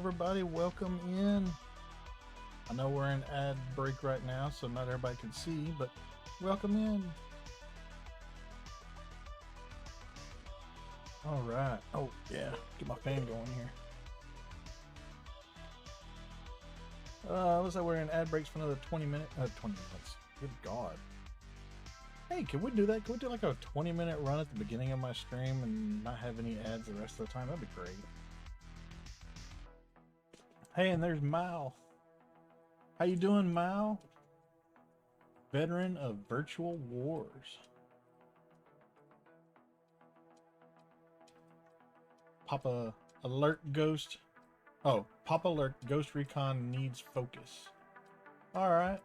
everybody. Welcome in. I know we're in ad break right now, so not everybody can see, but welcome in. All right. Oh, yeah. Get my fan going here. Looks like we're in ad breaks for another 20 minutes. 20 minutes. Good God. Hey, can we do that? Can we do like a 20-minute run at the beginning of my stream and not have any ads the rest of the time? That'd be great. Hey, and there's Mal. How you doing, Mal? Veteran of Virtual Wars. Papa Alert Ghost. Oh, Papa Alert Ghost Recon needs focus. Alright.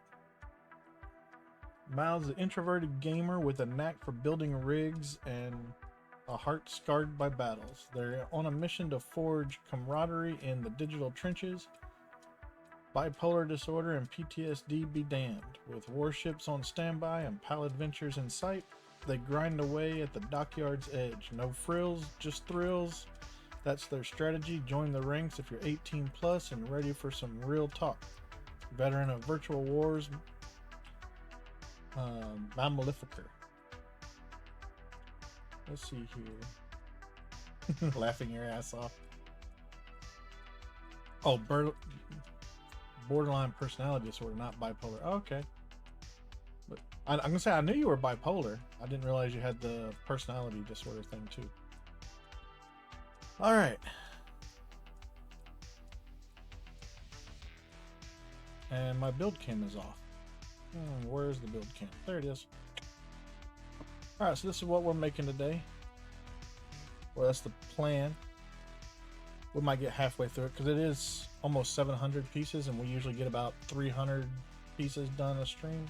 Mal's an introverted gamer with a knack for building rigs and a heart scarred by battles. They're on a mission to forge camaraderie in the digital trenches. Bipolar disorder and PTSD be damned. With warships on standby and PAL adventures in sight, they grind away at the dockyard's edge. No frills, just thrills. That's their strategy. Join the ranks if you're 18 plus and ready for some real talk. Veteran of Virtual Wars, Mammalificer. Let's see here. Laughing your ass off. Oh, borderline personality disorder, not bipolar. Oh, okay. But I'm gonna say I knew you were bipolar. I didn't realize you had the personality disorder thing too. All right. And my build cam is off. Where's the build cam? There it is. All right, so this is what we're making today. Well, that's the plan. We might get halfway through it because it is almost 700 pieces, and we usually get about 300 pieces done a stream.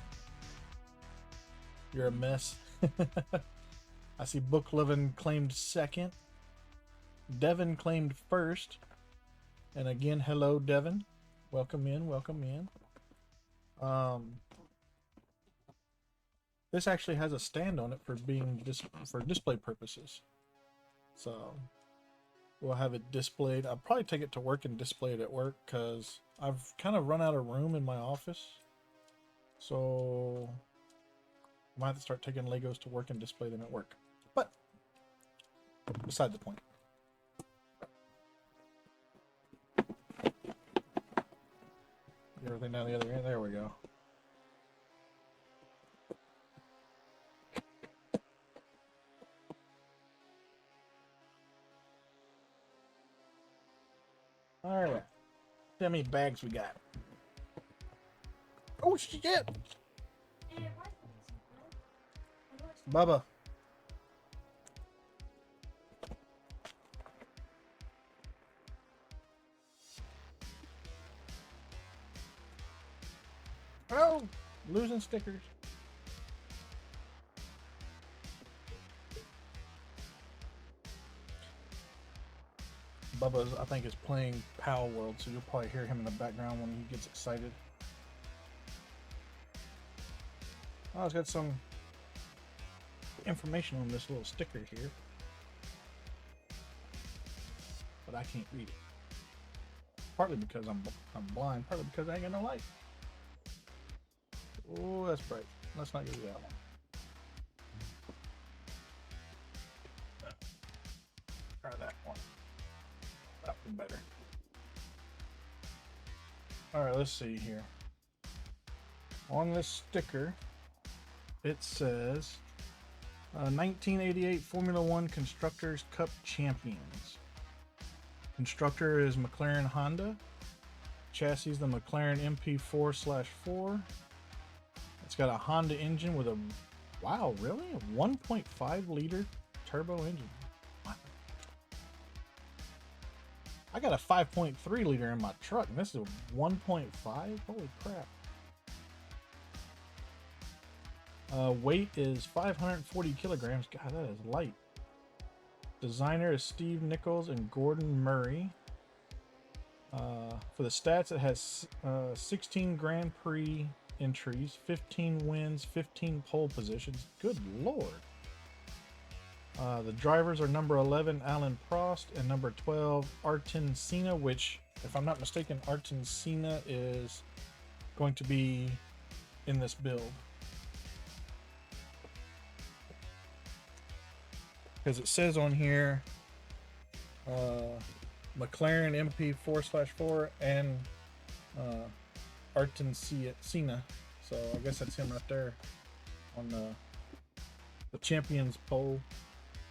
You're a mess. I see Book Lovin' claimed second. Devin claimed first. And again, hello, Devin. Welcome in, welcome in. This actually has a stand on it for being for display purposes. So we'll have it displayed. I'll probably take it to work and display it at work because I've kind of run out of room in my office. So I might have to start taking Legos to work and display them at work. But beside the point. Get everything down the other end. There we go. All right. See how many bags we got. Oh shit! Bubba. Oh, losing stickers. Bubba, I think, is playing Pal World, so you'll probably hear him in the background when he gets excited. Oh, it's got some information on this little sticker here, but I can't read it. Partly because I'm blind, partly because I ain't got no light. Oh, that's bright. Let's not go that one. Try that one. That would be better. Alright, let's see here. On this sticker, it says 1988 Formula One Constructors Cup Champions. Constructor is McLaren Honda. Chassis is the McLaren MP4/4. It's got a Honda engine with a, wow, really? A 1.5 liter turbo engine. I got a 5.3 liter in my truck, and this is a 1.5? Holy crap. Weight is 540 kilograms. God, that is light. Designer is Steve Nichols and Gordon Murray. For the stats, it has 16 Grand Prix entries, 15 wins, 15 pole positions. Good lord. The drivers are number 11, Alan Prost, and number 12, Ayrton Senna, which, if I'm not mistaken, Ayrton Senna is going to be in this build. Because it says on here, McLaren MP4/4 and Ayrton Senna. So I guess that's him right there on the champions pole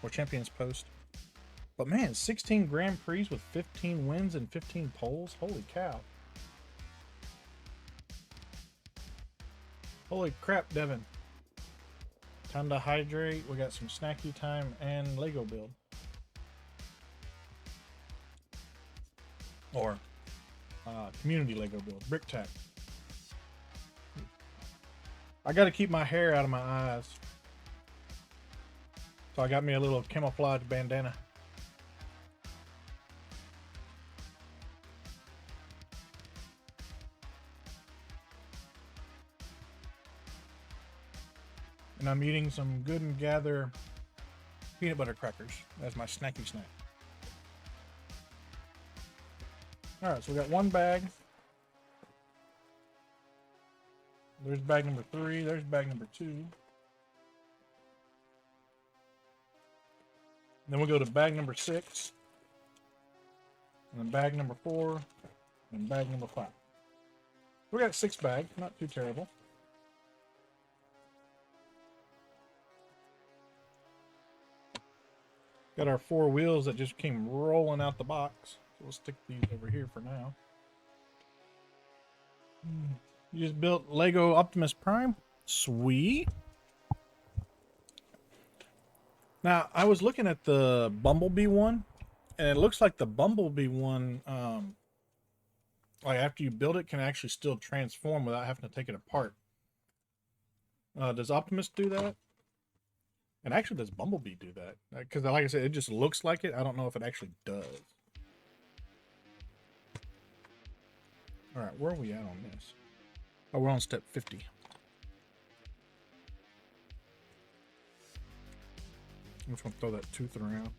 or champions post. But man, 16 Grand Prix with 15 wins and 15 poles. Holy cow. Holy crap, Devin. Time to hydrate. We got some snacky time and Lego build. Or community Lego build. Brick tack. I got to keep my hair out of my eyes. So I got me a little camouflage bandana. And I'm eating some Good and Gather peanut butter crackers as my snacky snack. Alright, so we got one bag. There's bag number 3. There's bag number 2. Then we'll go to bag number 6. And then bag number 4. And bag number 5. We got 6 bags. Not too terrible. Got our 4 wheels that just came rolling out the box. So we'll stick these over here for now. You just built Lego Optimus Prime? Sweet. Now, I was looking at the Bumblebee one, and it looks like the Bumblebee one, like after you build it, can actually still transform without having to take it apart. Does Optimus do that? And actually, does Bumblebee do that? Because like I said, it just looks like it. I don't know if it actually does. All right, where are we at on this? Oh, we're on step 50. I'm just going to throw that tooth around.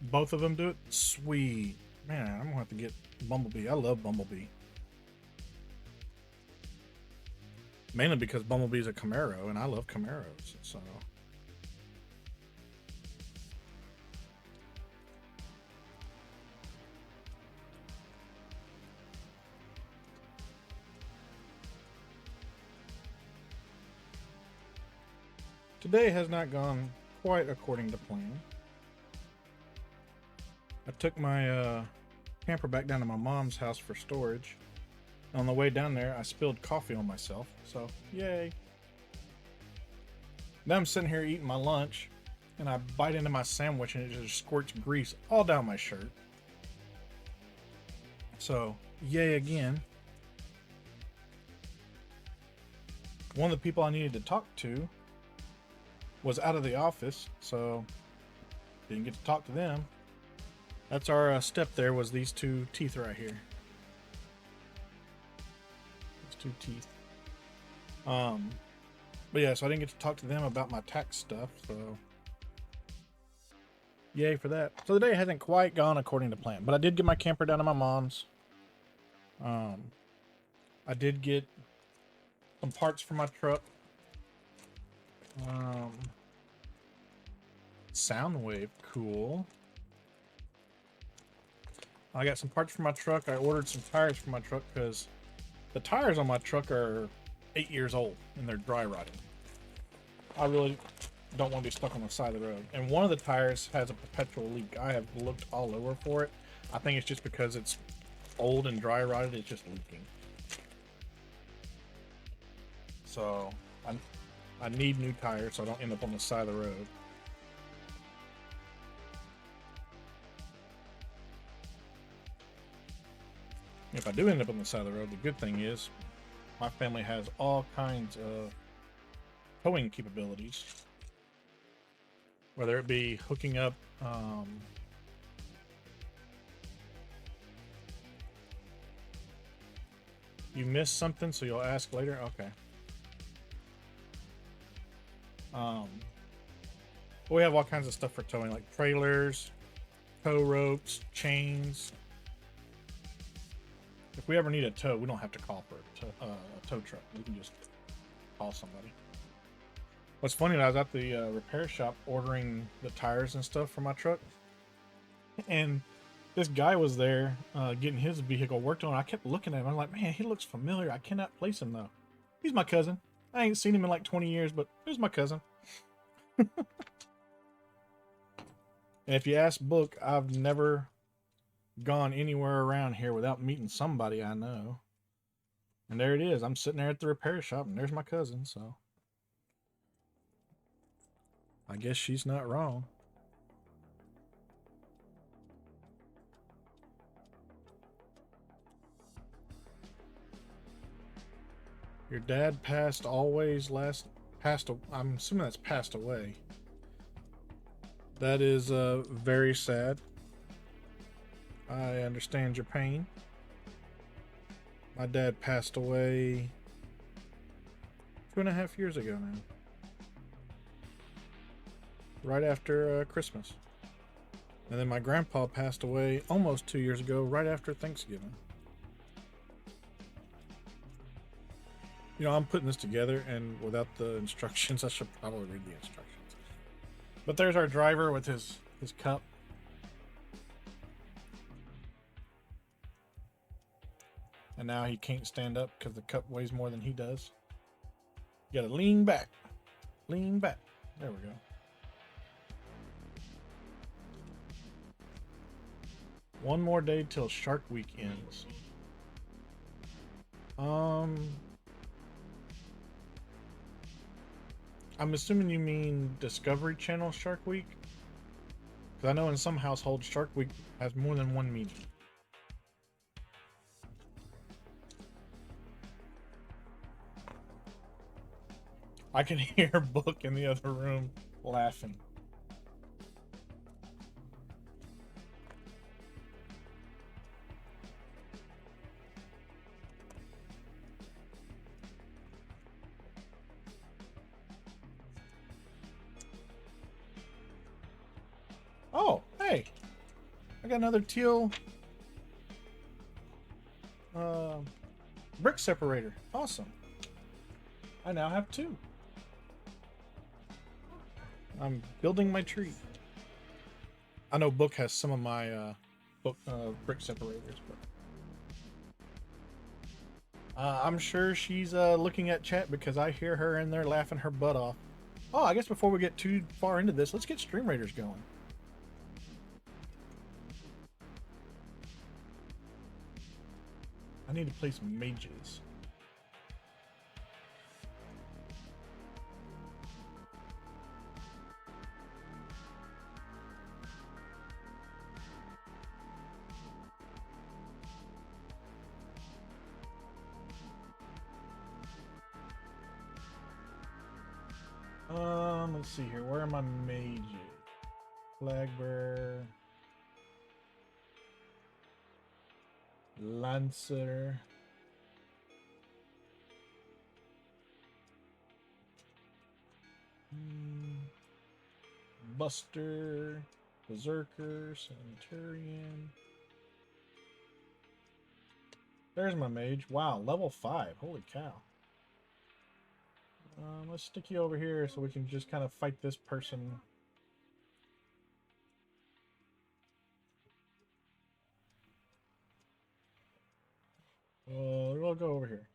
Both of them do it? Sweet. Man, I'm going to have to get Bumblebee. I love Bumblebee. Mainly because Bumblebee's a Camaro, and I love Camaros, so... Today has not gone quite according to plan. I took my camper back down to my mom's house for storage. On the way down there, I spilled coffee on myself, so yay. Now I'm sitting here eating my lunch, and I bite into my sandwich and it just squirts grease all down my shirt. So, yay again. One of the people I needed to talk to was out of the office, so didn't get to talk to them. That's our step there, was these 2 teeth right here. These 2 teeth. But yeah, so I didn't get to talk to them about my tax stuff, so yay for that. So the day hasn't quite gone according to plan, but I did get my camper down to my mom's. I did get some parts for my truck. Soundwave, cool. I got some parts for my truck. I ordered some tires for my truck because the tires on my truck are 8 years old and they're dry rotting. I really don't want to be stuck on the side of the road. And one of the tires has a perpetual leak. I have looked all over for it. I think it's just because it's old and dry rotted, it's just leaking. So I need new tires so I don't end up on the side of the road. If I do end up on the side of the road, the good thing is my family has all kinds of towing capabilities. Whether it be hooking up you missed something, so you'll ask later? Okay. Um, we have all kinds of stuff for towing, like trailers, tow ropes, chains. If we ever need a tow, we don't have to call for a tow truck. We can just call somebody. What's funny, I was at the repair shop ordering the tires and stuff for my truck, and this guy was there getting his vehicle worked on. I kept looking at him. I'm like, man, he looks familiar. I cannot place him though. He's my cousin. I ain't seen him in like 20 years, but he's my cousin. And if you ask Book, I've never gone anywhere around here without meeting somebody I know. And there it is. I'm sitting there at the repair shop, and there's my cousin, so I guess she's not wrong. Your dad passed I'm assuming that's passed away. That is very sad. I understand your pain. My dad passed away 2.5 years ago now. Right after Christmas. And then my grandpa passed away almost 2 years ago, right after Thanksgiving. You know, I'm putting this together, and without the instructions, I should probably read the instructions. But there's our driver with his cup. And now he can't stand up because the cup weighs more than he does. You gotta lean back. Lean back. There we go. One more day till Shark Week ends. I'm assuming you mean Discovery Channel Shark Week? Because I know in some households, Shark Week has more than one meaning. I can hear Book in the other room laughing. Oh, hey! I got another teal brick separator. Awesome. I now have two. I'm building my tree. I know Book has some of my brick separators, but I'm sure she's looking at chat because I hear her in there laughing her butt off. Oh, I guess before we get too far into this, let's get Stream Raiders going. I need to play some mages. Let's see here. Where are my mages? Flagbearer, Lancer, Buster, Berserker, Centurion. There's my mage. Wow, level 5. Holy cow. Let's stick you over here so we can just kind of fight this person. We'll go over here.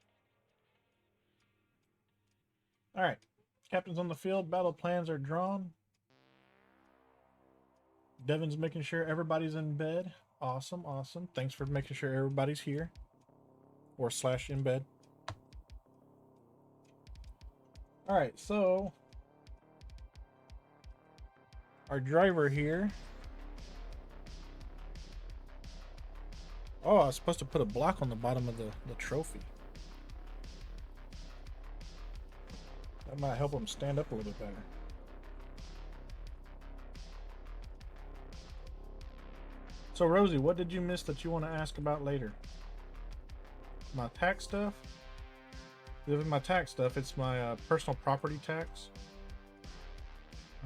Alright. Captain's on the field. Battle plans are drawn. Devin's making sure everybody's in bed. Awesome, awesome. Thanks for making sure everybody's here. Or / in bed. Alright, so our driver here. Oh, I was supposed to put a block on the bottom of the trophy. That might help him stand up a little bit better. So, Rosie, what did you miss that you want to ask about later? My tax stuff? This is my tax stuff. It's my personal property tax.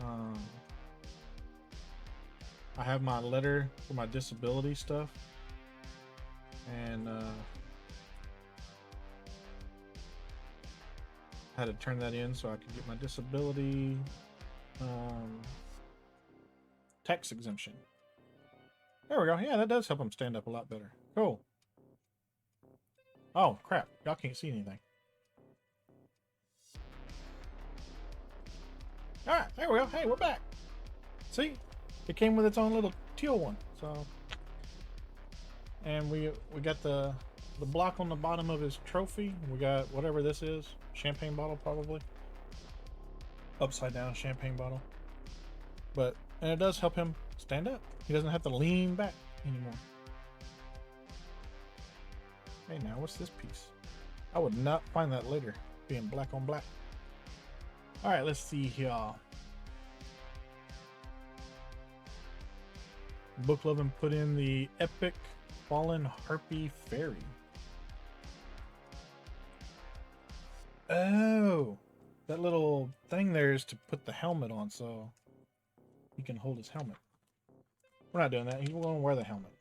Um, I have my letter for my disability stuff, and had to turn that in so I could get my disability tax exemption. There we go. Yeah, that does help them stand up a lot better. Cool. Oh, crap. Y'all can't see anything. Alright, there we go. Hey, we're back. See? It came with its own little teal one. So, and we got the block on the bottom of his trophy. We got whatever this is. Champagne bottle, probably. Upside down champagne bottle. And it does help him stand up. He doesn't have to lean back anymore. Hey, now what's this piece? I would not find that later, being black on black. All right, let's see here. Book Lovin' put in the epic fallen harpy fairy. Oh, that little thing there is to put the helmet on, so he can hold his helmet. We're not doing that. He's going to wear the helmet.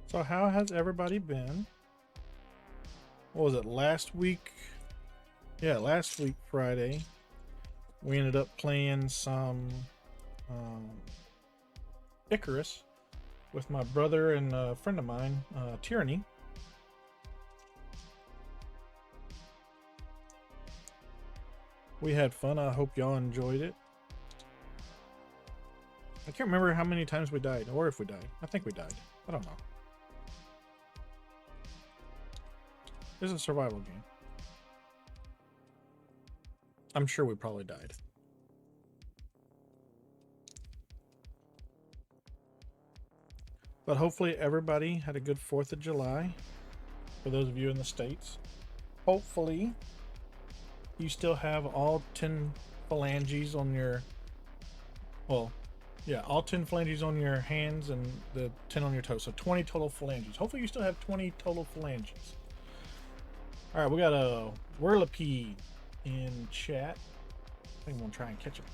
So how has everybody been? What was it, last week? Yeah, last week, Friday, we ended up playing some Icarus with my brother and a friend of mine, Tyranny. We had fun. I hope y'all enjoyed it. I can't remember how many times we died, or if we died. I think we died. I don't know. This is a survival game. I'm sure we probably died. But hopefully everybody had a good 4th of July. For those of you in the States. Hopefully you still have all 10 phalanges on your... Well, yeah, all 10 phalanges on your hands and the 10 on your toes. So 20 total phalanges. Hopefully you still have 20 total phalanges. Alright, we got a Whirlipede in chat. I think I'm going to try and catch him.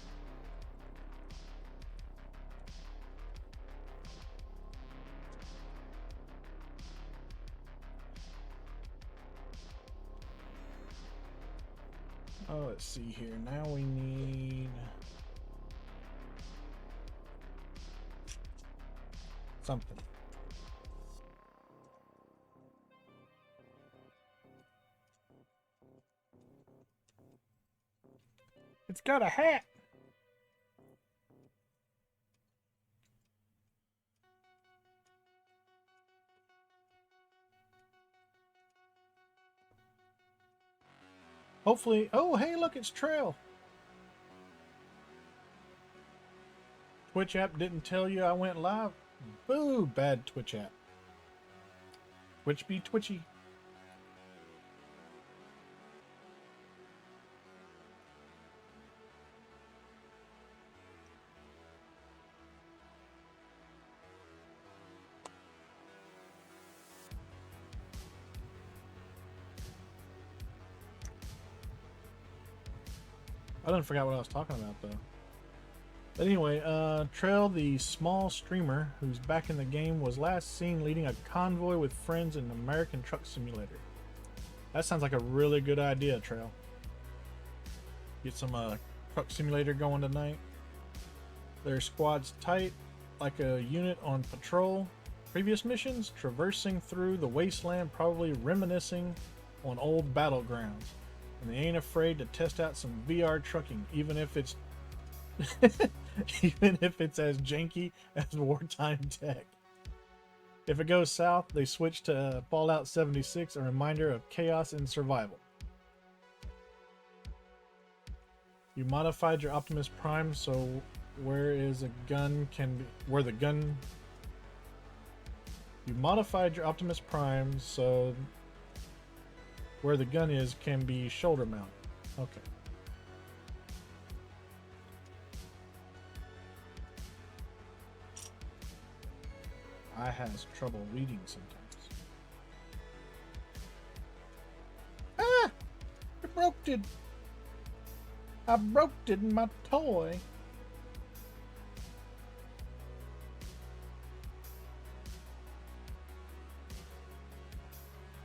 Oh, let's see here. Now we need something. It's got a hat. Hopefully. Oh, hey, look, it's Trail. Twitch app didn't tell you I went live. Boo, bad Twitch app. Twitch be twitchy. I didn't forget what I was talking about, though. But anyway, Trail, the small streamer who's back in the game, was last seen leading a convoy with friends in American Truck Simulator. That sounds like a really good idea, Trail. Get some Truck Simulator going tonight. Their squad's tight, like a unit on patrol. Previous missions, traversing through the wasteland, probably reminiscing on old battlegrounds. And they ain't afraid to test out some VR trucking, even if it's even if it's as janky as wartime tech. If it goes south, they switch to Fallout 76, a reminder of chaos and survival. You modified your Optimus Prime so where is a gun can be where the gun You modified your Optimus Prime so where the gun is can be shoulder mounted. Okay. eye has trouble reading sometimes. Ah! I broke it! I broke it in my toy!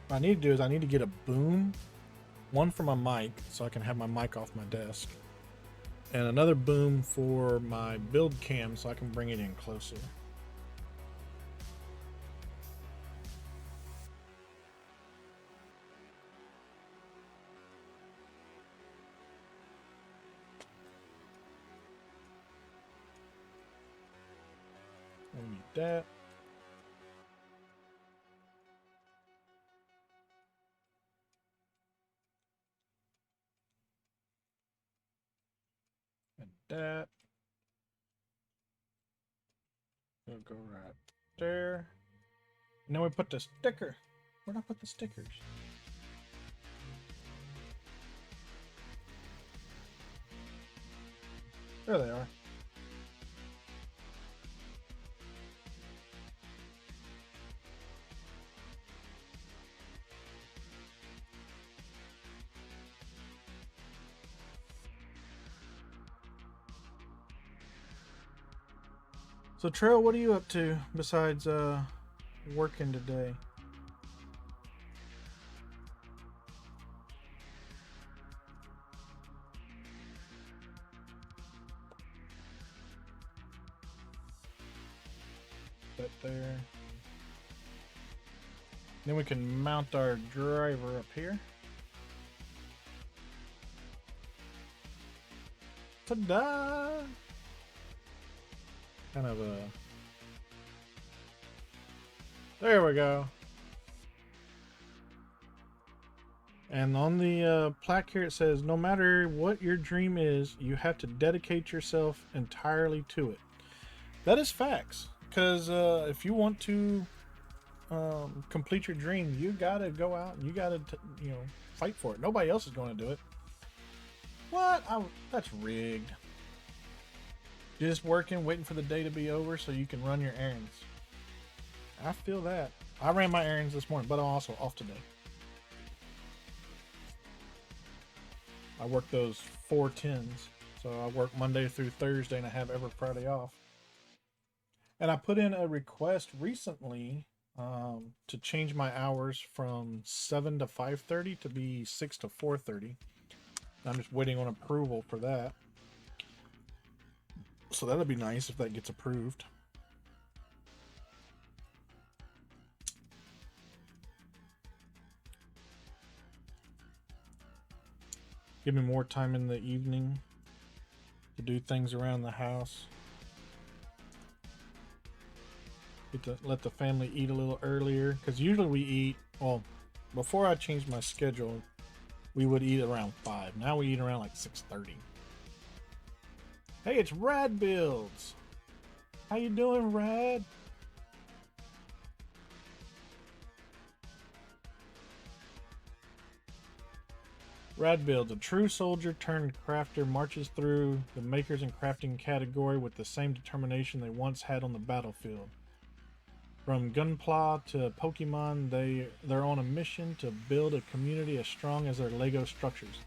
What I need to do is I need to get a boom. One for my mic, so I can have my mic off my desk. And another boom for my build cam, so I can bring it in closer. I need that. And that. We'll go right there. And then we put the sticker. Where'd I put the stickers? There they are. So Trail, what are you up to besides working today? That there. Then we can mount our driver up here. Ta-da! Kind of a... There we go. And on the plaque here it says, no matter what your dream is, you have to dedicate yourself entirely to it. That is facts. Because if you want to complete your dream, you gotta go out and you gotta, fight for it. Nobody else is going to do it. What? That's rigged. Just working, waiting for the day to be over so you can run your errands. I feel that. I ran my errands this morning, but I'm also off today. I work those 4/10s. So I work Monday through Thursday and I have every Friday off. And I put in a request recently to change my hours from 7 to 5:30 to be 6 to 4:30. I'm just waiting on approval for that. So that'll be nice if that gets approved. Give me more time in the evening to do things around the house. Get to let the family eat a little earlier, because usually we eat, well, before I changed my schedule, we would eat around 5. Now we eat around like 6:30. Hey, it's Rad Builds. How you doing, Rad? Rad Builds, a true soldier turned crafter, marches through the makers and crafting category with the same determination they once had on the battlefield. From Gunpla to Pokemon, they're on a mission to build a community as strong as their Lego structures.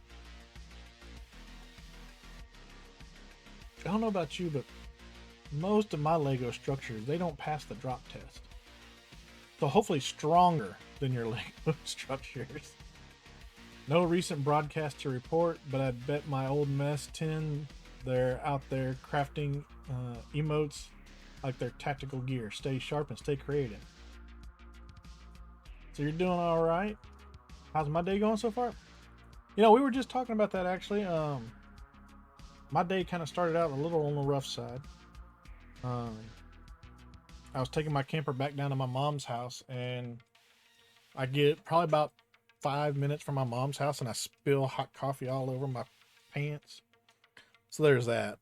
I don't know about you, but most of my Lego structures, they don't pass the drop test. So hopefully stronger than your Lego structures. No recent broadcast to report, but I bet my old mess 10, they're out there crafting emotes like their tactical gear. Stay sharp and stay creative. So you're doing all right? How's my day going so far? We were just talking about that actually. My day kind of started out a little on the rough side. I was taking my camper back down to my mom's house, and I get probably about 5 minutes from my mom's house, and I spill hot coffee all over my pants. So there's that.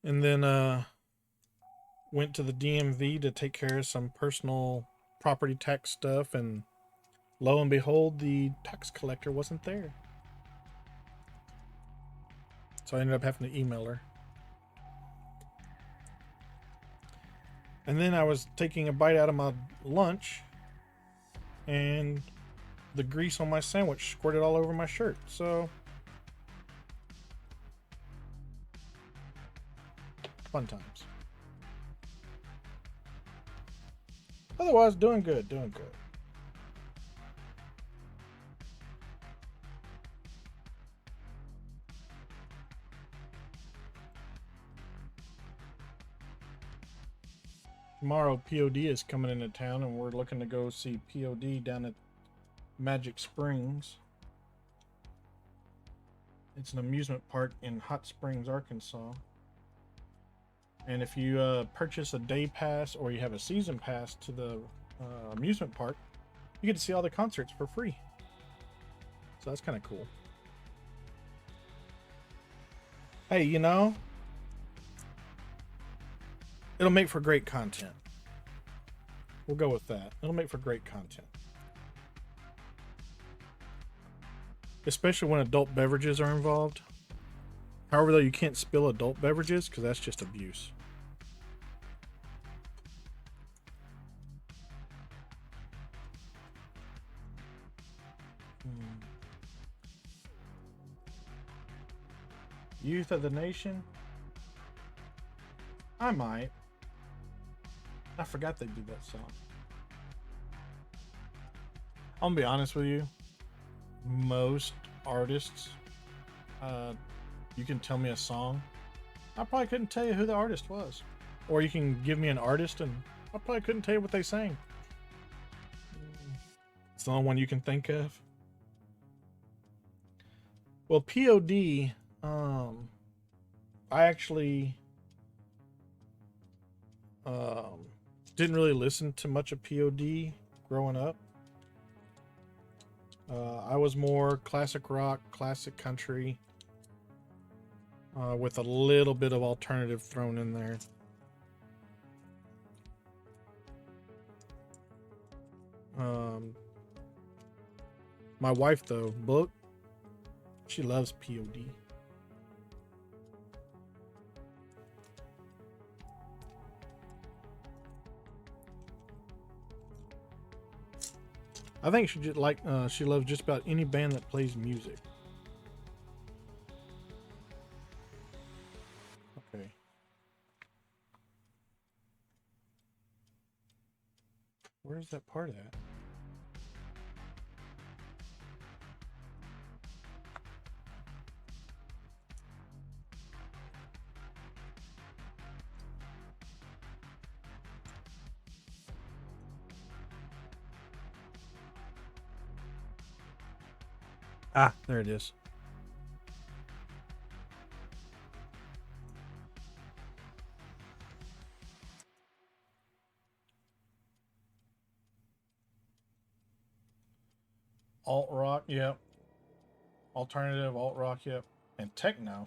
And then went to the DMV to take care of some personal property tax stuff, and lo and behold, the tax collector wasn't there. So I ended up having to email her. And then I was taking a bite out of my lunch, and the grease on my sandwich squirted all over my shirt. So, fun times. Otherwise, doing good, doing good. Tomorrow, POD is coming into town, and we're looking to go see POD down at Magic Springs. It's an amusement park in Hot Springs, Arkansas. And if you purchase a day pass or you have a season pass to the amusement park, you get to see all the concerts for free. So that's kind of cool. Hey, you know, it'll make for great content. We'll go with that. It'll make for great content. Especially when adult beverages are involved. However, though, you can't spill adult beverages because that's just abuse. Youth of the Nation? I might. I forgot they did that song. I'm gonna be honest with you. Most artists, you can tell me a song. I probably couldn't tell you who the artist was. Or you can give me an artist and I probably couldn't tell you what they sang. It's the only one you can think of. Well, POD, I actually didn't really listen to much of POD growing up. I was more classic rock, classic country, with a little bit of alternative thrown in there. My wife, though, Book, she loves POD. I think she just she loves just about any band that plays music. Okay. Where's that part at? Ah, there it is. Alt rock, yep. Alternative alt rock, yep. And techno.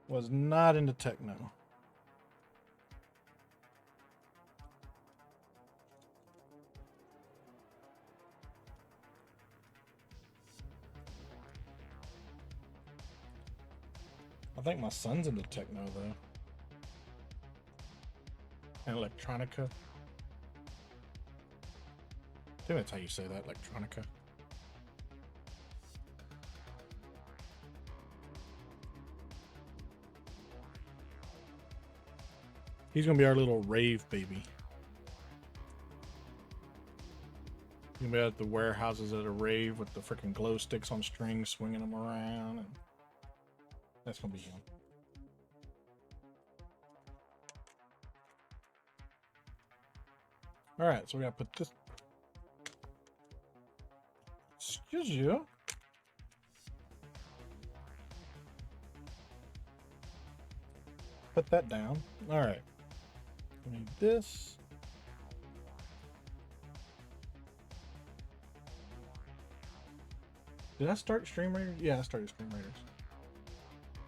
Was not into techno. I think my son's into techno though. And electronica. I think that's how you say that, electronica. He's gonna be our little rave baby. He's gonna be at the warehouses at a rave with the freaking glow sticks on strings, swinging them around, and that's gonna be him. All right, so we gotta put this. Excuse you. Put that down. All right. We need this. Did I start Stream Raiders? Yeah, I started Stream Raiders.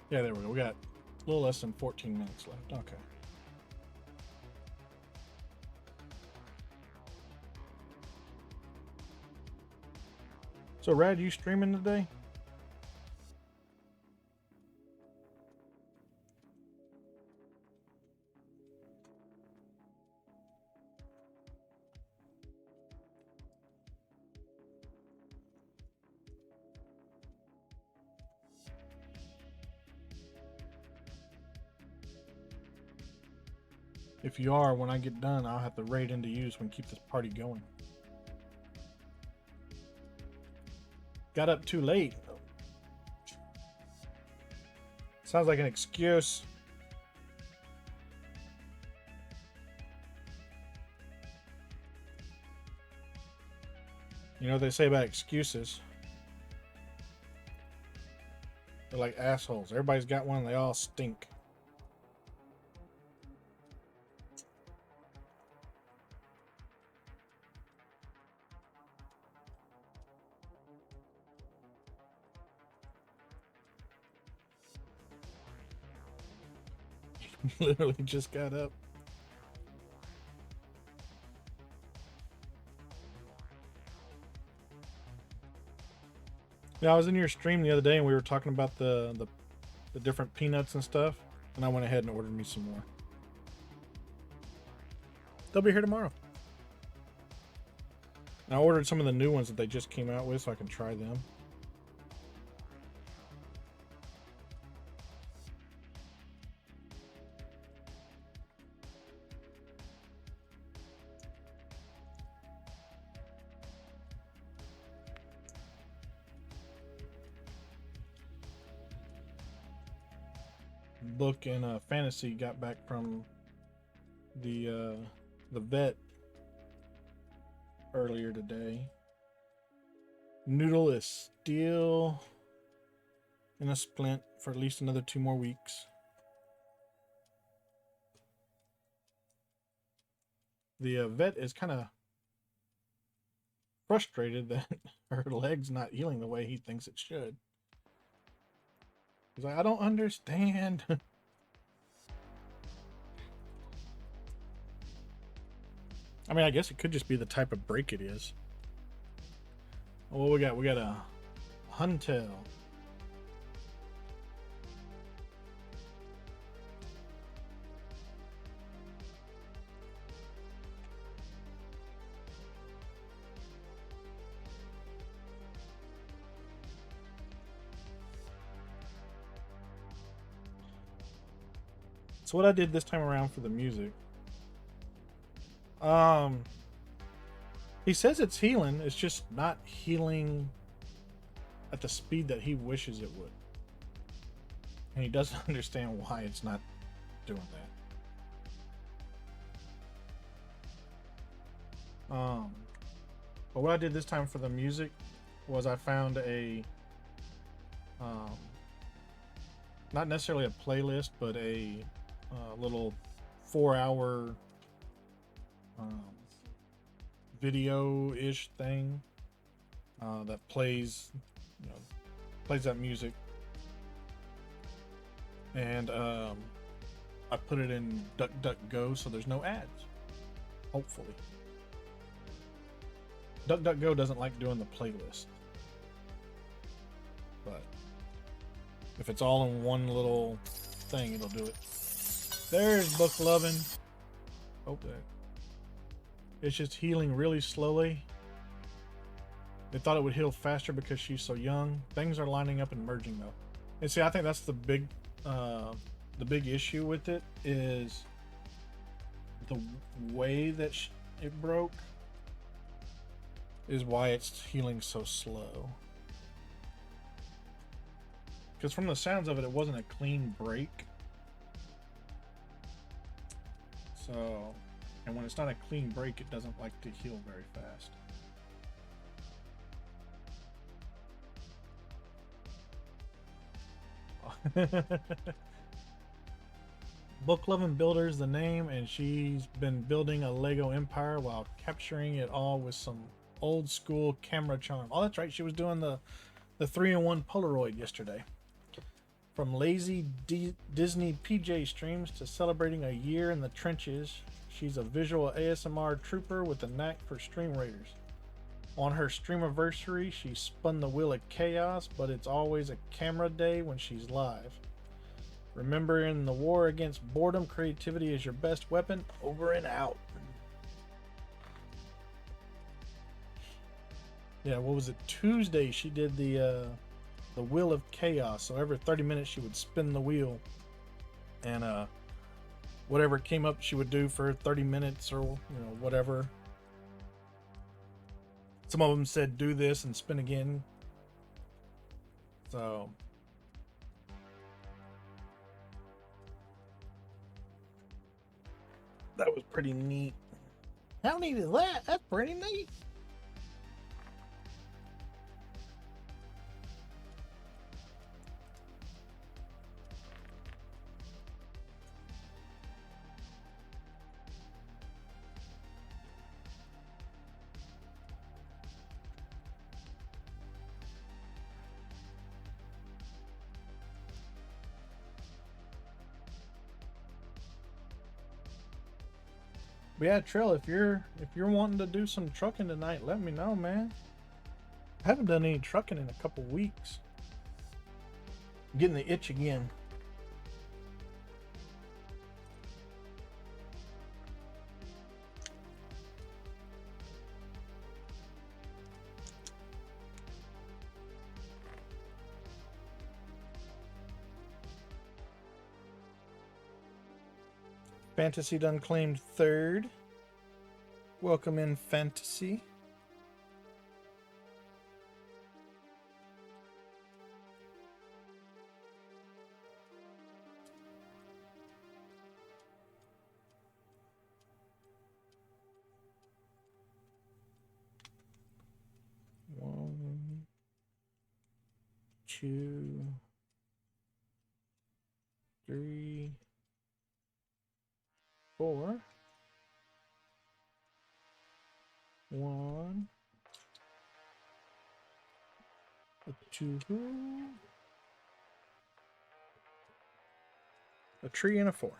Yeah, there we go. We got a little less than 14 minutes left. Okay. So, Rad, you streaming today? If you are, when I get done, I'll have to raid into you so we can keep this party going. Got up too late. Sounds like an excuse. You know what they say about excuses? They're like assholes. Everybody's got one, they all stink. Literally just got up. Yeah, I was in your stream the other day and we were talking about the different peanuts and stuff, and I went ahead and ordered me some more. They'll be here tomorrow. And I ordered some of the new ones that they just came out with so I can try them. Book and Fantasy got back from the vet earlier today. Noodle is still in a splint for at least another 2 more weeks. The vet is kind of frustrated that her leg's not healing the way he thinks it should. He's like, I don't understand. I mean, I guess it could just be the type of break it is. Oh, what we got? We got a Huntel. So what I did this time around for the music, he says it's healing. It's just not healing at the speed that he wishes it would, and he doesn't understand why it's not doing that. But what I did this time for the music was I found a not necessarily a playlist, but a little 4-hour video-ish thing that plays, plays that music, and I put it in DuckDuckGo so there's no ads. Hopefully, DuckDuckGo doesn't like doing the playlist, but if it's all in one little thing, it'll do it. There's Book Lovin'. Oh, there. It's just healing really slowly. They thought it would heal faster because she's so young. Things are lining up and merging though. And see, I think that's the big issue with it is the way that it broke is why it's healing so slow. Because from the sounds of it, it wasn't a clean break. So, and when it's not a clean break, it doesn't like to heal very fast. Book Loving Builder is the name, and she's been building a Lego empire while capturing it all with some old school camera charm. Oh, that's right, she was doing the 3-in-1 Polaroid yesterday. From lazy Disney PJ streams to celebrating a year in the trenches, she's a visual ASMR trooper with a knack for stream raiders. On her streamiversary, she spun the wheel of chaos, but it's always a camera day when she's live. Remember, in the war against boredom, creativity is your best weapon. Over and out. Yeah, what was it? Tuesday, she did the wheel of chaos. So every 30 minutes she would spin the wheel, and whatever it came up she would do for 30 minutes or whatever. Some of them said do this and spin again. So that was pretty neat. How neat is that? That's pretty neat. But yeah, Trill, if you're wanting to do some trucking tonight, let me know, man. I haven't done any trucking in a couple weeks. I'm getting the itch again. Fantasy done claimed third. Welcome in, Fantasy. One, two, three, four. One, a two, a tree, and a four.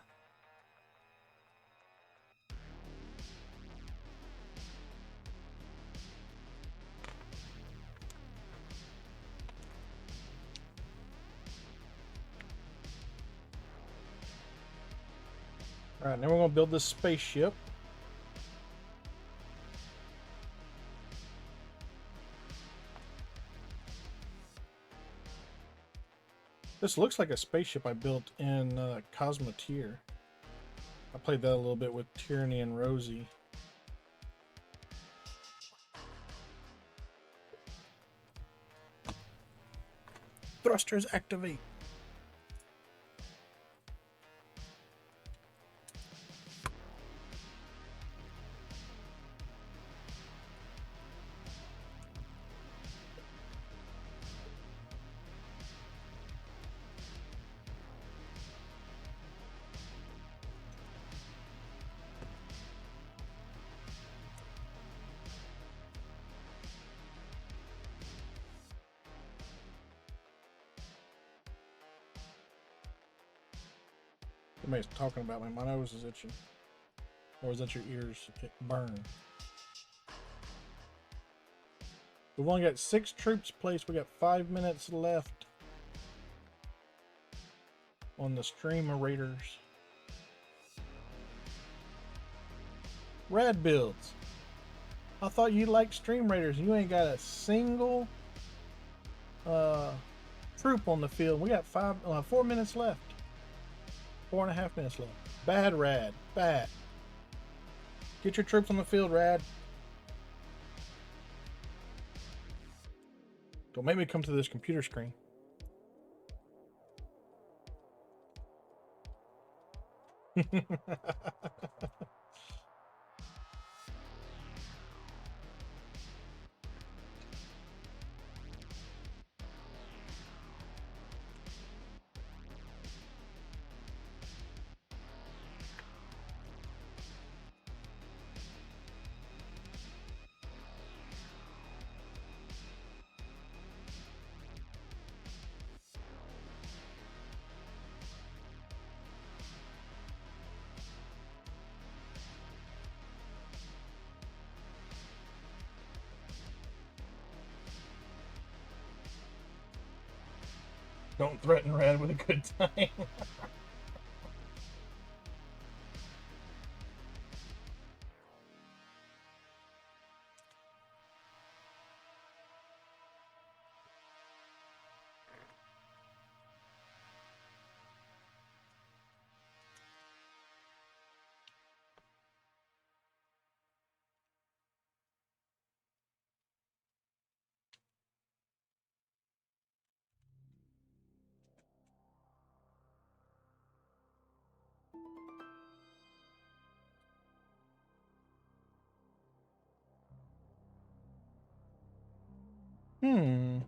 All right, now we're going to build this spaceship. This looks like a spaceship I built in Cosmoteer. I played that a little bit with Tyranny and Rosie. Thrusters activate. Somebody's talking about me. My nose is itching. Or is that your ears burn? We've only got 6 troops placed. We got 5 minutes left on the Streamer Raiders. Rad builds. I thought you liked Stream Raiders. You ain't got a single troop on the field. We got 4 minutes left. 4.5 minutes left. Bad, Rad. Bad. Get your troops on the field, Rad. Don't make me come to this computer screen. Don't threaten Rad with a good time. Hmm.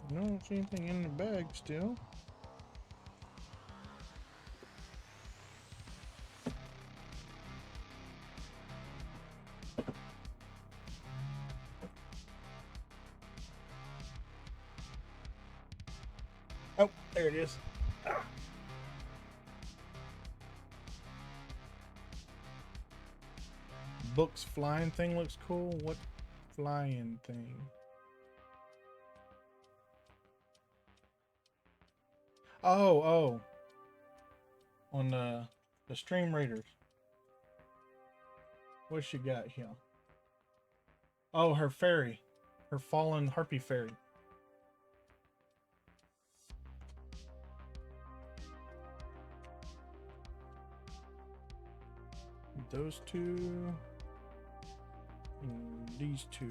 I don't see anything in the bag still. Oh, there it is. Ah. Book's flying thing looks cool. What flying thing? Oh. On the Stream Raiders. What she got here? Oh, her fairy. Her fallen harpy fairy. Those two. And these two.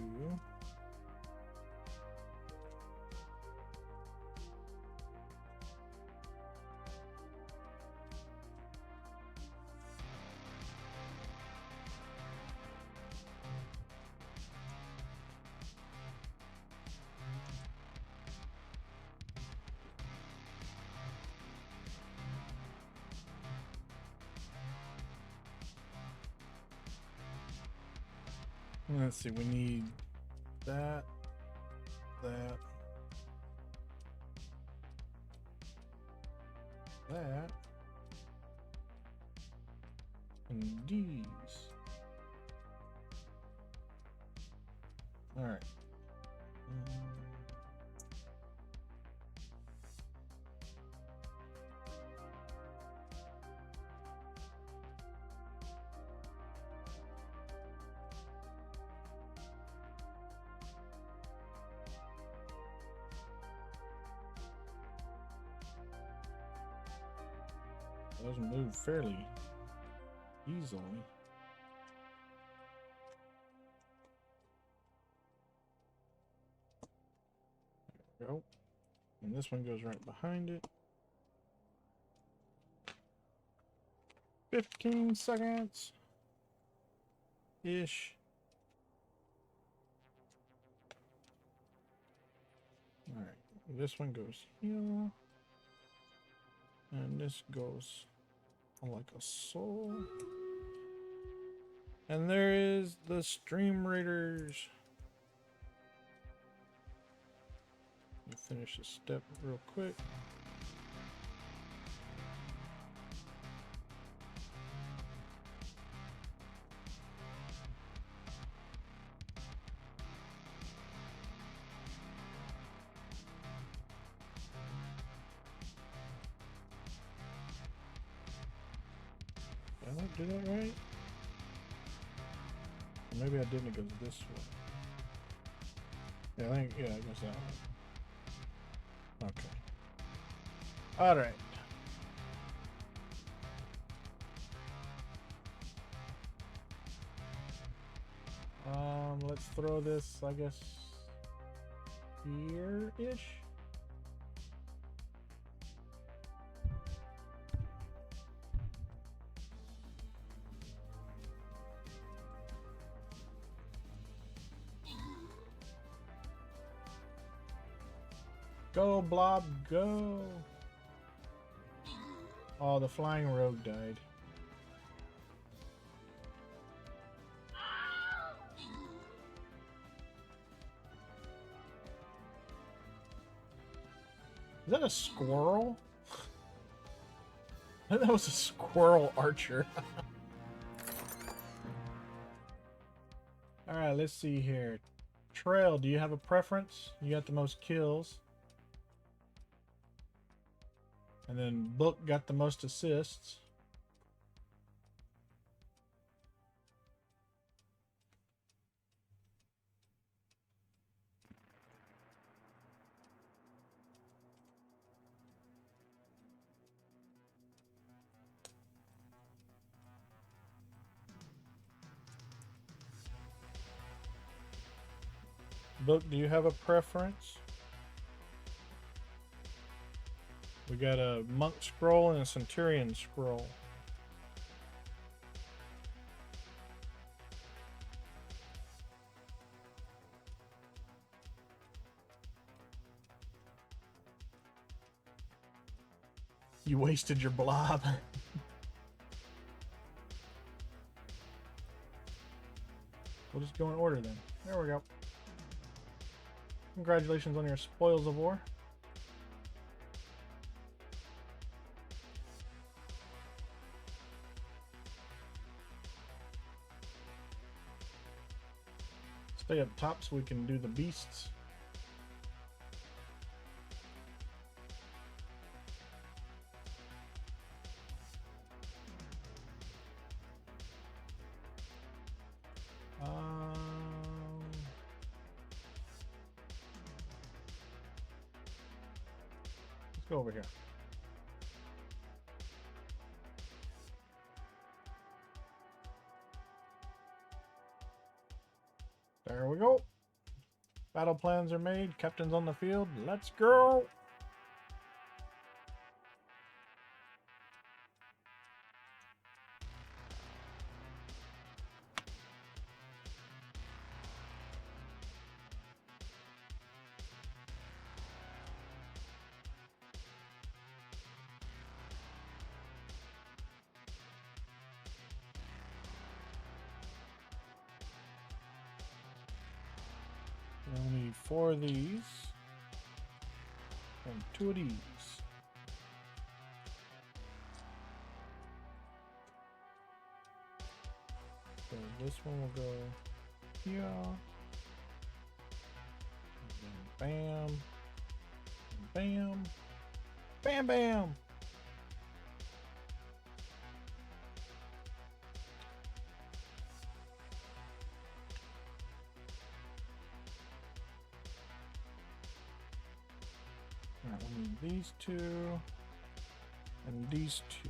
Let's see, we need that, that, and these. All right. Those move fairly easily. There we go. And this one goes right behind it. 15 seconds ish. All right, this one goes here, and this goes like a soul. And there is the Stream Raiders. Let me finish this step real quick. Did I not do that right? Or maybe I didn't. It goes this way. Yeah, I think, yeah, it goes that way. Okay. All right. Let's throw this, I guess, here-ish. Go, Blob, go! Oh, the flying rogue died. Is that a squirrel? I thought that was a squirrel archer. Alright, let's see here. Trail, do you have a preference? You got the most kills. And then Book got the most assists. Book, do you have a preference? We got a monk scroll and a centurion scroll. You wasted your blob. We'll just go in order then. There we go. Congratulations on your spoils of war. Stay up top so we can do the beasts. Let's go over here. There we go. Battle plans are made. Captain's on the field. Let's go. We'll need 4 of these and 2 of these. So this one will go here. And then bam. And bam. Bam bam. Alright, we need these 2 and these 2.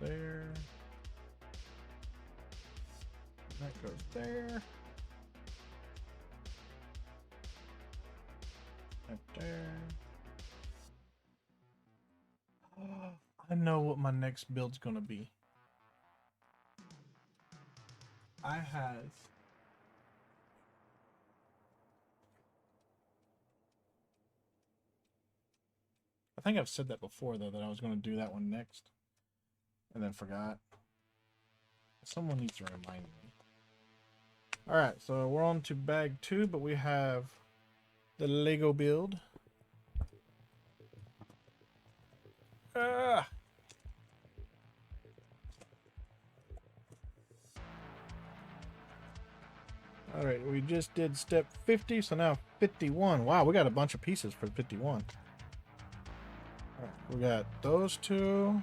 There. That goes there. Right there. I know what my next build's gonna be. I think I've said that before though, that I was gonna do that one next. And then forgot. Someone needs to remind me. Alright, so we're on to bag 2, but we have the Lego build. Ah! Alright, we just did step 50, so now 51. Wow, we got a bunch of pieces for 51. Alright, we got those 2.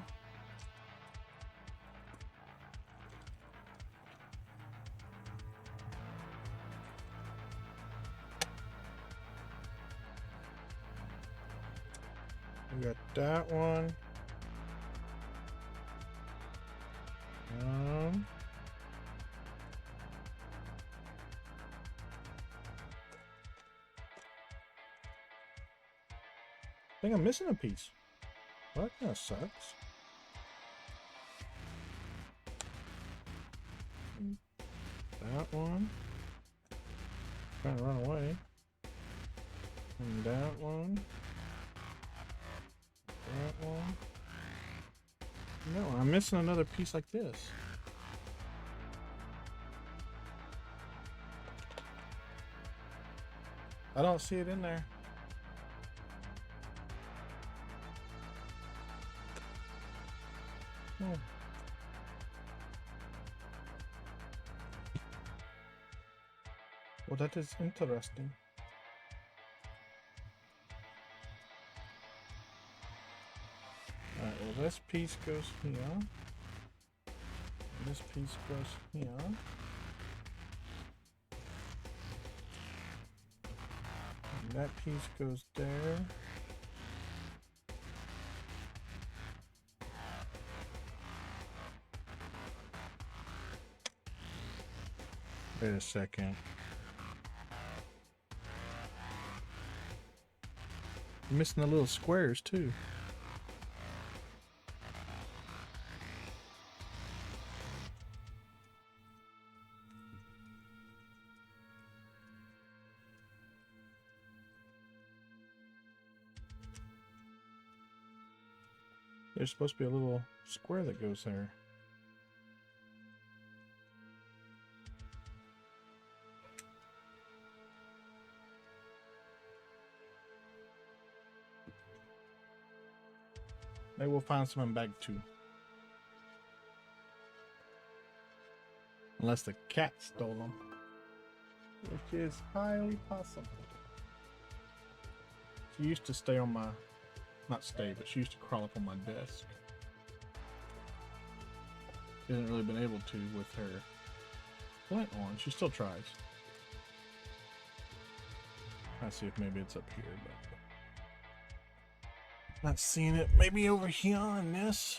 We got that one. I think I'm missing a piece. What? That sucks. That one. Trying to run away. And that one. That one. No, I'm missing another piece like this. I don't see it in there. Oh. Well, that is interesting. Alright, well this piece goes here. And this piece goes here. And that piece goes there. Wait a second. I'm missing the little squares too. There's supposed to be a little square that goes there. Maybe we'll find some in bag 2. Unless the cat stole them. Which is highly possible. She used to stay on my... Not stay, but she used to crawl up on my desk. She hasn't really been able to with her flint on. She still tries. I'll see if maybe it's up here, but... Not seeing it. Maybe over here on this.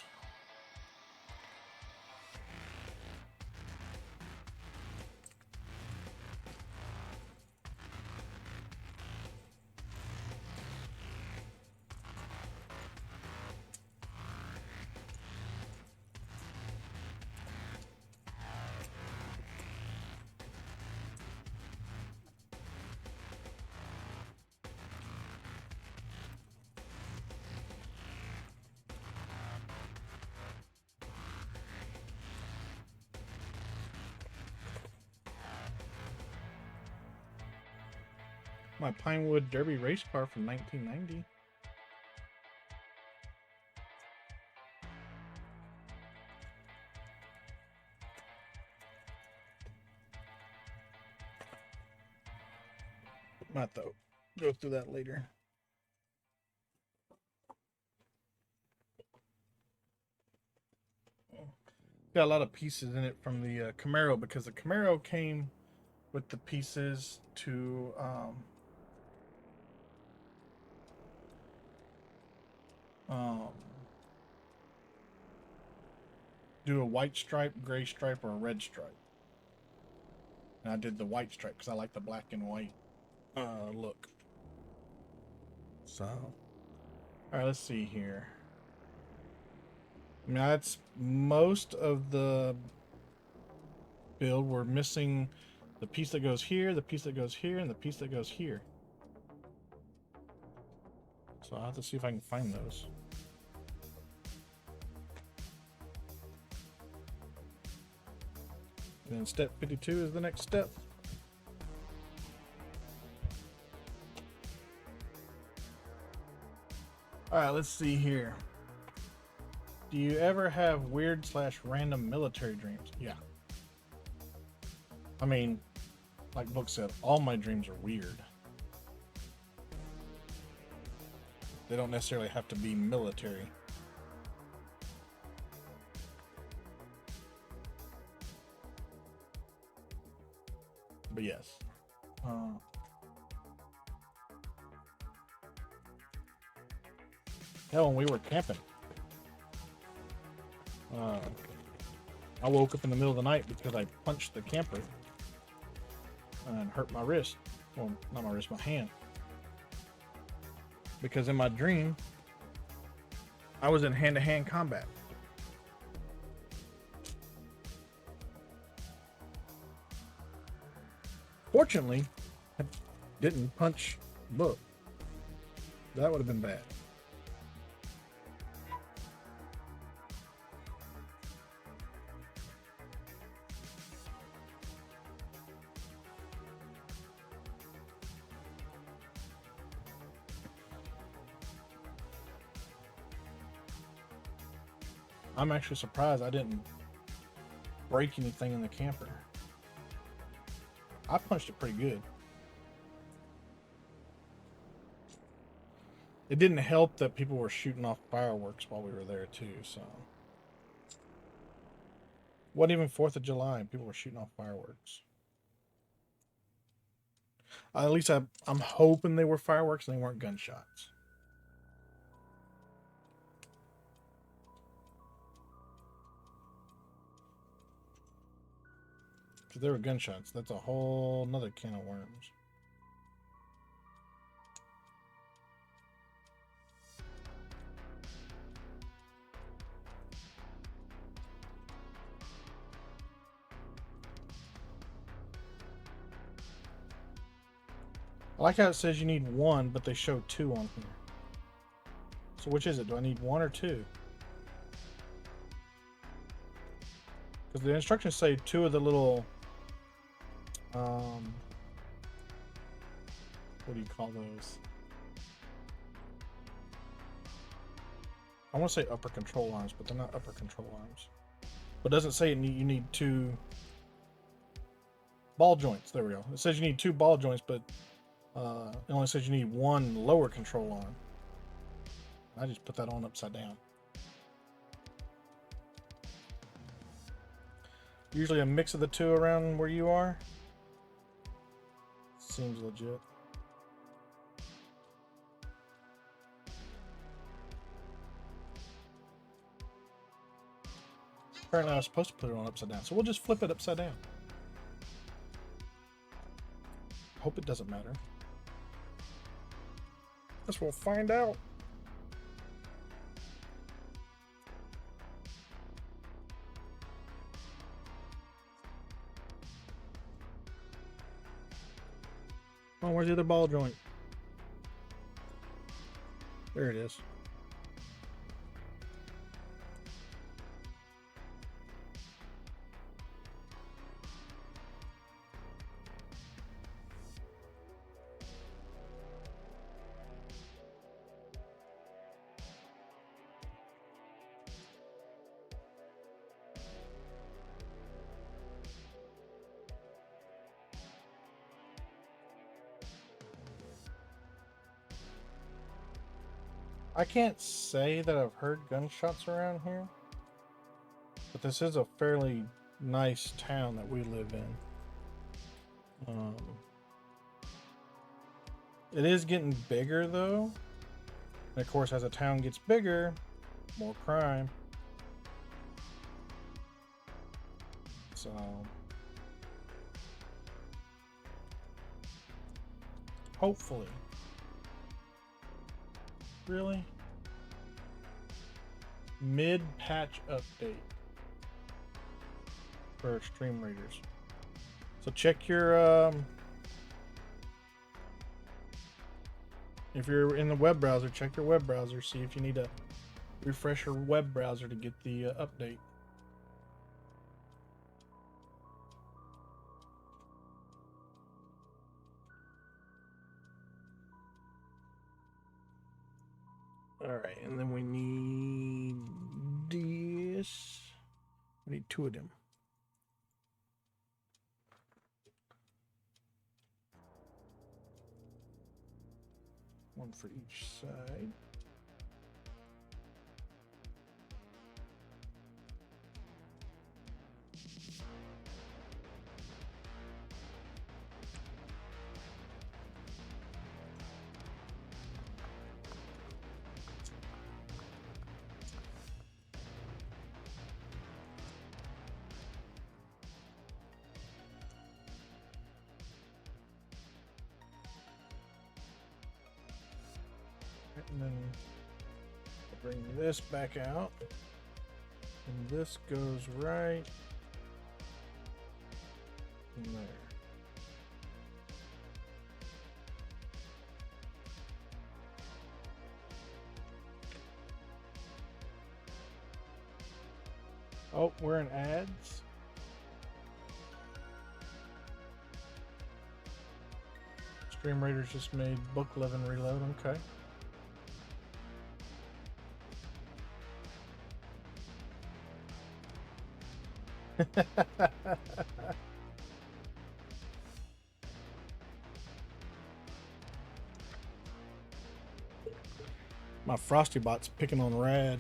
My Pinewood Derby race car from 1990. Might though. Go through that later. Got a lot of pieces in it from the Camaro because the Camaro came with the pieces to do a white stripe, gray stripe, or a red stripe. And I did the white stripe because I like the black and white look. So, all right, let's see here. I mean, that's most of the build. We're missing the piece that goes here, the piece that goes here, and the piece that goes here. So I'll have to see if I can find those. And then step 52 is the next step. All right, let's see here. Do you ever have weird / random military dreams? Yeah. I mean, like Book said, all my dreams are weird. They don't necessarily have to be military. But yes. Hell, when we were camping, I woke up in the middle of the night because I punched the camper and hurt my wrist. Well, not my wrist, my hand. Because in my dream, I was in hand-to-hand combat. Fortunately, I didn't punch Book. That would have been bad. I'm actually surprised I didn't break anything in the camper. I punched it pretty good. It didn't help that people were shooting off fireworks while we were there too, so. What even 4th of July? People were shooting off fireworks. At least I'm hoping they were fireworks and they weren't gunshots. If there were gunshots, that's a whole nother can of worms. I like how it says you need one, but they show two on here. So which is it? Do I need one or two? Because the instructions say two of the little, what do you call those? I want to say upper control arms, but they're not upper control arms. But it doesn't say you need two ball joints. There we go. It says you need two ball joints, but it only says you need one lower control arm. I just put that on upside down. Usually a mix of the two around where you are. Seems legit. Apparently I was supposed to put it on upside down, so we'll just flip it upside down. Hope it doesn't matter. Guess we'll find out. Oh, where's the other ball joint? There it is. I can't say that I've heard gunshots around here, but this is a fairly nice town that we live in. It is getting bigger though, and of course as a town gets bigger, more crime. So hopefully. Really? Mid-patch update for Stream Raiders. So check your if you're in the web browser, check your web browser, see if you need to refresh your web browser to get the update. Alright, and then we need this. We need two of them. One for each side. And then I'll bring this back out, and this goes right in there. Oh, we're in ads. Stream Raiders just made Book 11 reload. Okay. My Frosty Bot's picking on Rad.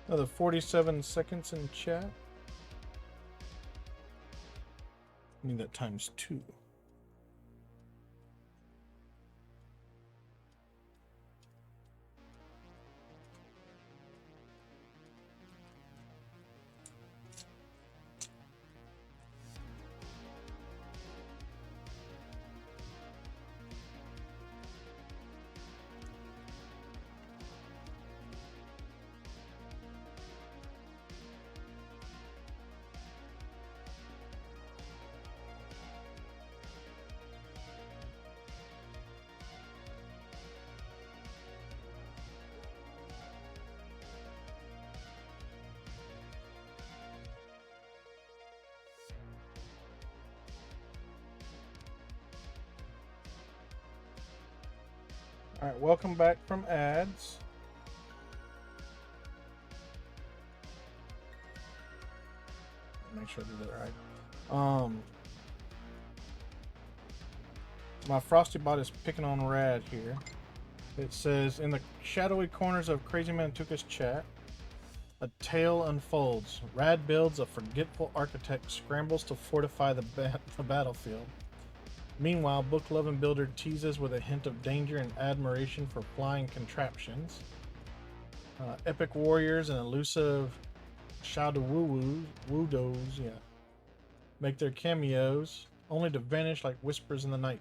Another 47 seconds in chat. I need that times 2. All right, welcome back from ads. Make sure I do that right. My Frosty bot is picking on Rad here. It says, in the shadowy corners of Crazy Man Tuka's chat, a tale unfolds. Rad builds, a forgetful architect scrambles to fortify the battlefield. Meanwhile, book-loving builder teases with a hint of danger and admiration for flying contraptions. Epic warriors and elusive Wudos, make their cameos, only to vanish like whispers in the night.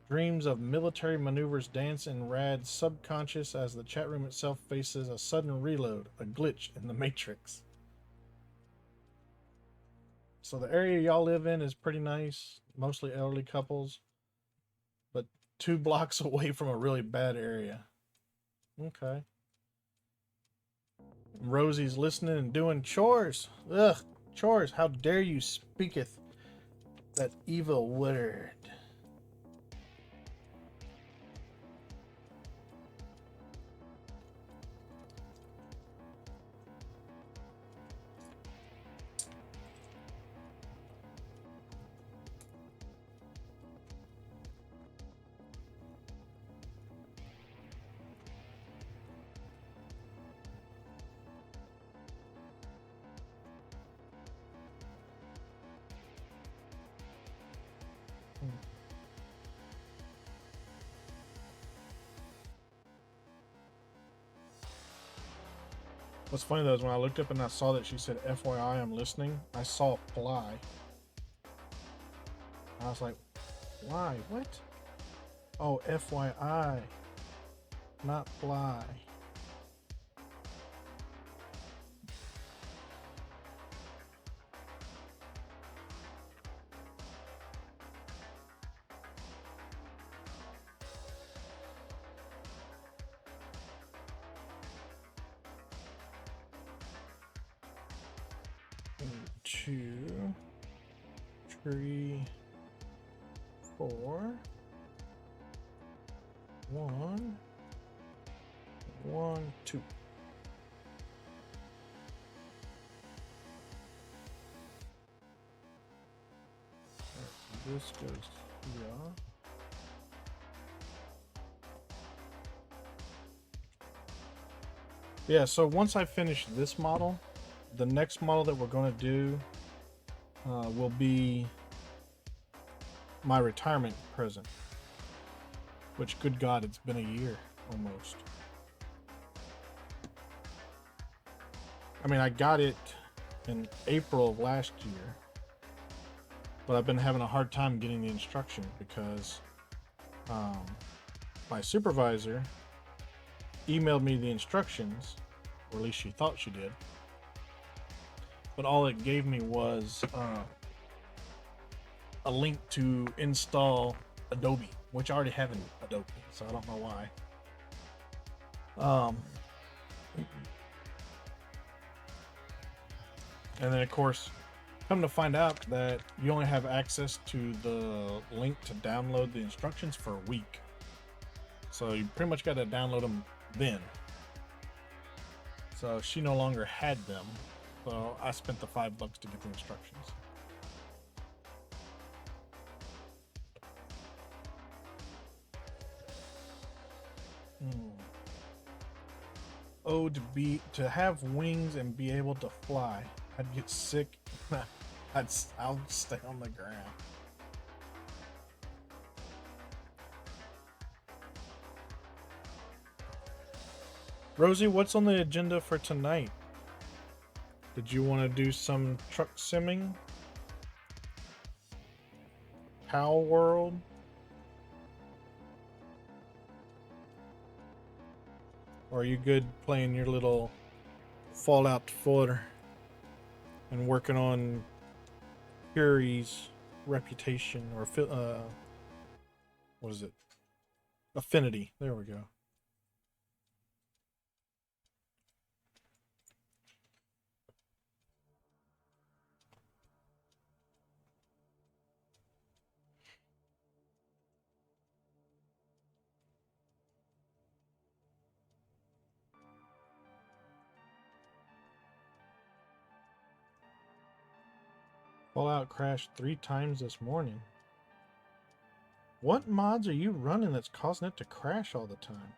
Dreams of military maneuvers dance in Rad's subconscious as the chat room itself faces a sudden reload, a glitch in the matrix. So the area y'all live in is pretty nice, mostly elderly couples, but 2 blocks away from a really bad area. Okay. Rosie's listening and doing chores. Ugh, chores. How dare you speaketh that evil word. What's funny though is when I looked up and I saw that she said FYI I'm listening, I saw fly. I was like, why? What? Oh, FYI, not fly. Two, three, four, one, two. This goes here. Yeah, so once I finish this model, the next model that we're going to do will be my retirement present. Which, good God, it's been a year almost. I mean, I got it in April of last year, but I've been having a hard time getting the instruction because my supervisor emailed me the instructions, or at least she thought she did, but all it gave me was a link to install Adobe, which I already have in Adobe, so I don't know why. And then of course, come to find out that you only have access to the link to download the instructions for a week. So you pretty much got to download them then. So she no longer had them. So I spent the $5 to get the instructions. to have wings and be able to fly. I'd get sick. I'll stay on the ground. Rosie, what's on the agenda for tonight? Did you want to do some truck simming? Pow World? Or are you good playing your little Fallout 4 and working on Fury's reputation or what is it? Affinity. There we go. Fallout crashed 3 times this morning. What mods are you running that's causing it to crash all the time?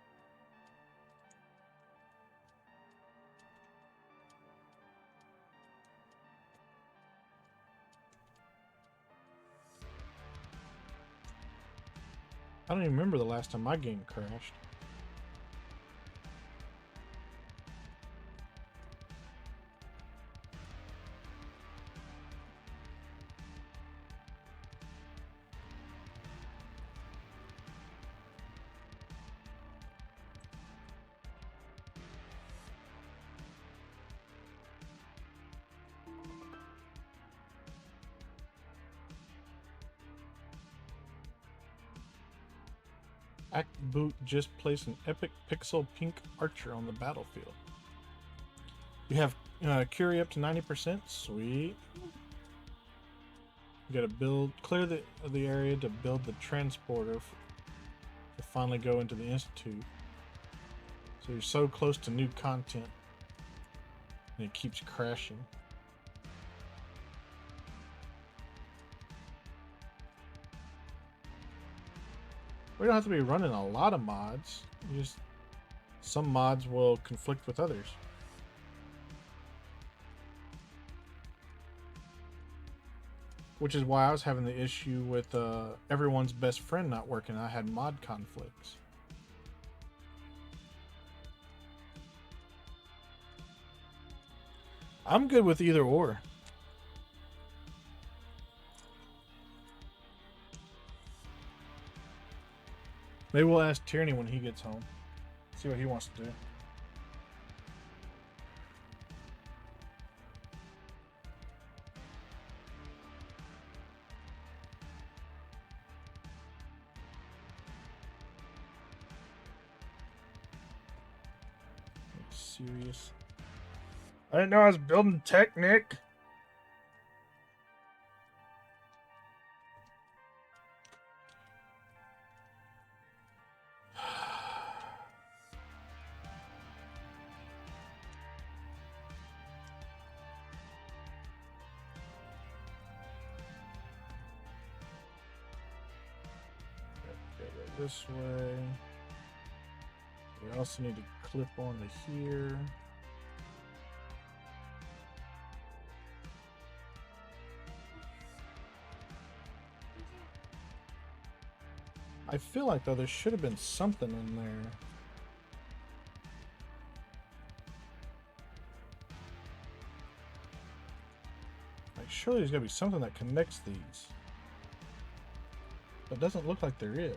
I don't even remember the last time my game crashed. Boot just placed an epic pixel pink archer on the battlefield. You have Curie up to 90%. Sweet. You gotta clear the area to build the transporter to finally go into the Institute. So you're so close to new content and it keeps crashing. We don't have to be running a lot of mods. Some mods will conflict with others. Which is why I was having the issue with everyone's best friend not working. I had mod conflicts. I'm good with either or. Maybe we'll ask Tierney when he gets home. See what he wants to do. Serious. I didn't know I was building tech, Nick. This way. We also need to clip onto here. I feel like though there should have been something in there. Like surely there's gotta be something that connects these. But it doesn't look like there is.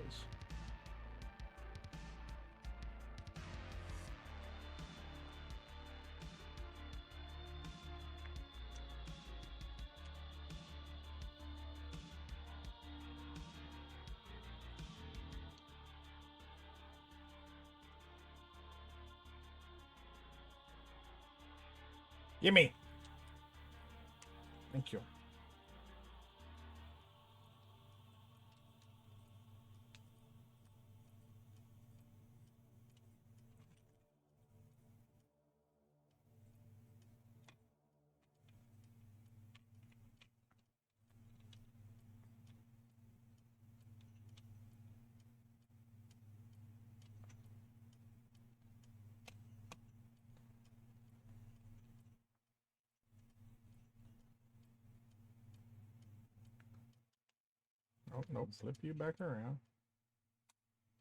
Gimme. Thank you. Oh, nope. Flip you back around.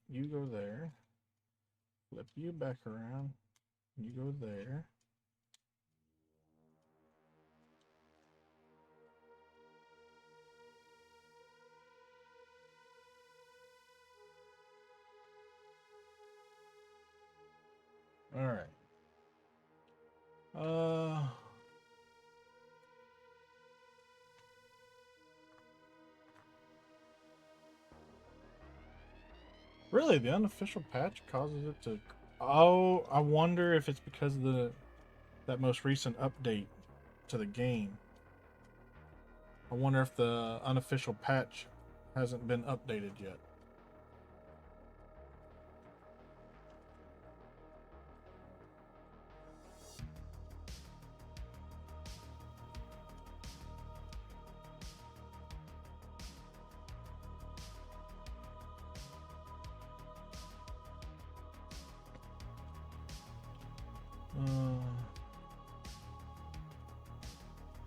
You go there. Flip you back around. You go there. All right. Really, the unofficial patch causes it to. Oh, I wonder if it's because of that most recent update to the game. I wonder if the unofficial patch hasn't been updated yet.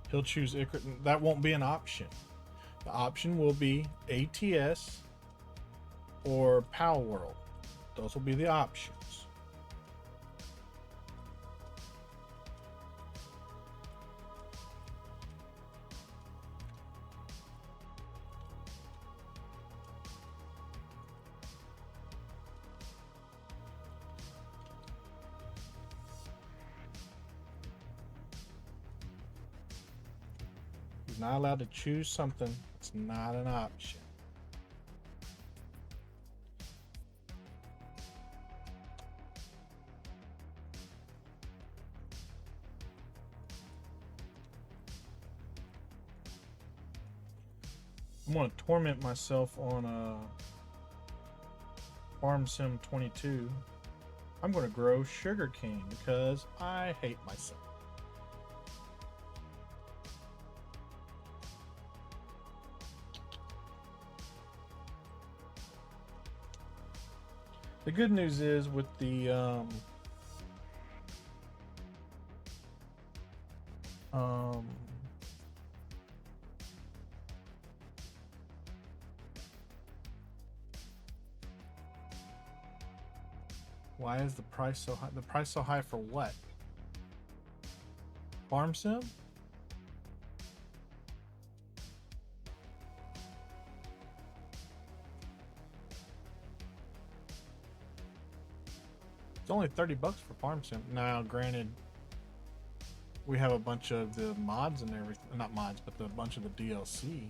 He'll choose Icarus. That won't be an option. The option will be ATS or PAL World. Those will be the options. He's not allowed to choose something. It's not an option. I'm going to torment myself on Farm Sim 22. I'm going to grow sugarcane because I hate myself. The good news is with the why is the price so high? The price so high for what? Farm Sim? It's only $30 for Farm Sim. Now, granted, we have a bunch of the mods and everything. Not mods, but a bunch of the DLC.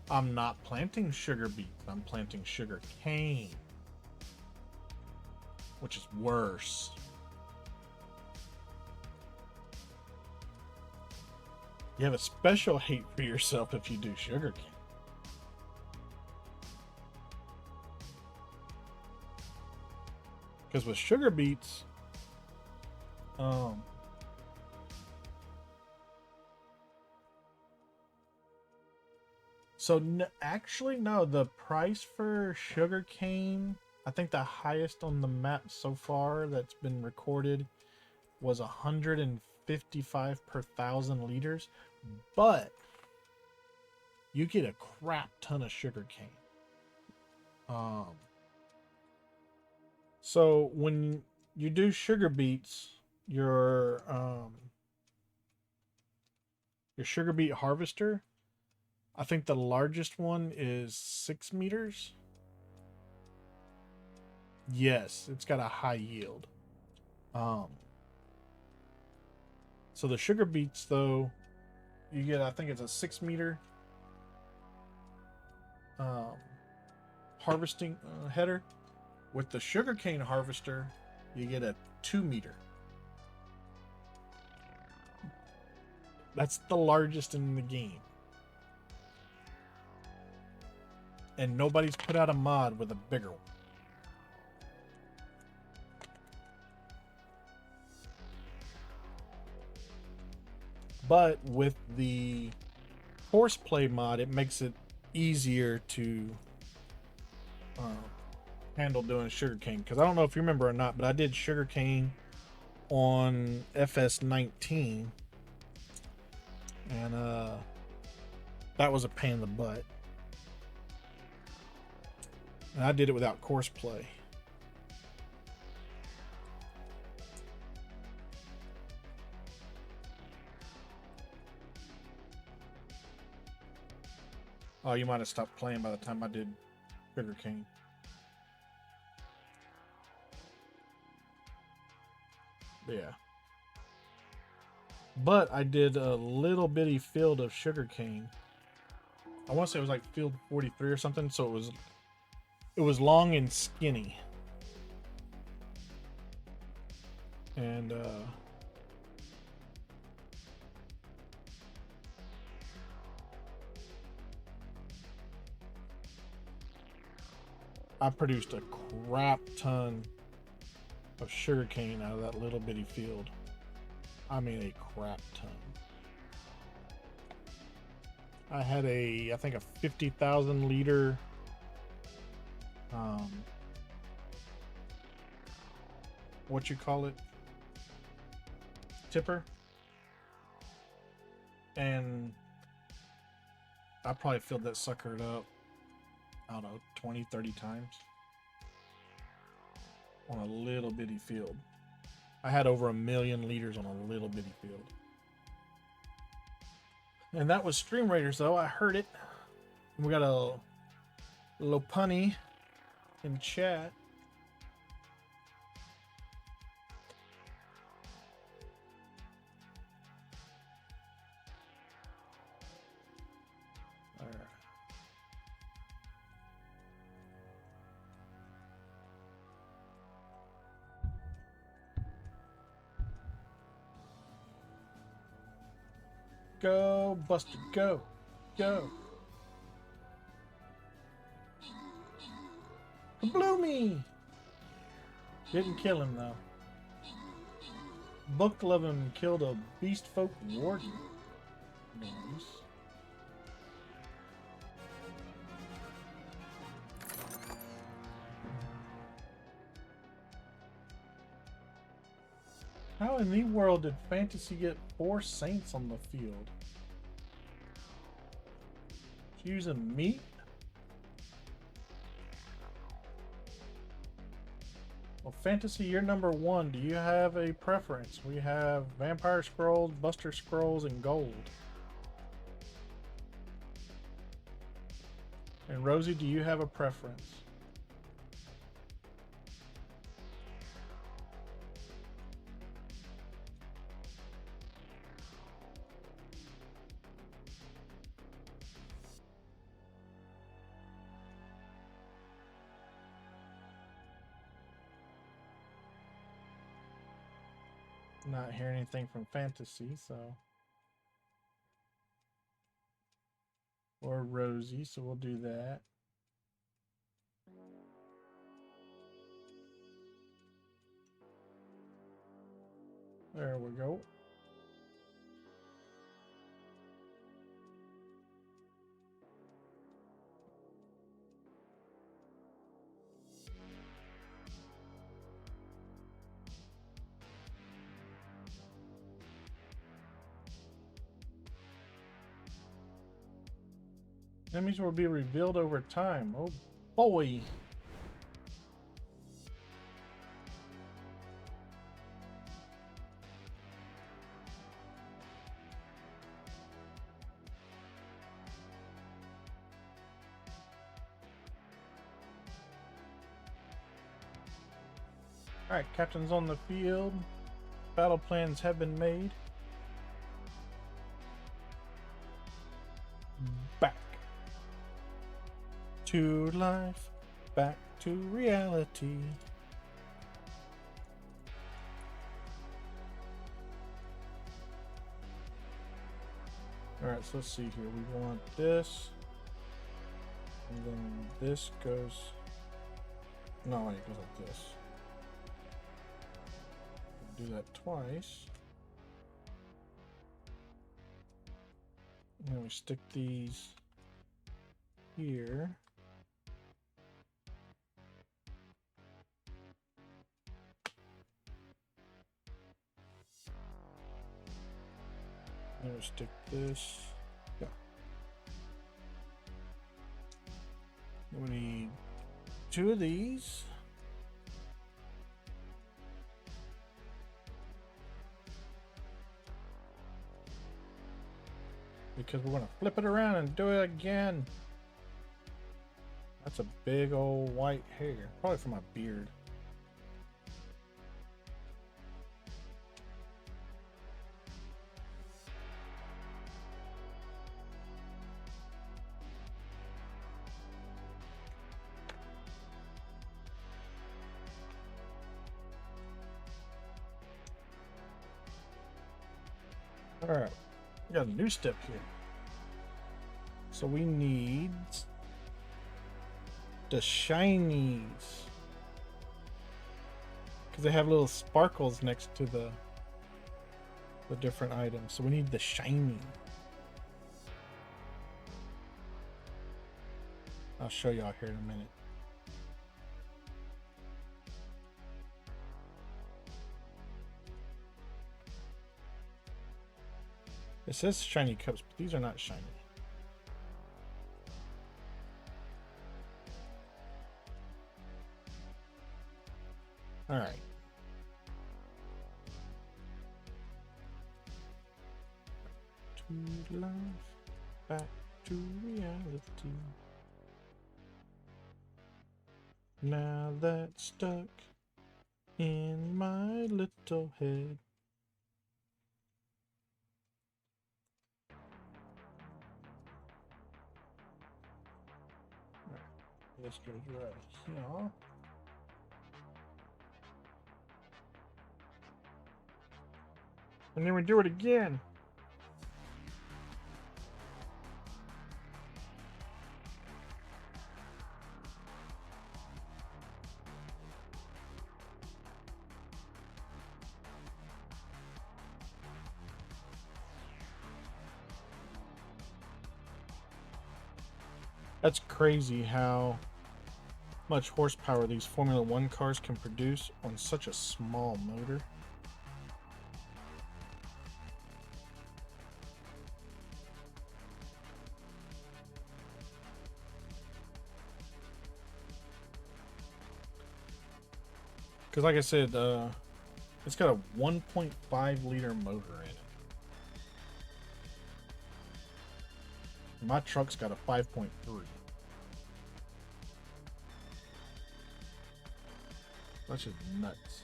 I'm not planting sugar beets. I'm planting sugar cane. Which is worse. You have a special hate for yourself if you do sugar cane. Because with sugar beets, actually, no, the price for sugarcane, I think the highest on the map so far that's been recorded was 155 per 1,000 liters, but you get a crap ton of sugarcane. So when you do sugar beets, your sugar beet harvester, I think the largest one is 6 meters. Yes, it's got a high yield. So the sugar beets, though, you get, I think it's a 6 meter harvesting header. With the sugarcane harvester, you get a 2 meter. That's the largest in the game. And nobody's put out a mod with a bigger one. But with the horseplay mod, it makes it easier to handle doing sugarcane. Because I don't know if you remember or not, but I did sugarcane on FS19. And That was a pain in the butt. And I did it without course play. Oh, you might have stopped playing by the time I did Sugarcane. Yeah. But I did a little bitty field of Sugarcane. I want to say it was like field 43 or something, so it was long and skinny. And I produced a crap ton of sugarcane out of that little bitty field. I mean, a crap ton. I had I think a 50,000 liter what you call it, tipper, and I probably filled that sucker up, I don't know, 20-30 times on a little bitty field. I had over 1 million liters on a little bitty field. And that was Stream Raiders, though. I heard it. We got a little punny in chat. All right. Go, Buster, go. Go. Kabloomy! Didn't kill him, though. Book Lovin' killed a beast folk warden. Nice. How in the world did Fantasy get 4 Saints on the field? She's using meat? Well, Fantasy, you're number 1. Do you have a preference? We have Vampire Scrolls, Buster Scrolls, and Gold. And Rosie, do you have a preference? Not hearing anything from Fantasy, so. Or Rosie, so we'll do that. There we go. Enemies will be revealed over time. Oh boy. Alright, captain's on the field. Battle plans have been made. Back to life, back to reality. Alright, so let's see here. We want this. And then this goes. No, wait, it goes like this. Do that twice. And then we stick these here. And we stick this. Yeah. We need 2 of these. Because we're gonna flip it around and do it again. That's a big old white hair. Probably from my beard. Alright, we got a new step here. So we need the shinies. Because they have little sparkles next to the different items. So we need the shiny. I'll show y'all here in a minute. It says shiny cups, but these are not shiny. All right. To life, back to reality. Now that's stuck in my little head. This goes right here. And then we do it again. That's crazy how much horsepower these Formula One cars can produce on such a small motor. Because like I said, it's got a 1.5 liter motor in it. My truck's got a 5.3. That's just nuts.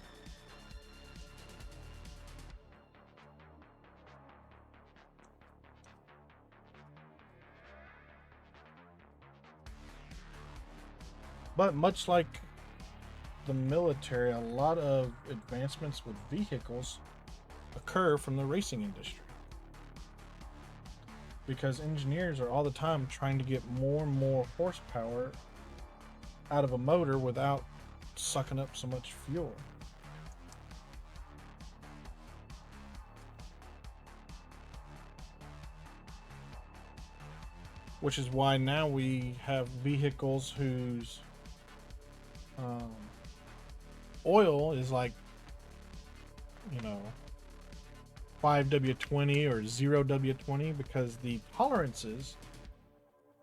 But much like the military, a lot of advancements with vehicles occur from the racing industry. Because engineers are all the time trying to get more and more horsepower out of a motor without sucking up so much fuel. Which is why now we have vehicles whose oil is like, 5W20 or 0W20, because the tolerances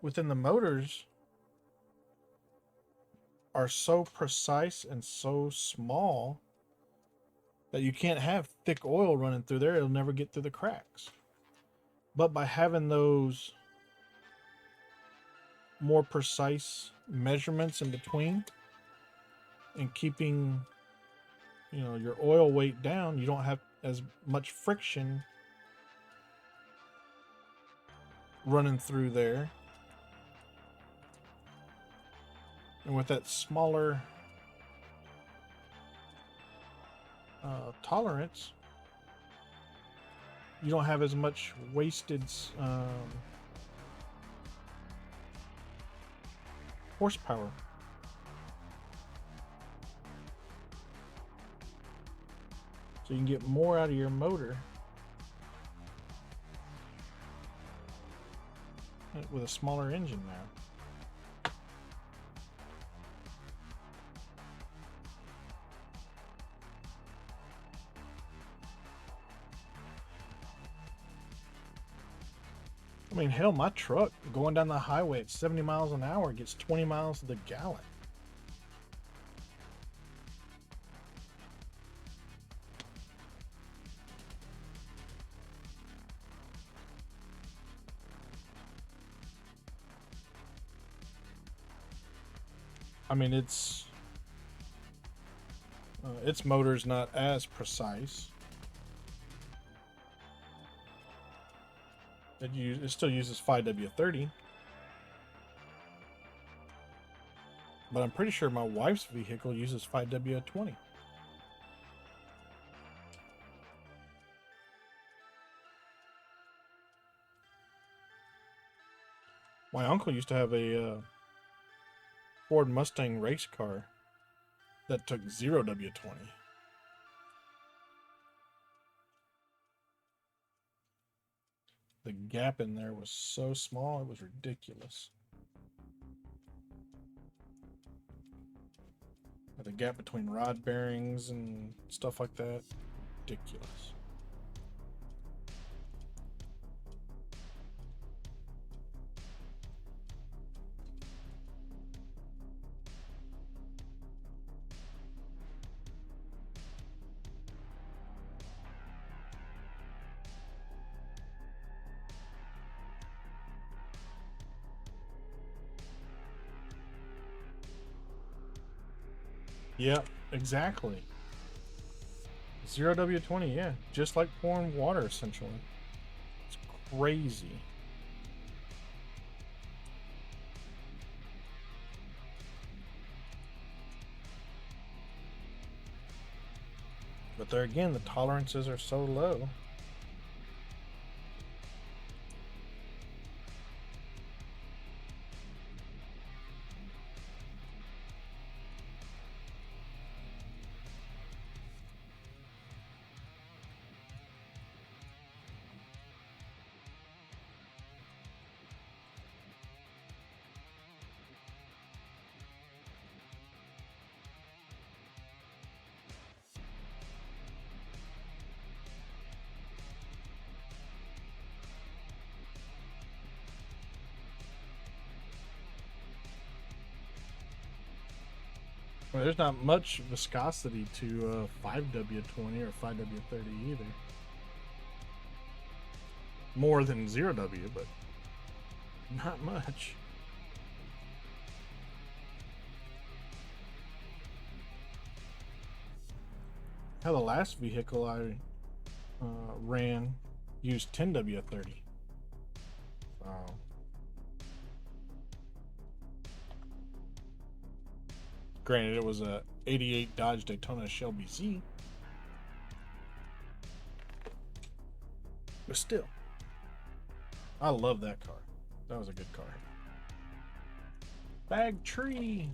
within the motors are so precise and so small that you can't have thick oil running through there. It'll never get through the cracks. But by having those more precise measurements in between and keeping, your oil weight down, you don't have as much friction running through there. And with that smaller tolerance, you don't have as much wasted horsepower. So you can get more out of your motor with a smaller engine now. I mean, hell, my truck going down the highway at 70 miles an hour gets 20 miles to the gallon. I mean, its motor's not as precise. It still uses 5W30. But I'm pretty sure my wife's vehicle uses 5W20. My uncle used to have a Ford Mustang race car that took 0W20. The gap in there was so small, it was ridiculous. The gap between rod bearings and stuff like that, ridiculous. Yep, exactly. 0W20, yeah. Just like pouring water, essentially. It's crazy. But there again, the tolerances are so low. Well, there's not much viscosity to 5W20 or 5W30 either. More than 0W, but not much. How the last vehicle I ran used 10W30. So granted, it was a 88 Dodge Daytona Shelby Z, but still, I love that car. That was a good car. Bag tree.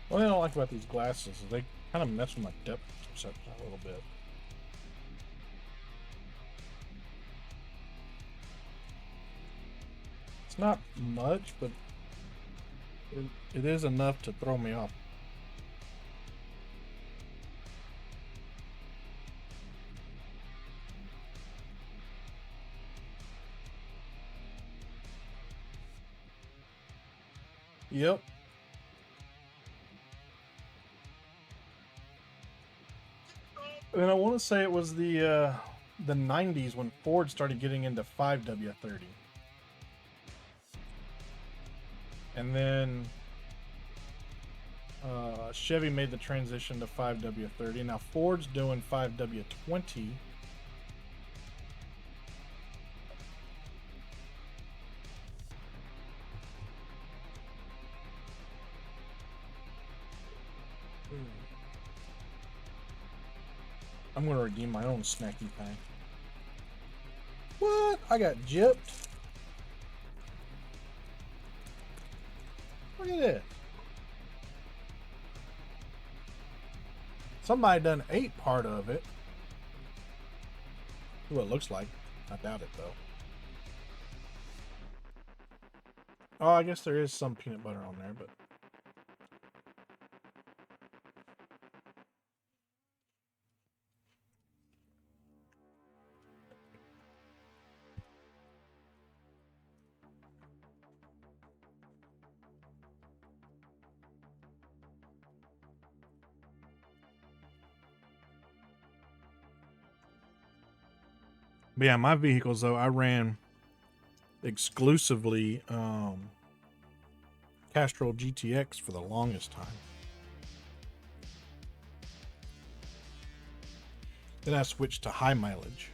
What I don't like about these glasses is they kind of mess with my depth perception a little bit. It's not much, but it is enough to throw me off. Yep. And I want to say it was the 90s when Ford started getting into 5W30. And then Chevy made the transition to 5W30. Now Ford's doing 5W20. I'm going to redeem my own snacky pack. What? I got gypped? Look at this. Somebody done ate part of it. What it looks like. I doubt it, though. Oh, I guess there is some peanut butter on there, but... But yeah, my vehicles, though, I ran exclusively Castrol GTX for the longest time. Then I switched to high mileage.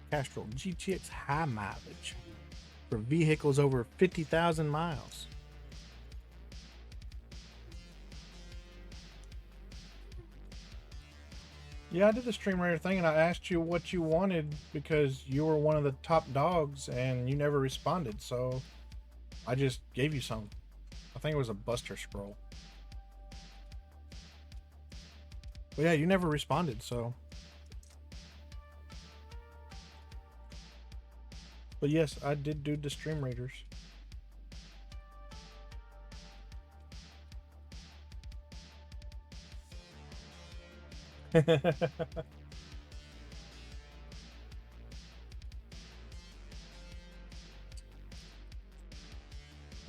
Castrol GTX high mileage for vehicles over 50,000 miles. Yeah, I did the Stream Raider thing and I asked you what you wanted because you were one of the top dogs and you never responded, so I just gave you some. I think it was a Buster Scroll. But yeah, you never responded, so. But yes, I did do the Stream Raiders.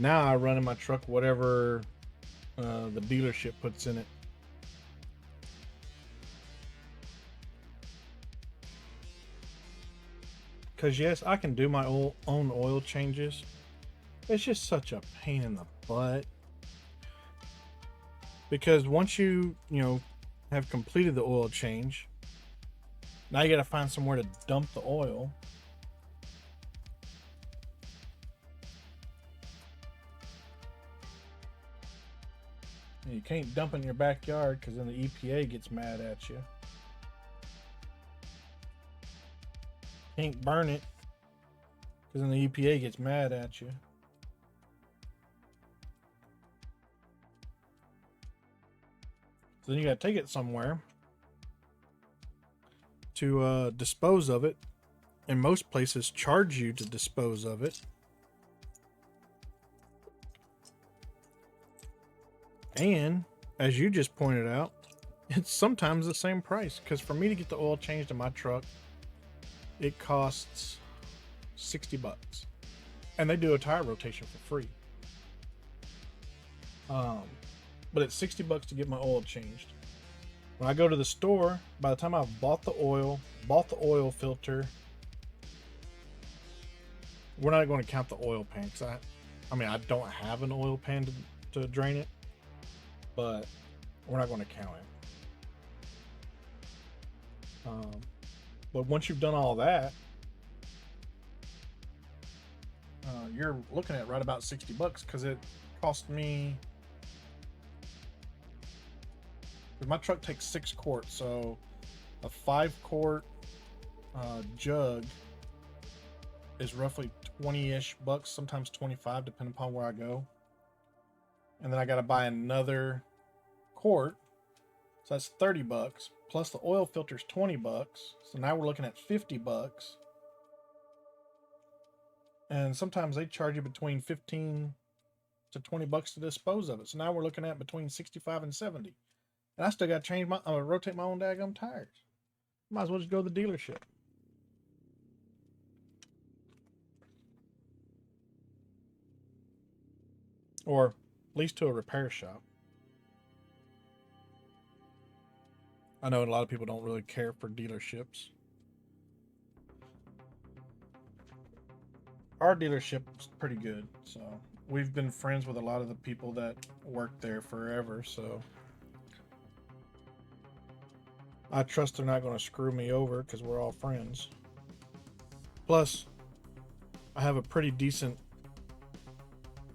Now I run in my truck whatever the dealership puts in it. Because yes, I can do my own oil changes. It's just such a pain in the butt. Because once you have completed the oil change, now you got to find somewhere to dump the oil. And you can't dump in your backyard because then the EPA gets mad at you. Can't burn it because then the EPA gets mad at you. So then you got to take it somewhere to dispose of it. And most places charge you to dispose of it. And as you just pointed out, it's sometimes the same price. Because for me to get the oil changed in my truck, it costs $60. And they do a tire rotation for free. But it's $60 to get my oil changed. When I go to the store, by the time I've bought the oil filter, we're not going to count the oil pan because I mean I don't have an oil pan to drain it, but we're not going to count it. But once you've done all that, you're looking at right about $60 because it cost me. My truck takes 6 quarts, so a 5-quart jug is roughly 20-ish bucks, sometimes 25, depending upon where I go. And then I got to buy another quart, so that's $30. Plus the oil filter's $20, so now we're looking at $50. And sometimes they charge you between $15 to $20 to dispose of it. So now we're looking at between $65 and $70. And I still got to change rotate my own daggum tires. Might as well just go to the dealership. Or at least to a repair shop. I know a lot of people don't really care for dealerships. Our dealership is pretty good, so we've been friends with a lot of the people that work there forever, so I trust they're not going to screw me over because we're all friends. Plus, I have a pretty decent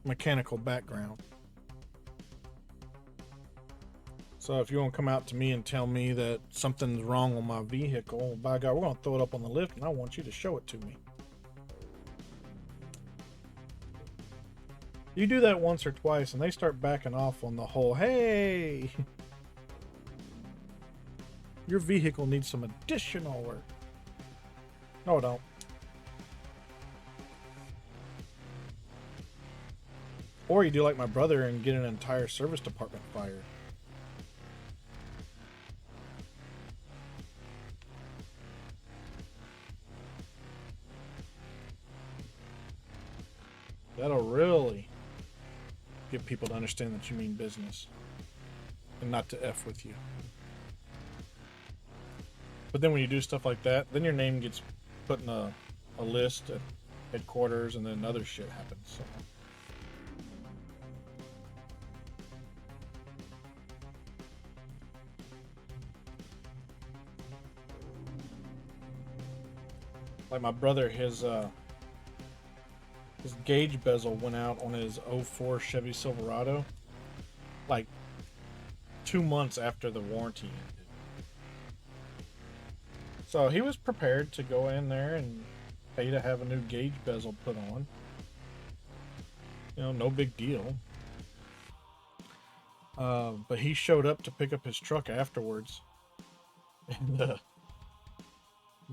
mechanical background. So if you want to come out to me and tell me that something's wrong on my vehicle, well, by God, we're going to throw it up on the lift and I want you to show it to me. You do that once or twice and they start backing off on the whole, hey, your vehicle needs some additional work. No, it don't. Or you do like my brother and get an entire service department fired. That'll really get people to understand that you mean business and not to F with you. But then when you do stuff like that, then your name gets put in a list at headquarters and then other shit happens. So. Like my brother, his gauge bezel went out on his 04 Chevy Silverado like 2 months after the warranty ended. So he was prepared to go in there and pay to have a new gauge bezel put on. You know, no big deal. But he showed up to pick up his truck afterwards. And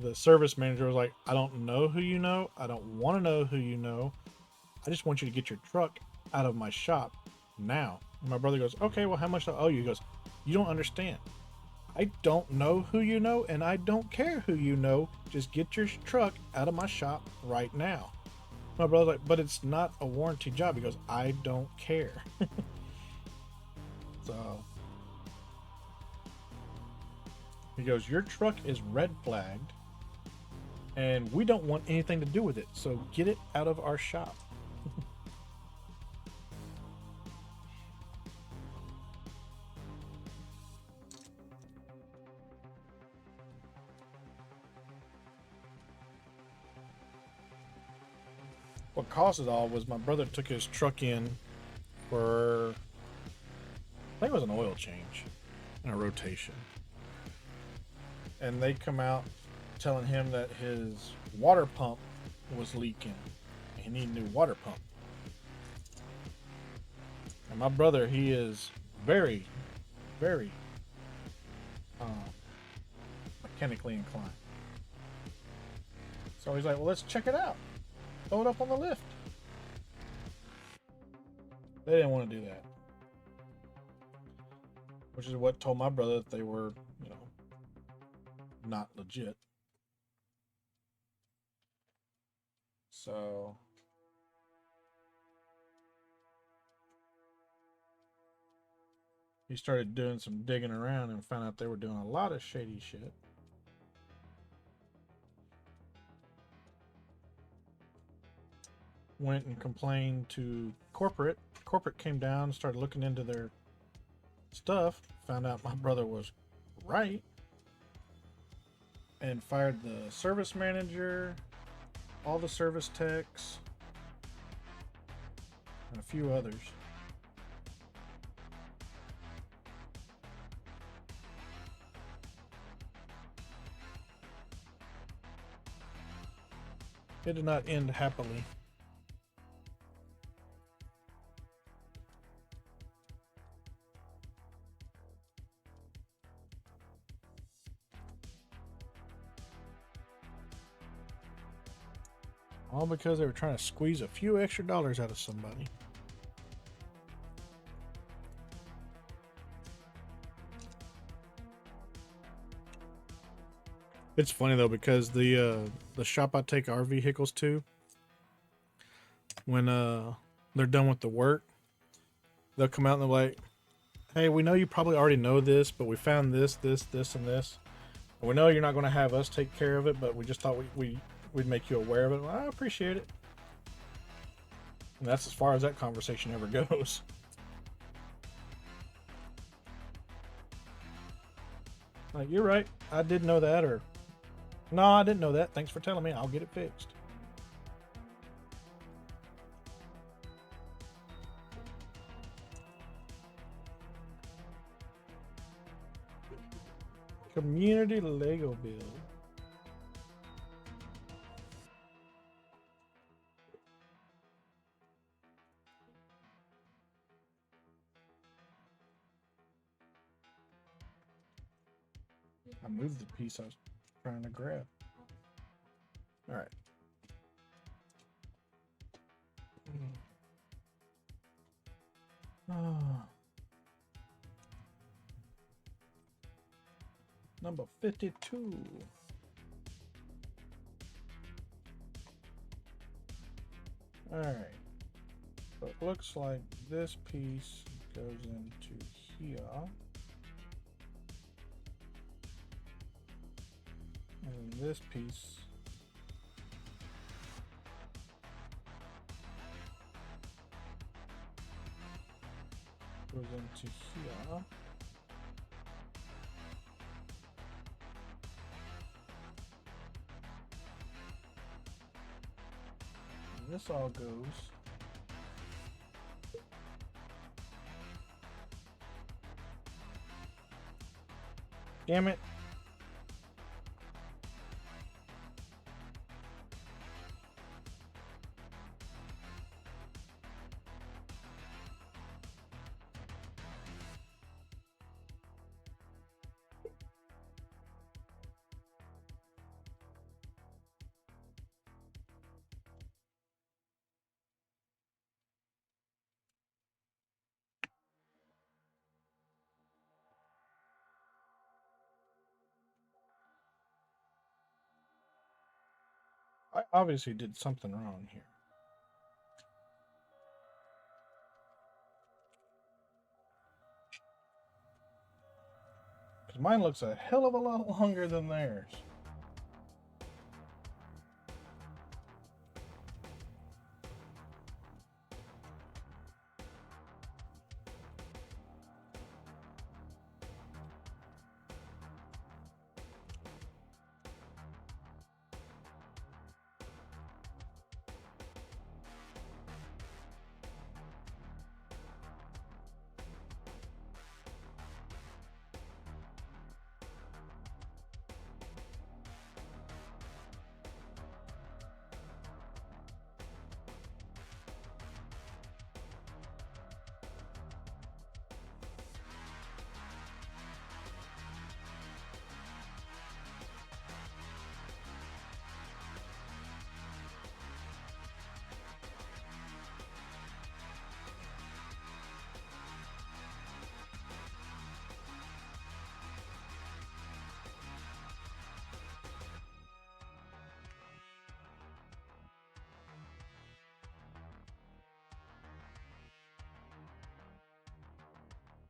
the service manager was like, I don't know who you know. I don't want to know who you know. I just want you to get your truck out of my shop now. And my brother goes, okay, well, how much do I owe you? He goes, you don't understand. I don't know who you know, and I don't care who you know. Just get your truck out of my shop right now. My brother's like, but it's not a warranty job. He goes, I don't care. So he goes, your truck is red flagged and we don't want anything to do with it. So get it out of our shop. What caused it all was my brother took his truck in for, I think it was an oil change and a rotation. And they come out telling him that his water pump was leaking. He needed a new water pump. And my brother, he is very, very mechanically inclined. So he's like, well, let's check it out. Throw it up on the lift. They didn't want to do that. Which is what told my brother that they were, you know, not legit. So he started doing some digging around and found out they were doing a lot of shady shit. Went and complained to corporate. Corporate came down, started looking into their stuff, found out my brother was right, and fired the service manager, all the service techs, and a few others. It did not end happily. All because they were trying to squeeze a few extra dollars out of somebody. It's funny though, because the shop I take our vehicles to, when they're done with the work, they'll come out and they're like, hey, we know you probably already know this, but we found this, this, and this. We know you're not going to have us take care of it, but we just thought we'd make you aware of it. Well, I appreciate it. And that's as far as that conversation ever goes. Like, you're right. I did know that, or no, I didn't know that. Thanks for telling me. I'll get it fixed. Community Lego build. I moved the piece I was trying to grab. All right. Number 52. All right. So it looks like this piece goes into here. And this piece goes into here. And this all goes damn it. I obviously did something wrong here. Because mine looks a hell of a lot longer than theirs.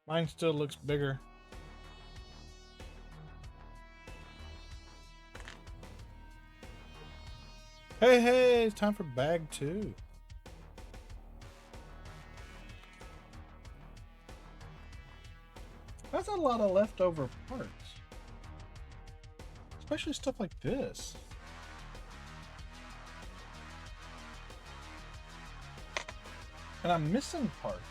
Mine still looks bigger. Hey, hey, it's time for bag 2. That's a lot of leftover parts. Especially stuff like this. And I'm missing parts.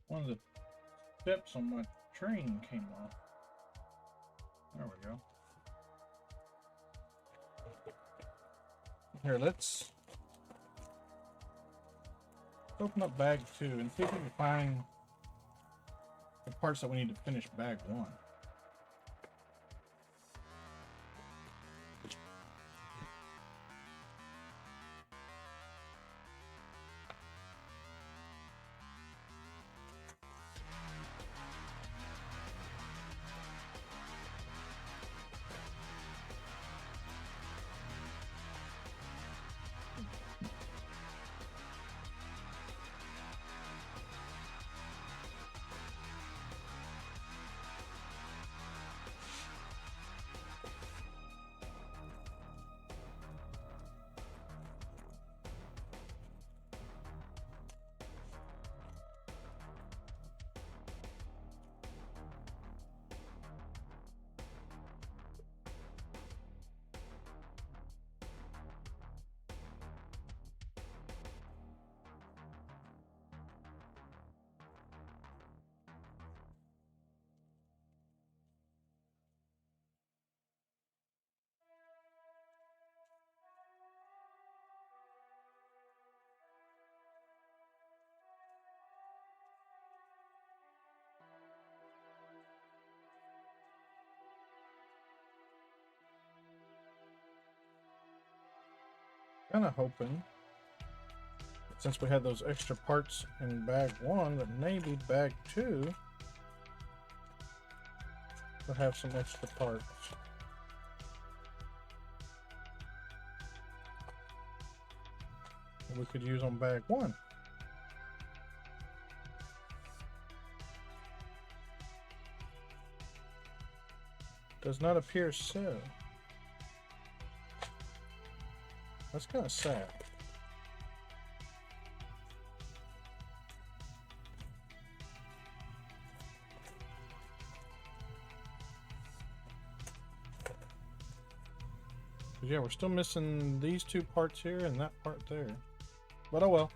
One of the steps on my train came off. There we go. Here, let's open up bag 2 and see if we can find the parts that we need to finish bag 1. Kind of hoping, since we had those extra parts in bag 1, that maybe bag 2 would have some extra parts. We could use on bag 1. Does not appear so. That's kind of sad. But yeah, we're still missing these 2 parts here and that part there. But oh well.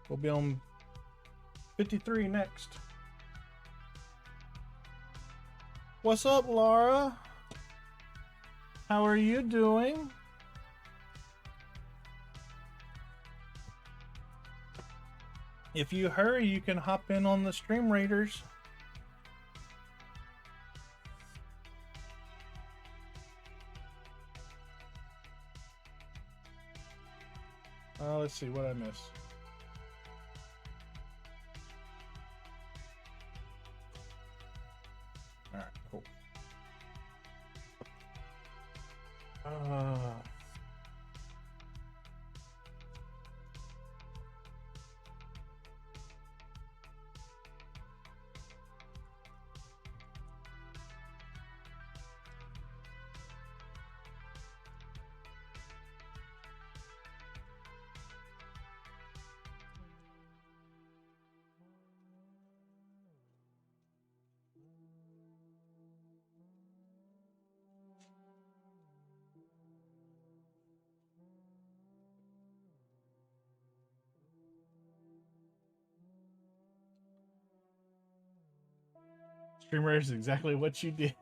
We'll be on 53 next. What's up, Laura? How are you doing? If you hurry, you can hop in on the Stream Raiders. Let's see what I missed. All right, cool. Streamer is exactly what you did.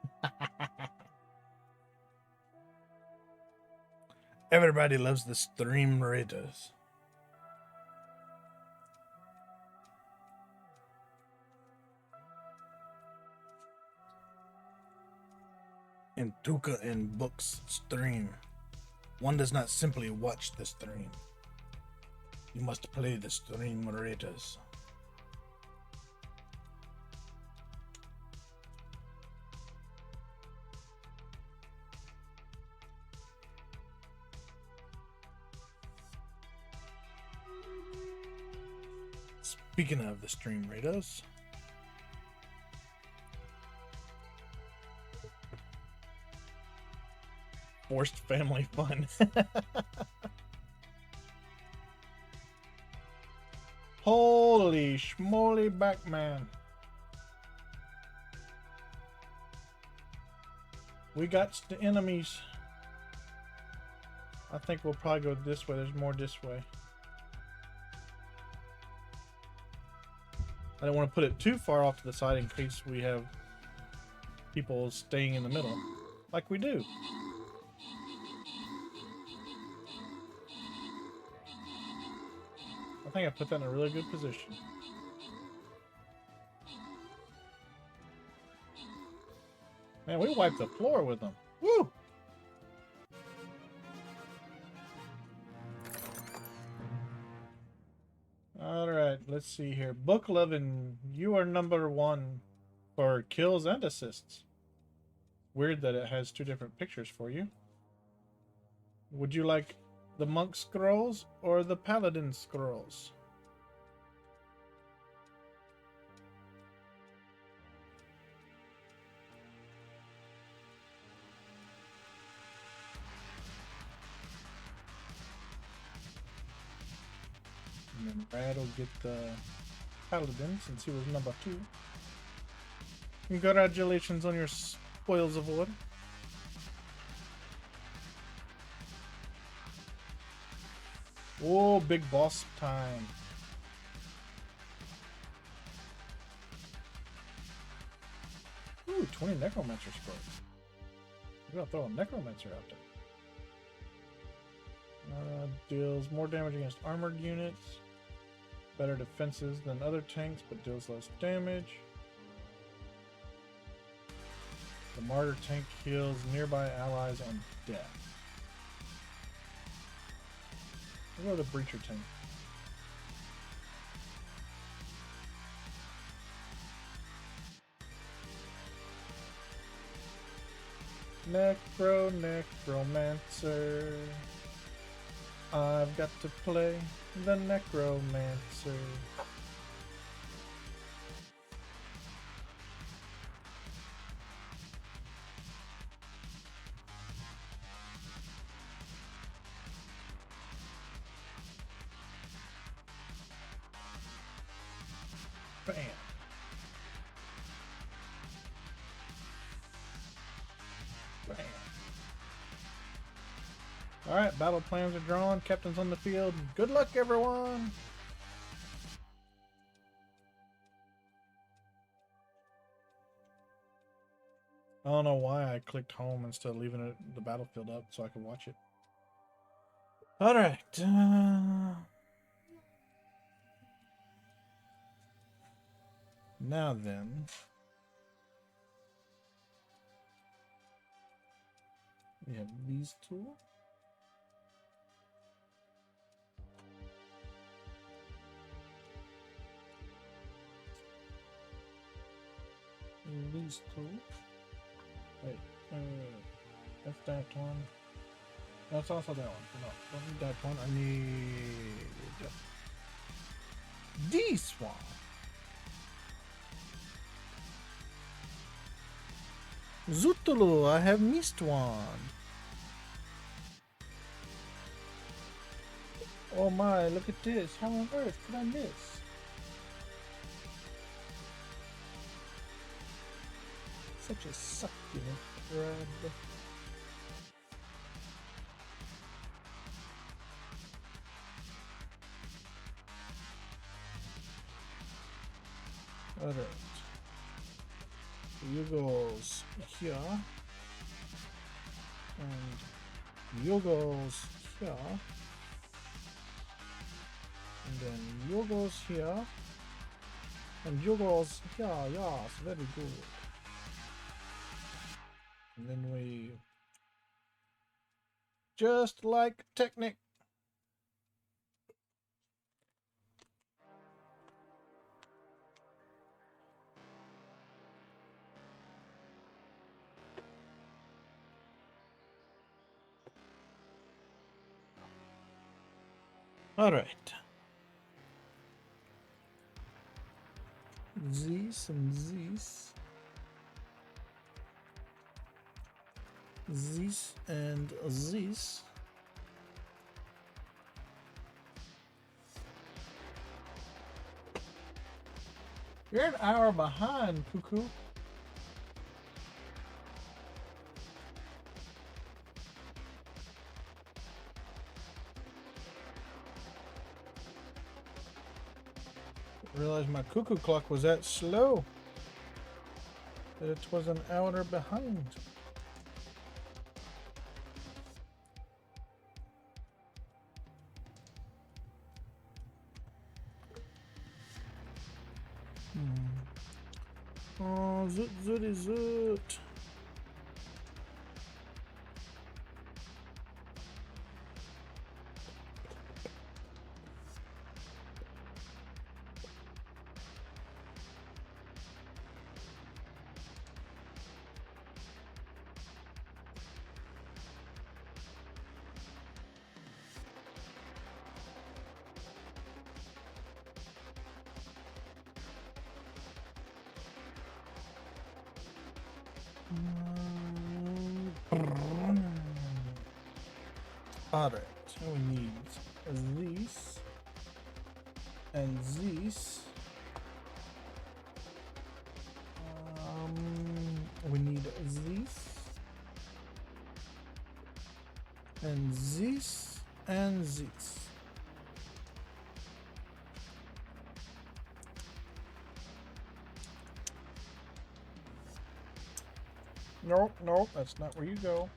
Everybody loves the Stream Raiders. In Tuca and Book's stream, one does not simply watch the stream. You must play the Stream Raiders. Speaking of the Stream Raiders, forced family fun. Holy schmoly backman. We got the enemies. I think we'll probably go this way. There's more this way. I don't want to put it too far off to the side in case we have people staying in the middle, like we do. I think I put that in a really good position. Man, we wiped the floor with them. Woo! Alright, let's see here. Book 11, you are number 1 for kills and assists. Weird that it has 2 different pictures for you. Would you like the monk scrolls or the paladin scrolls? And then Brad will get the paladin since he was number 2. Congratulations on your spoils of war. Oh, big boss time. Ooh, 20 necromancer scrolls. We're gonna throw a necromancer out there. Deals more damage against armored units. Better defenses than other tanks, but deals less damage. The martyr tank kills nearby allies on death. We'll go to the breacher tank. Necromancer. I've got to play the Necromancer. Bam. Bam. Alright, battle plans are drawn. Captain's on the field. Good luck, everyone! I don't know why I clicked home instead of leaving the battlefield up so I could watch it. Alright. Now then. We have these two. And these two. Wait, that's that one. That's also that one. No, don't need that one. I need this one. Zutulu, I have missed one. Oh my, look at this. How on earth could I miss? Such a succulent crab. Alright. You goes here. And you goes here. And then you goes here. And you goes here. Yes, very good. And then we just like Technic. All right. This and this. This and this. You're an hour behind, Cuckoo. I realized my cuckoo clock was that slow. That it was an hour behind. Oh, zoot zooty zoot. Alright, so we need this and this. We need this and this and this. Nope, nope, that's not where you go.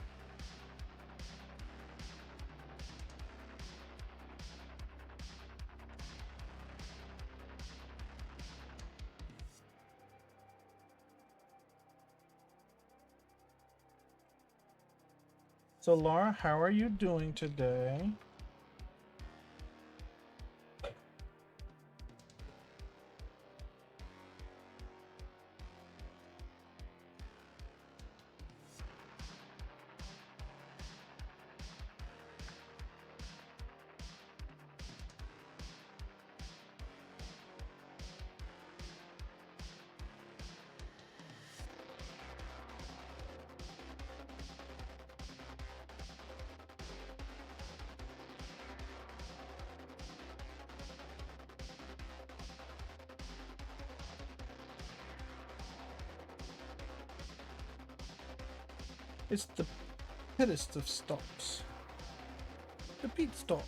So, Laura, how are you doing today? It's the pittest of stops. The Pete stop.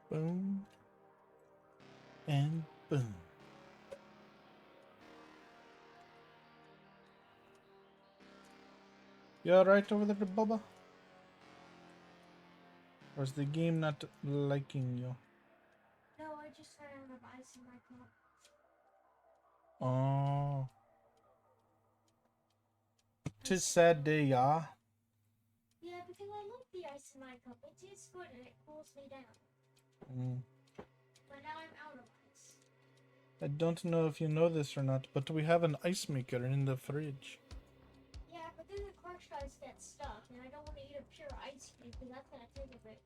Boom. And boom. You alright over there, Bubba? Or is the game not liking you? No, I just ran out of ice in my cup. Oh. 'Tis sad day, yeah. Yeah, because I like the ice in my cup. It tastes good and it cools me down. But now I'm out of ice. I don't know if you know this or not, but we have an ice maker in the fridge. Yeah, but then the crushed ice gets stuck, and I don't want to eat a pure ice cube because that's gonna take a bit.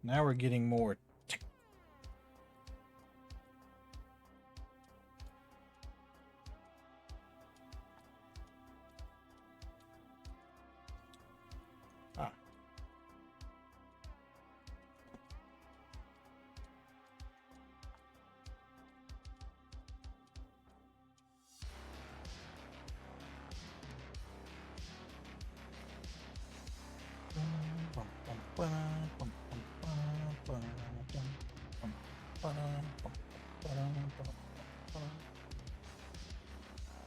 Now we're getting more. Ah.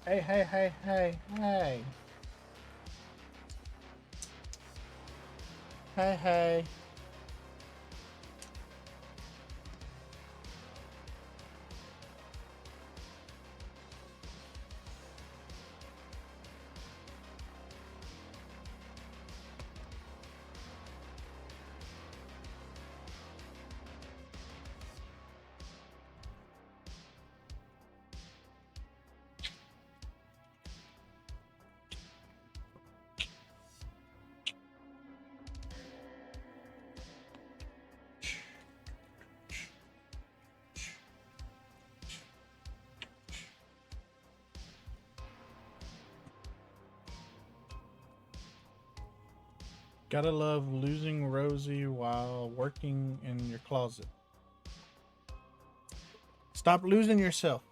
Hey, hey, hey, hey, hey. Hey, hey. Gotta love losing Rosie while working in your closet. Stop losing yourself.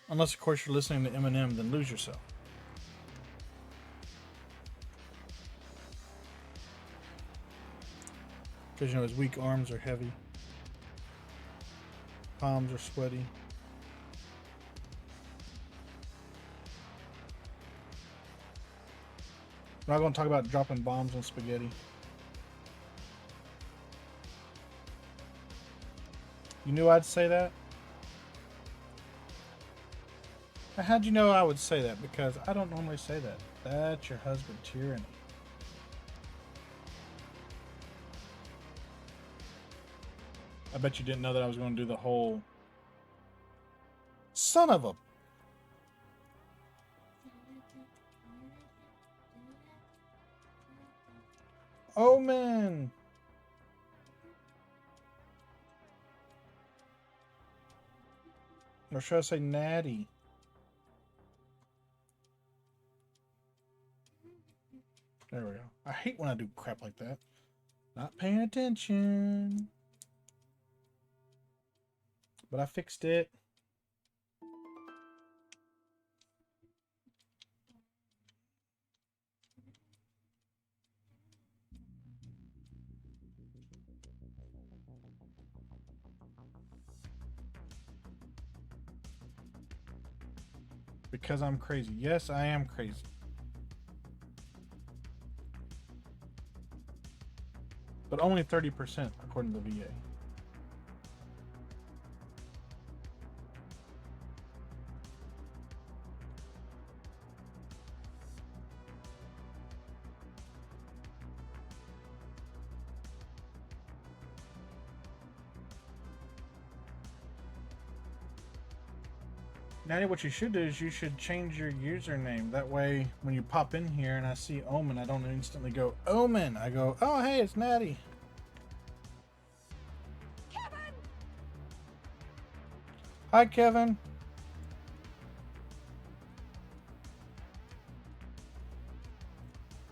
Unless, of course, you're listening to Eminem, then lose yourself. Because, you know, his weak arms are heavy. Palms are sweaty. We're not going to talk about dropping bombs on spaghetti. You knew I'd say that? How'd you know I would say that? Because I don't normally say that. That's your husband tyranny. I bet you didn't know that I was going to do the whole son of a... Oh, man. Or should I say natty? There we go. I hate when I do crap like that. Not paying attention. But I fixed it. Because I'm crazy. Yes, I am crazy. But only 30% according to the VA. Natty, what you should do is you should change your username. That way, when you pop in here and I see Omen, I don't instantly go, Omen. I go, oh, hey, it's Natty. Kevin! Hi, Kevin.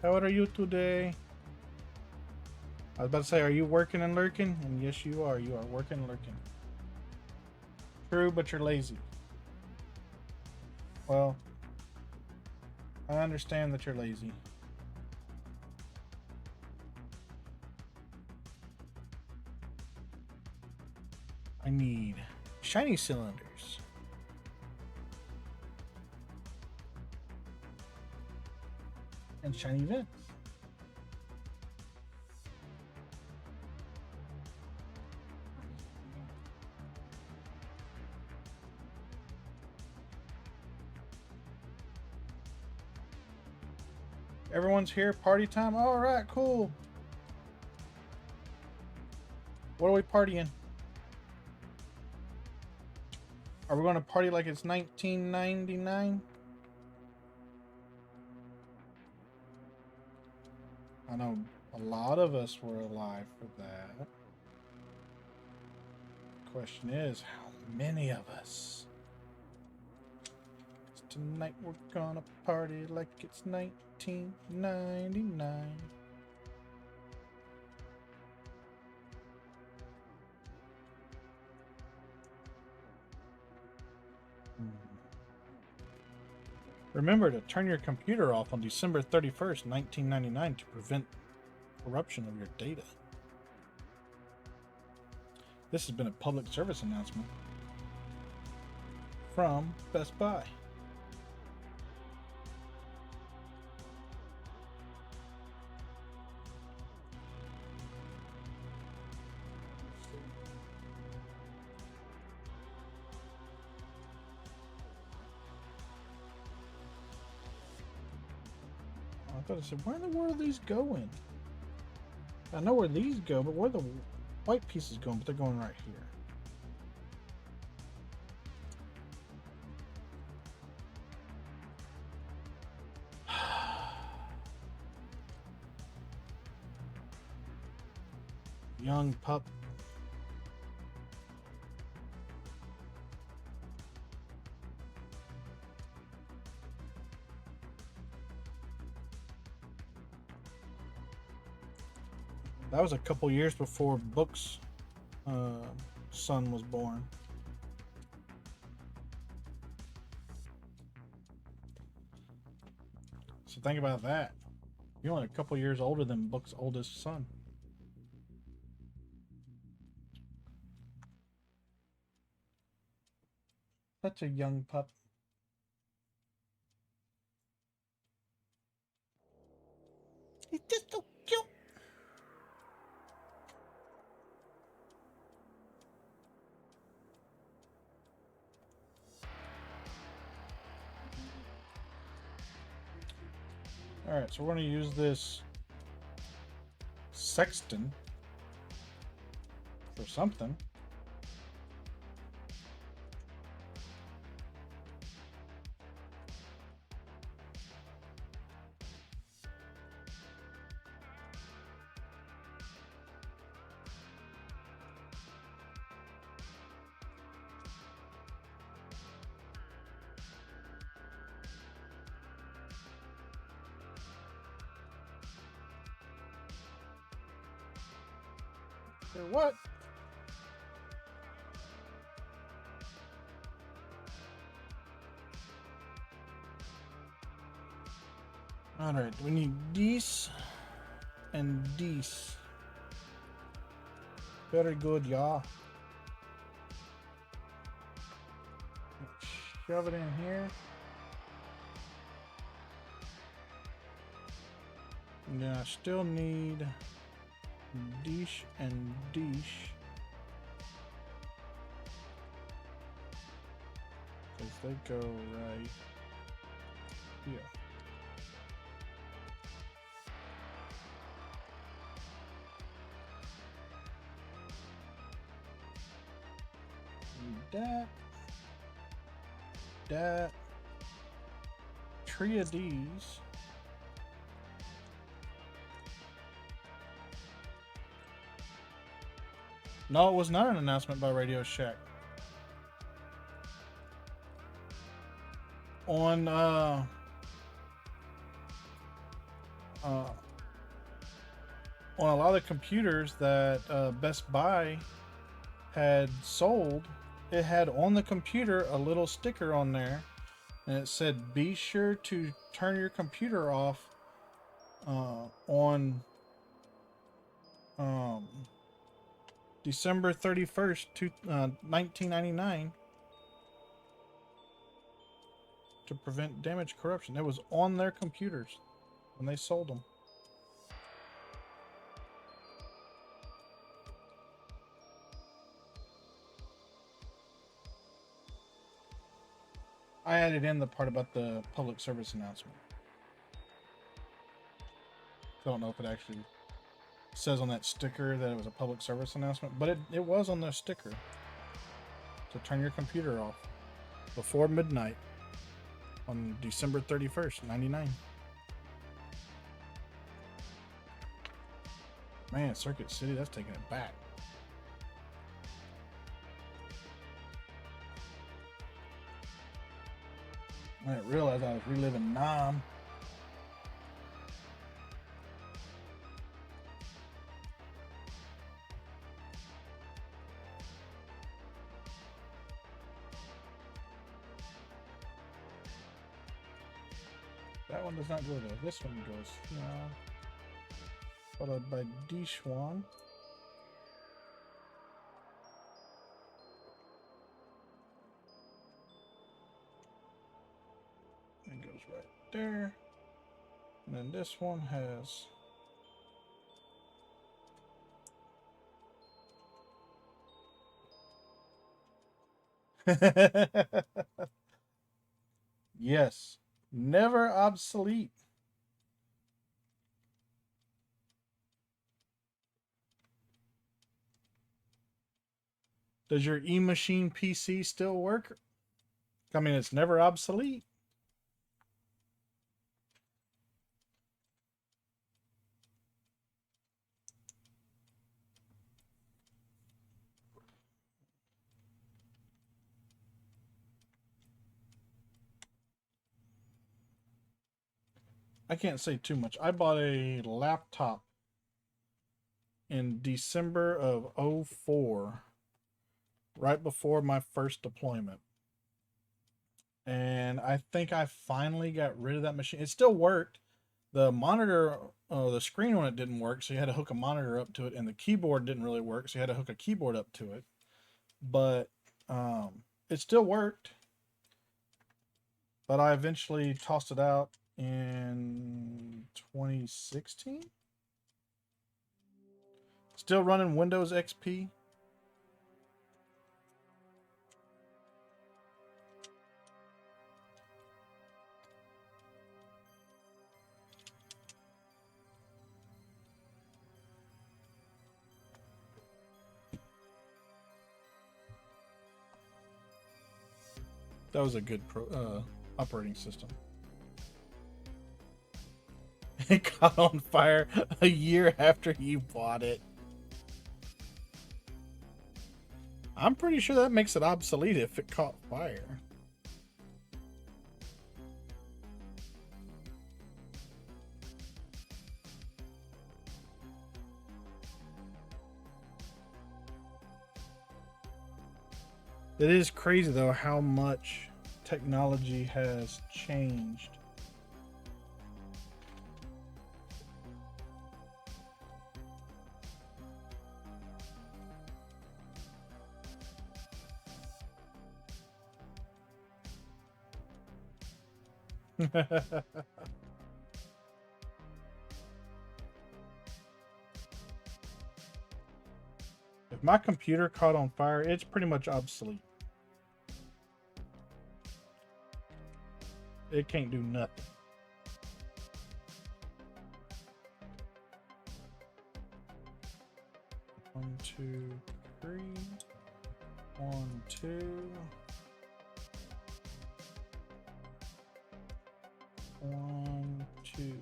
How are you today? I was about to say, are you working and lurking? And yes, you are. You are working and lurking. True, but you're lazy. Well, I understand that you're lazy. I need shiny cylinders. And shiny vents. Everyone's here, party time. All right, cool. What are we partying? Are we going to party like it's 1999? I know a lot of us were alive for that. The question is, how many of us? Tonight we're gonna party like it's 1999. Remember to turn your computer off on December 31st, 1999 to prevent corruption of your data. This has been a public service announcement from Best Buy. I thought I said, where in the world are these going? I know where these go, but where the white pieces going? But they're going right here. Young pup. That was a couple years before Book's son was born. So think about that. You're only a couple years older than Book's oldest son. Such a young pup. He's just so cute. Alright, so we're going to use this sextant for something. For what? Alright, we need these and these. Very good, yeah. Shove it in here. And then I still need Dish and Dish. Because they go right here. Need that. Tree of these. No, it was not an announcement by Radio Shack. On a lot of the computers that Best Buy had sold, it had on the computer a little sticker on there, and it said, "Be sure to turn your computer off on December 31st, 1999 to prevent damage corruption." It was on their computers when they sold them. I added in the part about the public service announcement. I don't know if it actually says on that sticker that it was a public service announcement, but it was on the sticker to turn your computer off before midnight on December 31st, 99. Man, Circuit City, that's taking it back. I didn't realize I was reliving Nam. That one does not go there. This one goes here. Followed by Dishwan. It goes right there. And then this one has yes, never obsolete. Does your E-Machine PC still work? I mean, it's never obsolete. I can't say too much. I bought a laptop in December of 04, right before my first deployment. And I think I finally got rid of that machine. It still worked. The monitor, the screen on it didn't work, so you had to hook a monitor up to it, and the keyboard didn't really work, so you had to hook a keyboard up to it. But it still worked. But I eventually tossed it out in 2016. Still running Windows XP. That was a good operating system. It caught on fire a year after you bought it. I'm pretty sure that makes it obsolete if it caught fire. It is crazy though how much technology has changed. If my computer caught on fire, it's pretty much obsolete. It can't do nothing. One, two, three. 1, 2. 1, 2.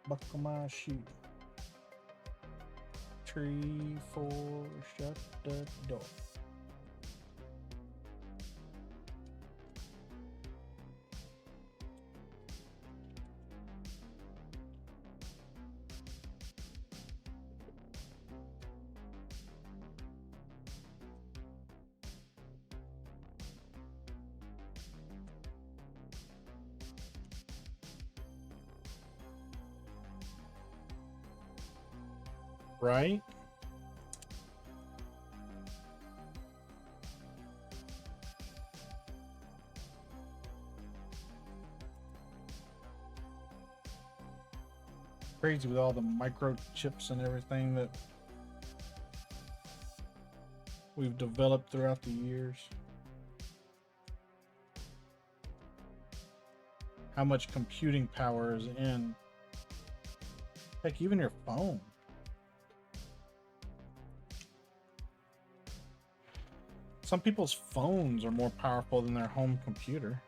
Buckle my shoe. 3, 4. Shut the door. Right? Crazy with all the microchips and everything that we've developed throughout the years. How much computing power is in, heck, even your phone. Some people's phones are more powerful than their home computer.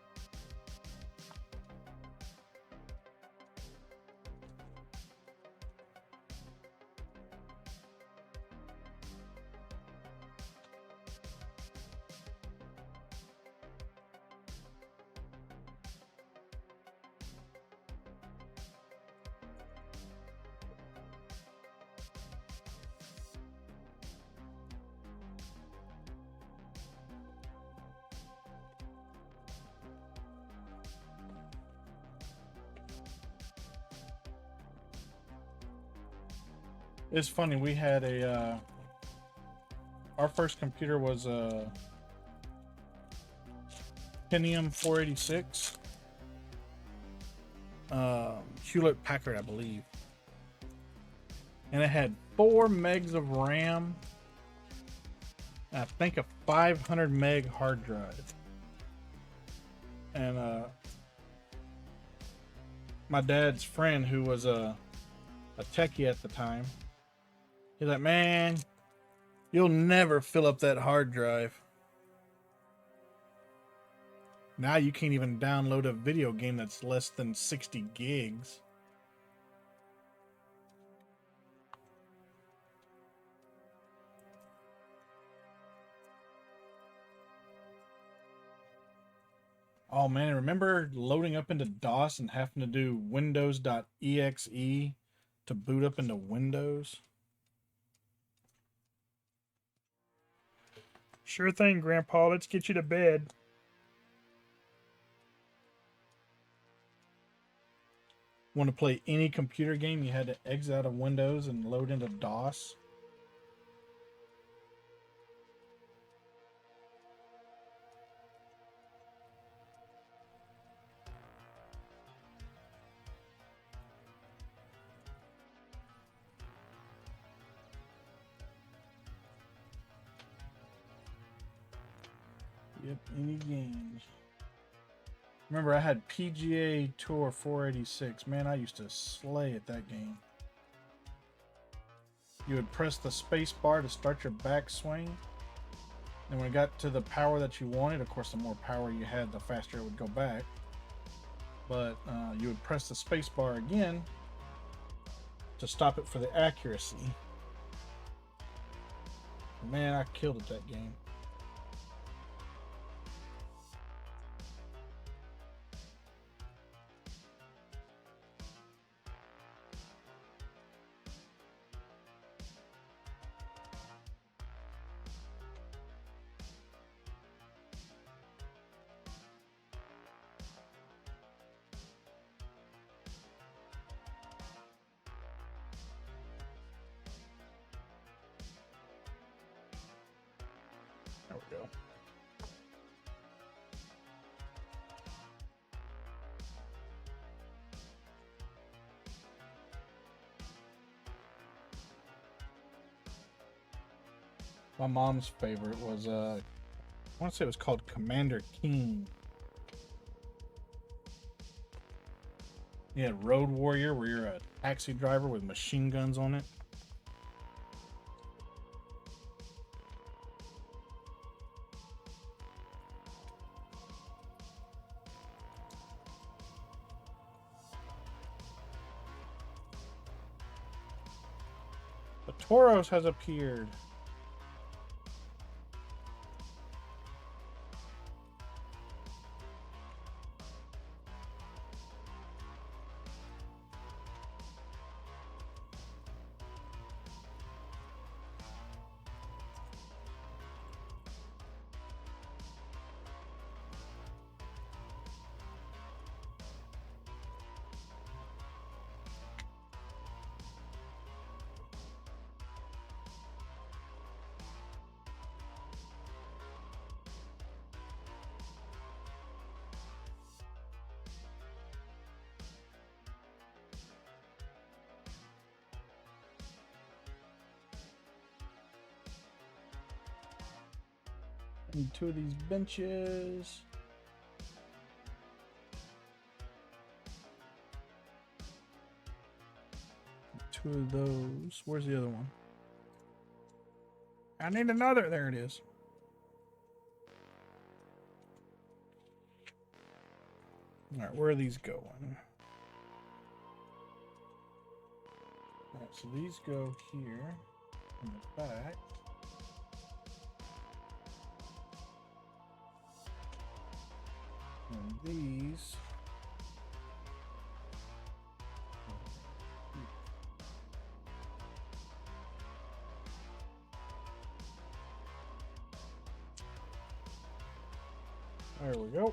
It's funny, we had a our first computer was a Pentium 486 Hewlett Packard, I believe, and it had 4 megs of RAM, and I think a 500 meg hard drive. And my dad's friend, who was a techie at the time, he's like, man, you'll never fill up that hard drive. Now you can't even download a video game that's less than 60 gigs. Oh man, remember loading up into DOS and having to do windows.exe to boot up into Windows? Sure thing, Grandpa. Let's get you to bed. Want to play any computer game, you had to exit out of Windows and load into DOS. Yep, any games. Remember, I had PGA Tour 486. Man, I used to slay at that game. You would press the space bar to start your backswing. And when it got to the power that you wanted, of course, the more power you had, the faster it would go back. But you would press the space bar again to stop it for the accuracy. Man, I killed at that game. There we go. My mom's favorite was I want to say it was called Commander King. You had Road Warrior, where you're a taxi driver with machine guns on it. The Tauros has appeared. Need 2 of these benches. Two of those. Where's the other one? I need another. There it is. All right, where are these going? All right, so these go here in the back. And these there we go.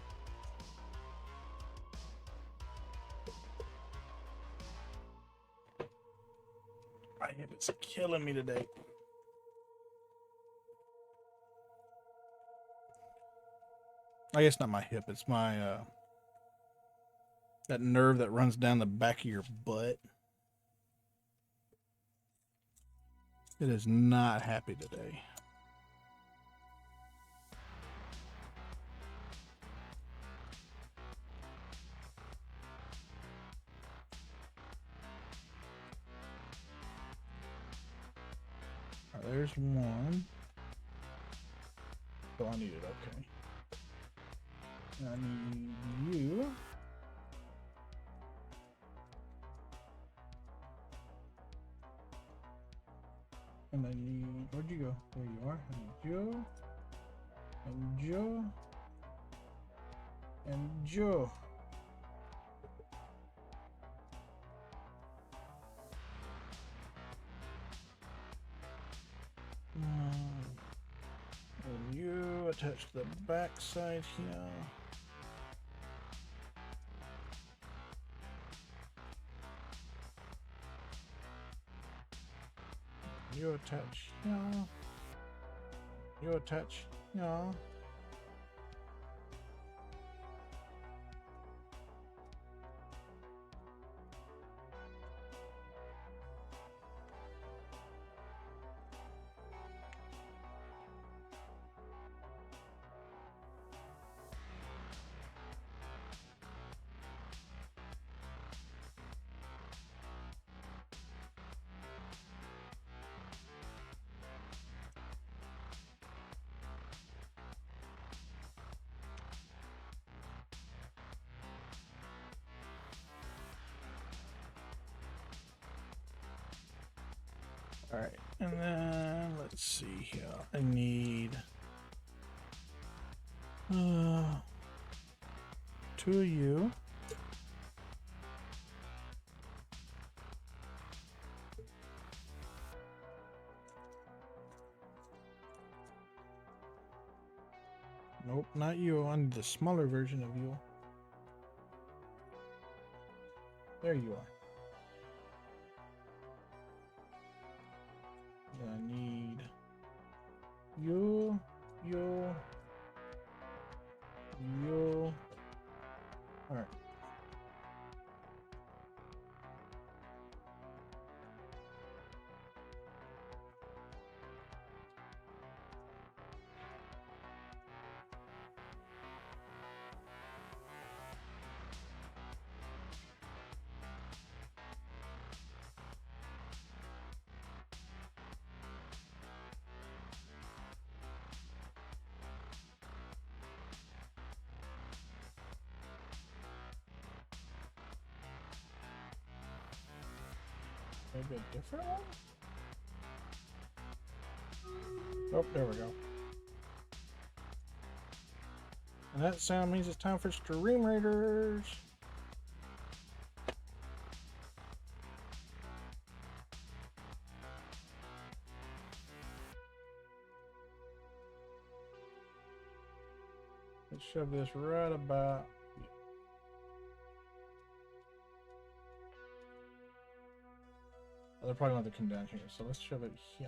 My hip is killing me today. I guess not my hip, it's my that nerve that runs down the back of your butt. It is not happy today. All right, there's one. Oh, I need it, okay. I need you. And I need, where'd you go? There you are. I need Joe. And Joe. And Joe. And you attach to the back side here. You attach here. You attach here. All right, and then let's see here. I need 2 of you. Nope, not you. I need the smaller version of you. There you are. I need you. All right. Maybe a different one? Oh, there we go. And that sound means it's time for Stream Raiders. Let's shove this right about. Oh, they're probably going to come down here, so let's shove it here.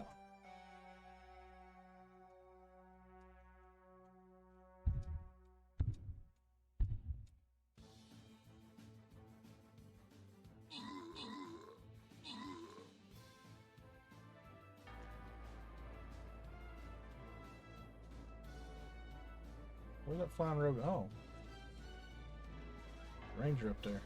Where's that flying rogue? Oh. Ranger up there.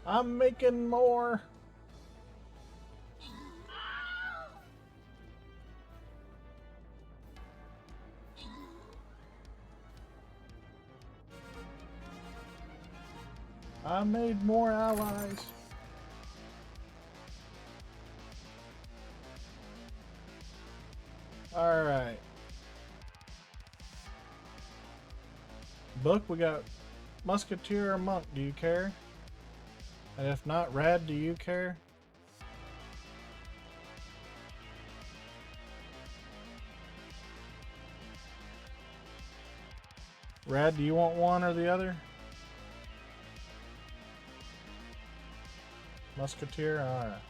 I'm making more. I made more allies. All right. Book, we got Musketeer or Monk. Do you care? And if not, Rad, do you care? Rad, do you want one or the other? Musketeer? Alright.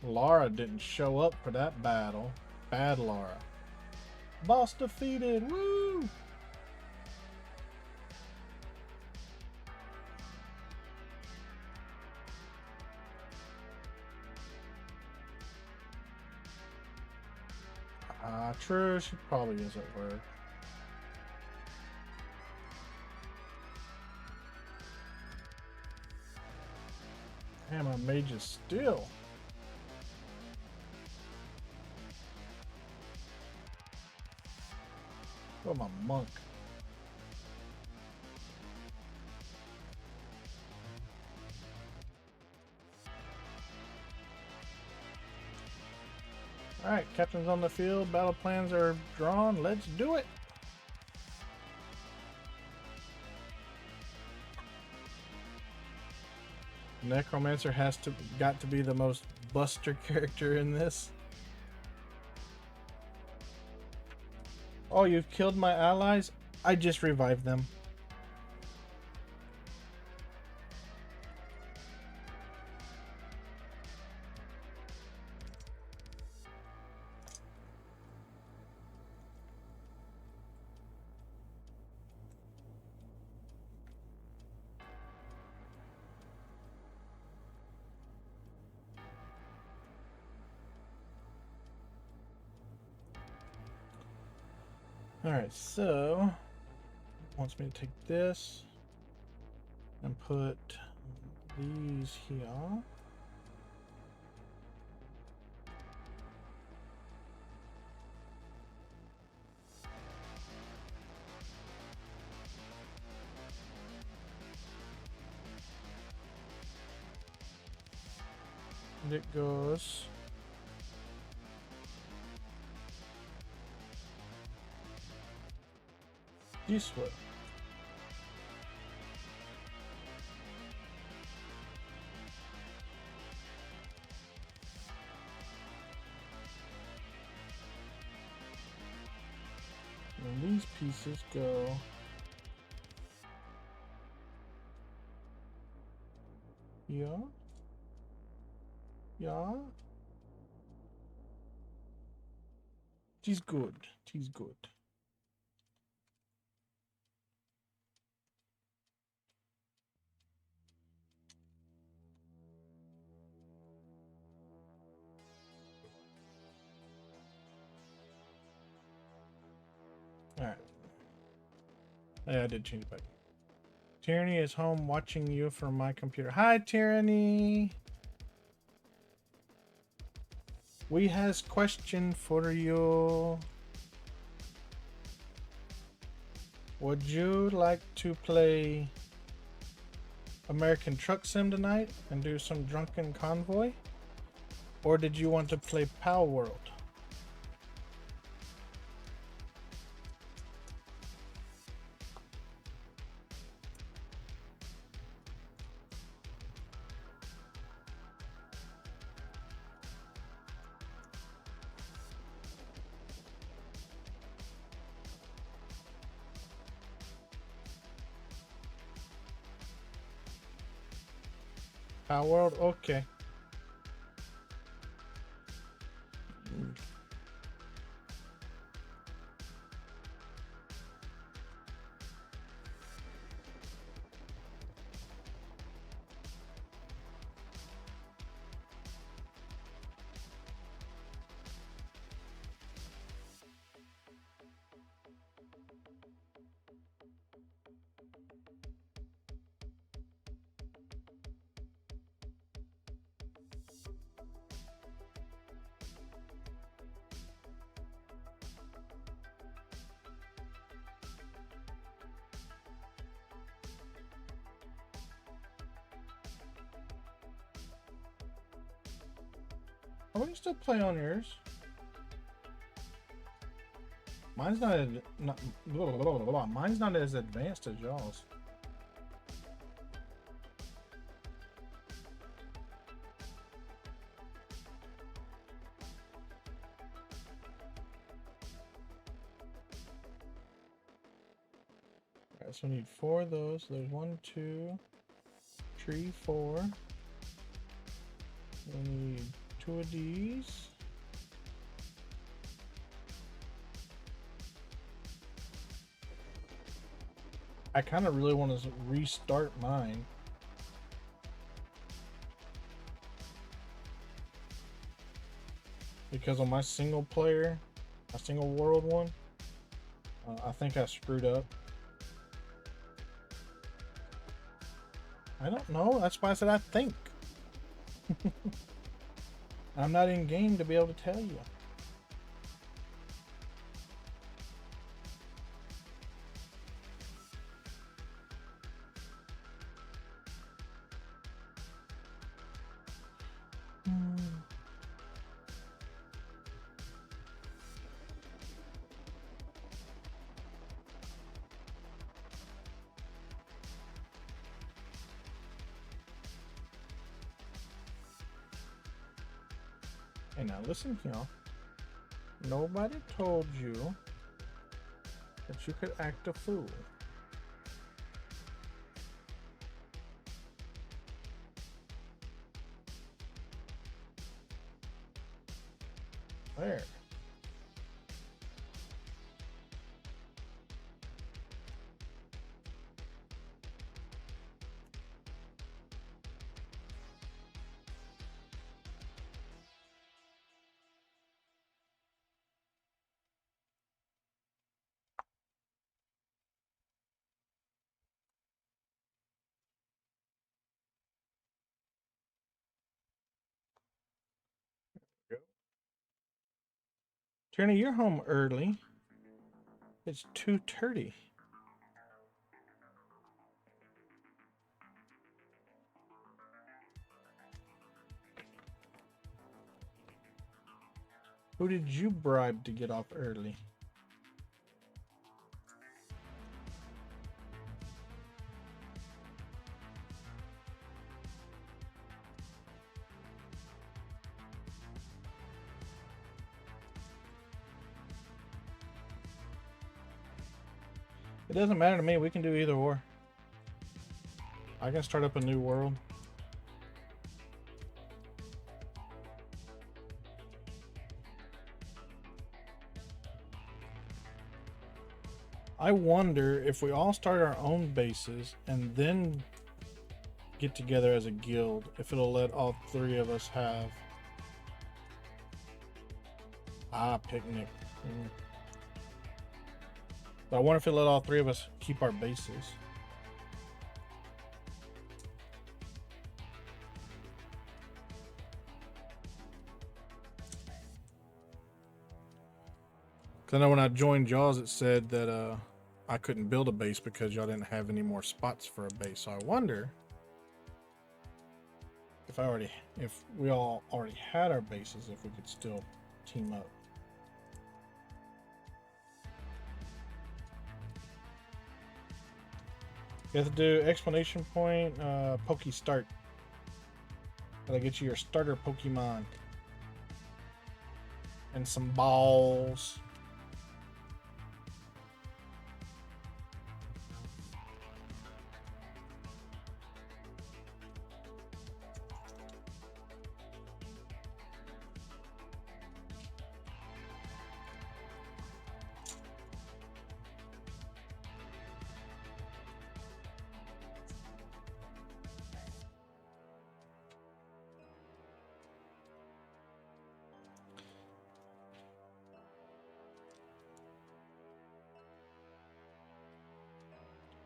Lara didn't show up for that battle. Bad Lara. Boss defeated! Woo! True, she probably is at work. Damn, my mage is still. Oh, my monk. Alright, captain's on the field, battle plans are drawn, let's do it! Necromancer got to be the most buster character in this. Oh, you've killed my allies? I just revived them. Alright, so wants me to take this and put these here. And it goes this way. And these pieces go here. Yeah. She's good. She's good. Alright. Yeah, I did change it back. Tyranny is home watching you from my computer. Hi, Tyranny! We has question for you. Would you like to play American Truck Sim tonight and do some drunken convoy? Or did you want to play Power World? Power World? Okay. Are we still play on yours? Mine's mine's not as advanced as y'all's. Alright, so we need 4 of those. There's 1, 2, 3, 4. We need 2 of these. I kind of really want to restart mine. Because on my single player, my single world one, I think I screwed up. I don't know. That's why I said I think. I'm not in game to be able to tell you. Hey, now listen here. Nobody told you that you could act a fool. There. Tierney, you're home early. It's 2:30. Who did you bribe to get off early? It doesn't matter to me. We can do either or. I can start up a new world. I wonder if we all start our own bases and then get together as a guild, if it'll let all 3 of us have. Picnic. But I wonder if it'll let all 3 of us keep our bases. So I know when I joined Jaws, it said that I couldn't build a base because y'all didn't have any more spots for a base. So I wonder if we all already had our bases, if we could still team up. You have to do explanation point, Poke Start. Gotta get you your starter Pokemon. And some balls.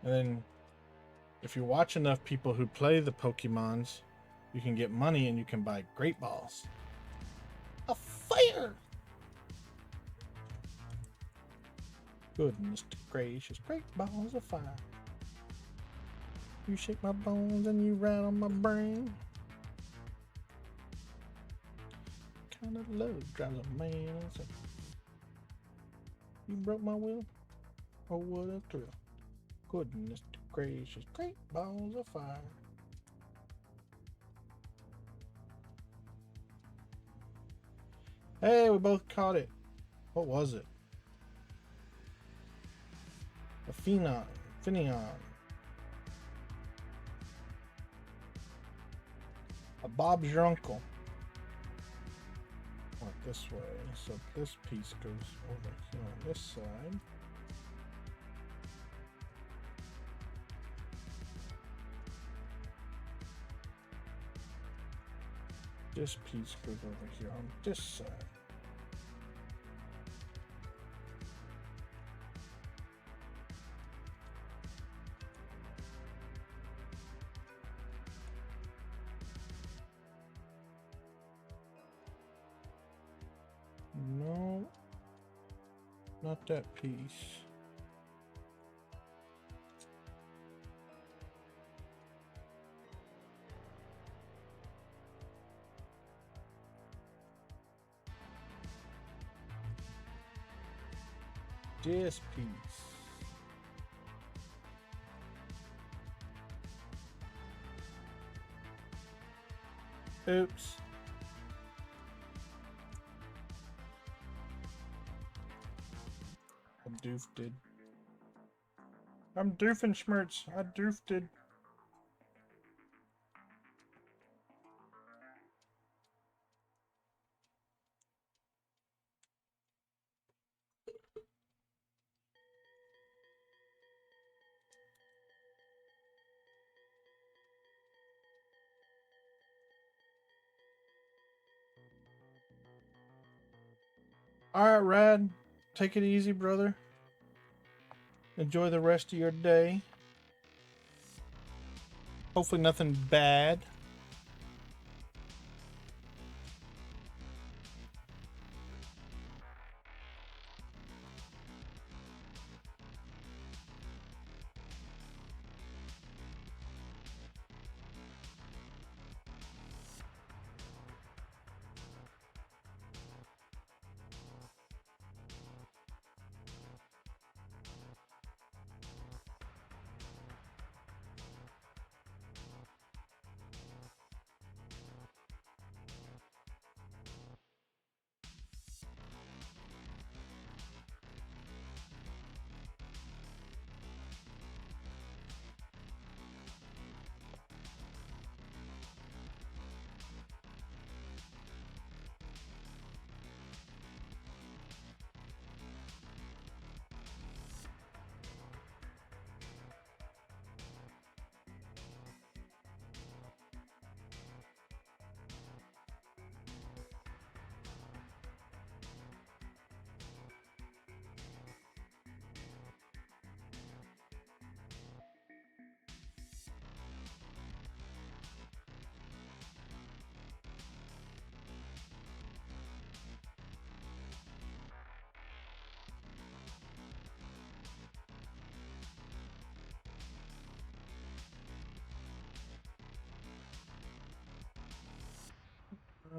And then if you watch enough people who play the Pokemons, you can get money and you can buy Great Balls. A fire! Goodness gracious, Great Balls of fire. You shake my bones and you rattle my brain. Kind of love drives a man insane. You broke my will? Oh, what a thrill. Goodness gracious, Great Balls of fire. Hey, we both caught it. What was it? A Finion. A Bob's your uncle. Walk this way. So this piece goes over here on this side. This piece goes over here on this side. No, not that piece. This piece. Oops. I doofed. I'm Doofenshmirtz. I doofed. Alright, Rad. Take it easy, brother. Enjoy the rest of your day. Hopefully nothing bad.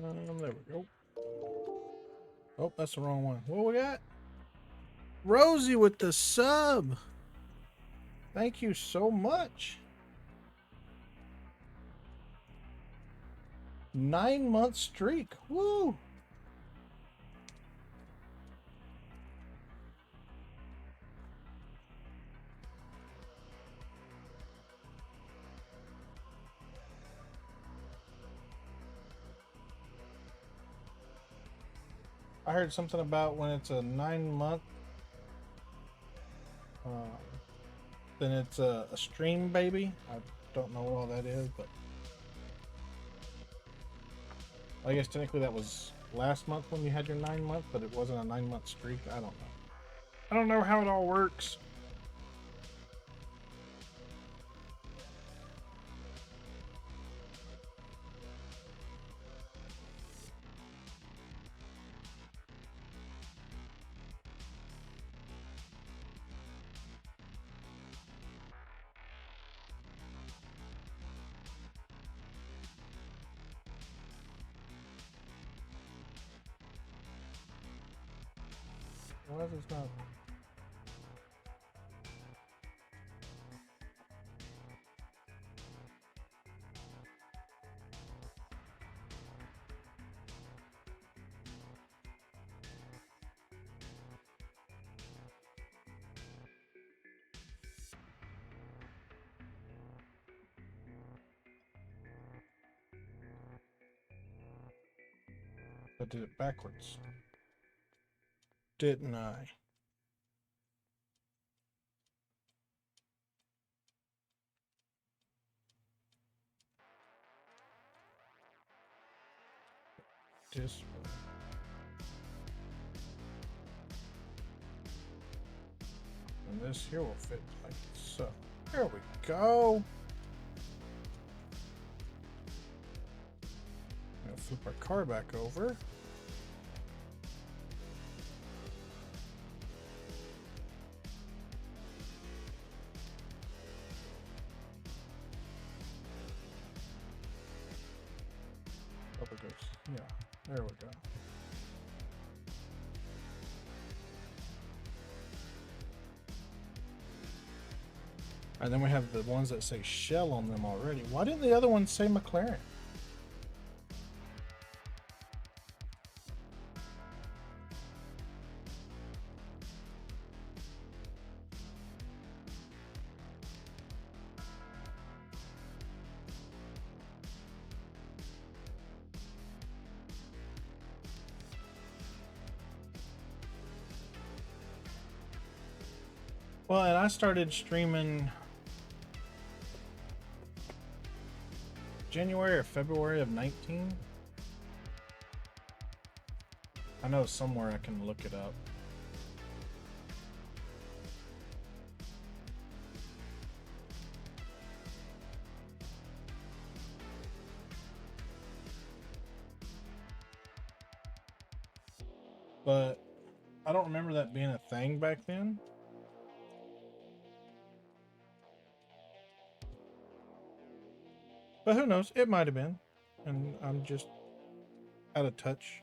There we go. Oh, that's the wrong one. What we got? Rosie with the sub. Thank you so much. 9-month streak. Woo! I heard something about when it's a 9-month, then it's a stream baby. I don't know what all that is, but I guess technically that was last month when you had your 9-month, but it wasn't a 9-month streak. I don't know. I don't know how it all works. Why is this not? I did it backwards. Didn't I? This one. And this here will fit like so. There we go. I'm gonna flip our car back over. Up it goes. Yeah, there we go. And then we have the ones that say Shell on them already. Why didn't the other ones say McLaren? Well, and I started streaming January or February of 19. I know somewhere I can look it up. But I don't remember that being a thing back then. But who knows? It might have been. And I'm just out of touch.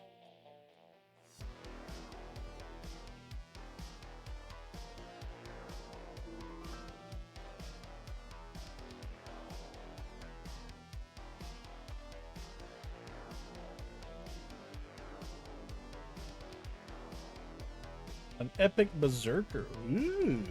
An epic berserker. Ooh.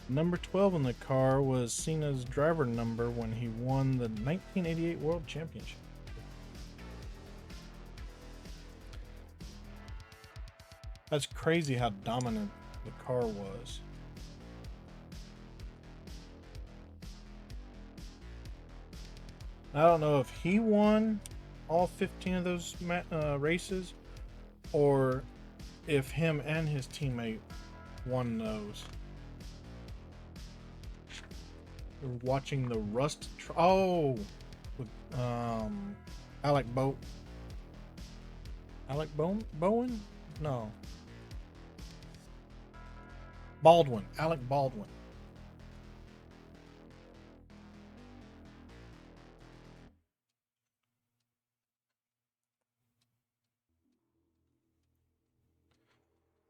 Number 12 in the car was Cena's driver number when he won the 1988 World Championship. That's crazy how dominant the car was. I don't know if he won all 15 of those races, or if him and his teammate won those. We're watching the Rust. Oh, with Alec Bowen? No. Baldwin. Alec Baldwin.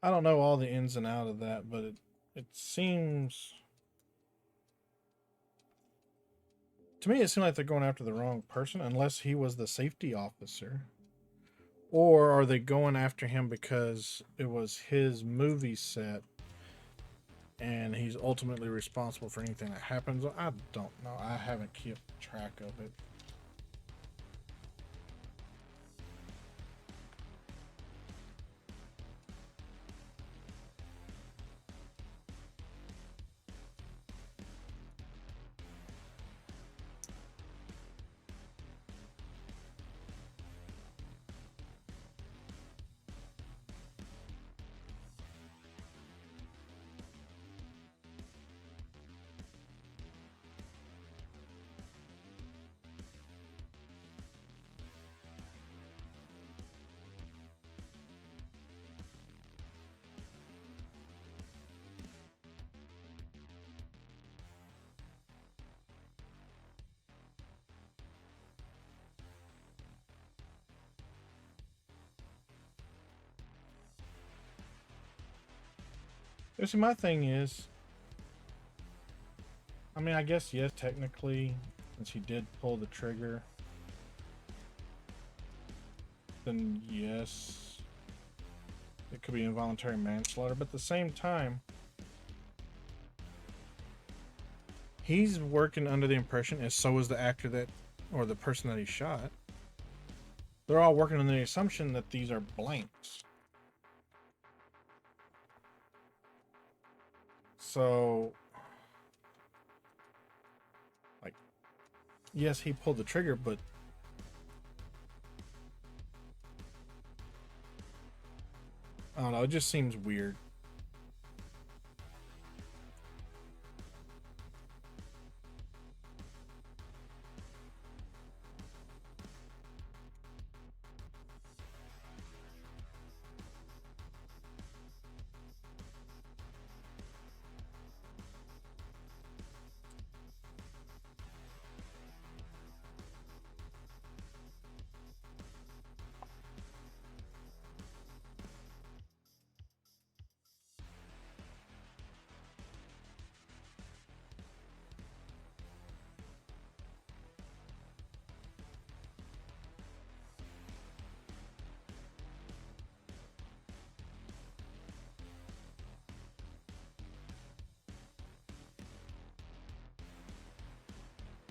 I don't know all the ins and out of that, but it seems to me it seemed like they're going after the wrong person, unless he was the safety officer. Or are they going after him because it was his movie set and he's ultimately responsible for anything that happens? I don't know. I haven't kept track of it. See, my thing is, I mean, I guess, yes, technically, since he did pull the trigger, then yes, it could be involuntary manslaughter. But at the same time, he's working under the impression, and so is the actor that, or the person that he shot. They're all working on the assumption that these are blanks. So, like, yes, he pulled the trigger, but I don't know, it just seems weird.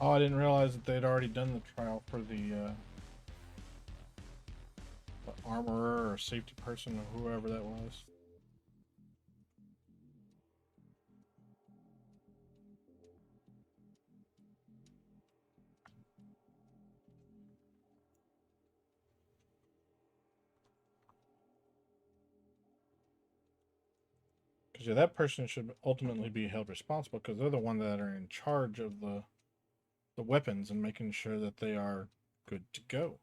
Oh, I didn't realize that they'd already done the trial for the armorer or safety person or whoever that was. Because yeah, that person should ultimately be held responsible because they're the one that are in charge of the weapons and making sure that they are good to go.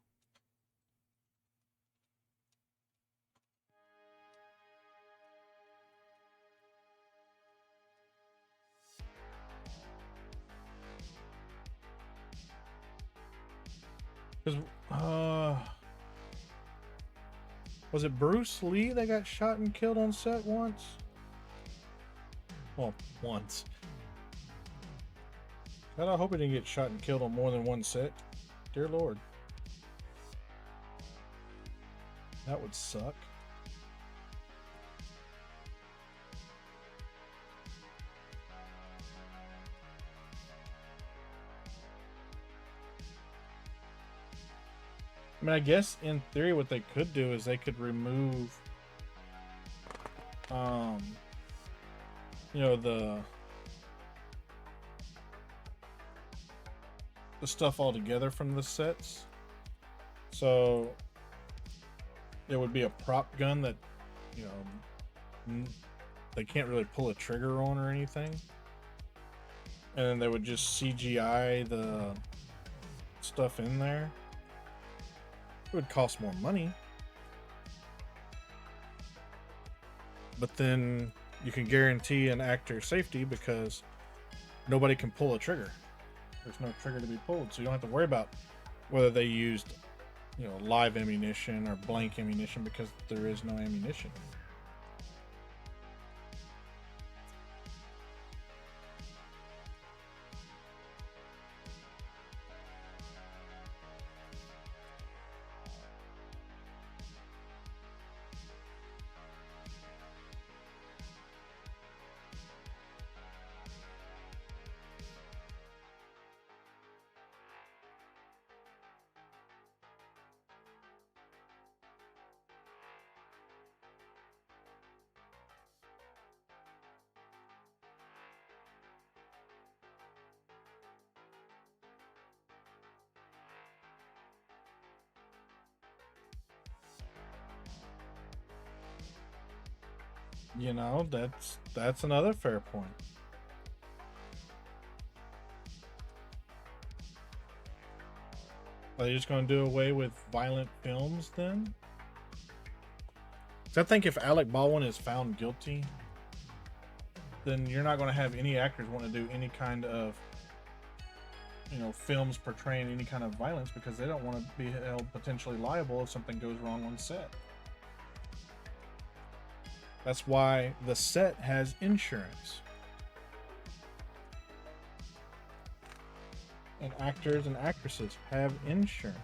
Because was it Bruce Lee that got shot and killed on set once? Well, once. God, I hope he didn't get shot and killed on more than one set. Dear Lord. That would suck. I mean, I guess in theory what they could do is they could remove um, you know, the stuff all together from the sets. So it would be a prop gun that, you know, they can't really pull a trigger on or anything. And then they would just CGI the stuff in there. It would cost more money. But then you can guarantee an actor safety because nobody can pull a trigger. There's no trigger to be pulled, so you don't have to worry about whether they used, you know, live ammunition or blank ammunition because there is no ammunition. You know, that's another fair point. Are they just going to do away with violent films then? 'Cause I think if Alec Baldwin is found guilty, then you're not going to have any actors want to do any kind of, you know, films portraying any kind of violence because they don't want to be held potentially liable if something goes wrong on set. That's why the set has insurance. And actors and actresses have insurance.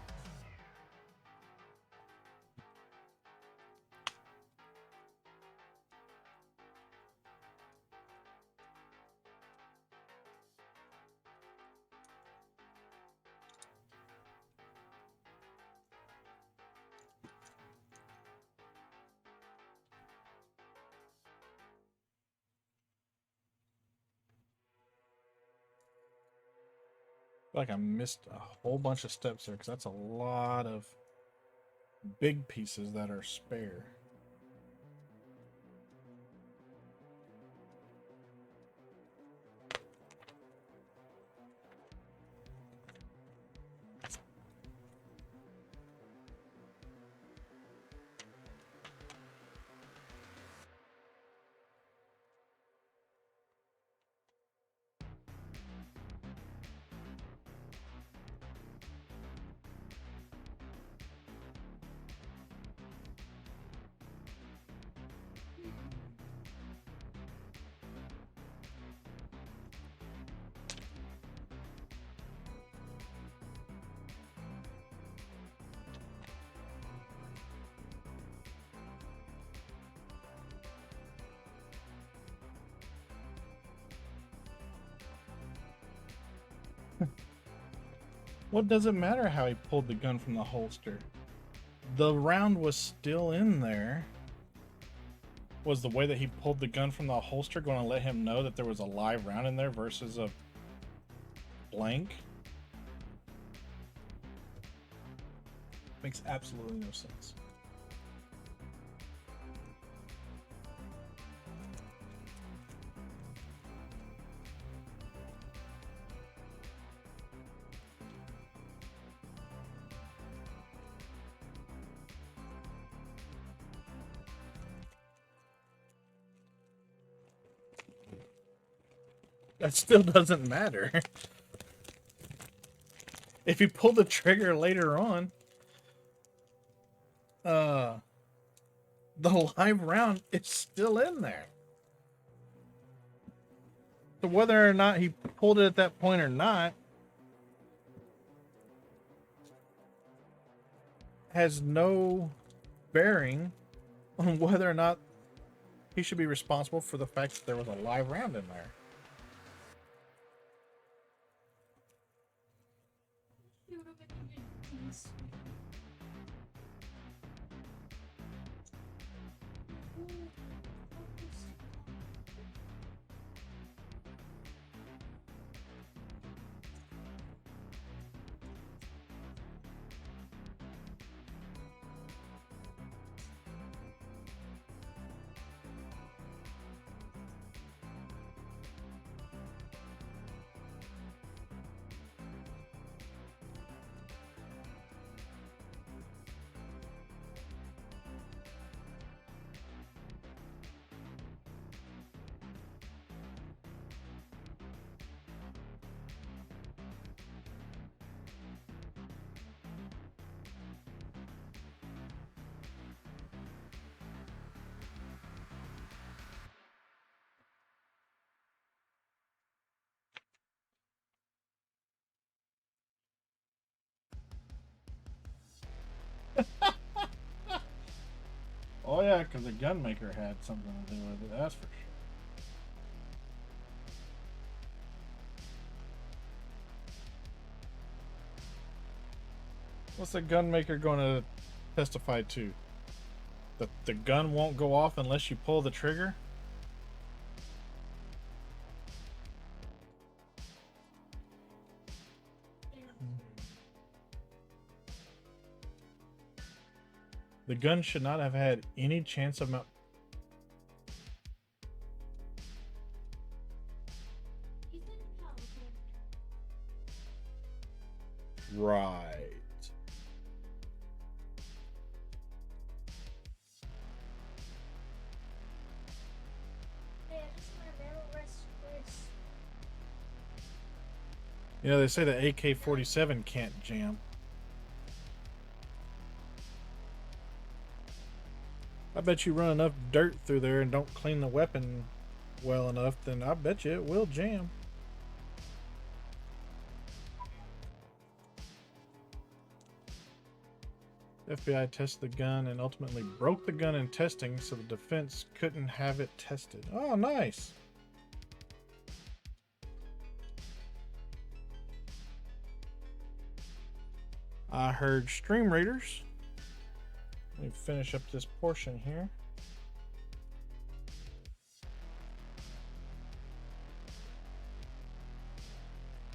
Like I missed a whole bunch of steps there because that's a lot of big pieces that are spare. What does it matter how he pulled the gun from the holster? The round was still in there. Was the way that he pulled the gun from the holster going to let him know that there was a live round in there versus a blank? Makes absolutely no sense. That still doesn't matter. If you pull the trigger later on, the live round is still in there. So whether or not he pulled it at that point or not has no bearing on whether or not he should be responsible for the fact that there was a live round in there. Oh yeah, because the gun maker had something to do with it, that's for sure. What's the gun maker going to testify to? That the gun won't go off unless you pull the trigger? The gun should not have had any chance of Right. You know, they say the AK-47 can't jam. I bet you run enough dirt through there and don't clean the weapon well enough, then I bet you it will jam. FBI tested the gun and ultimately broke the gun in testing so the defense couldn't have it tested. Oh, nice. I heard stream raiders. Let me finish up this portion here.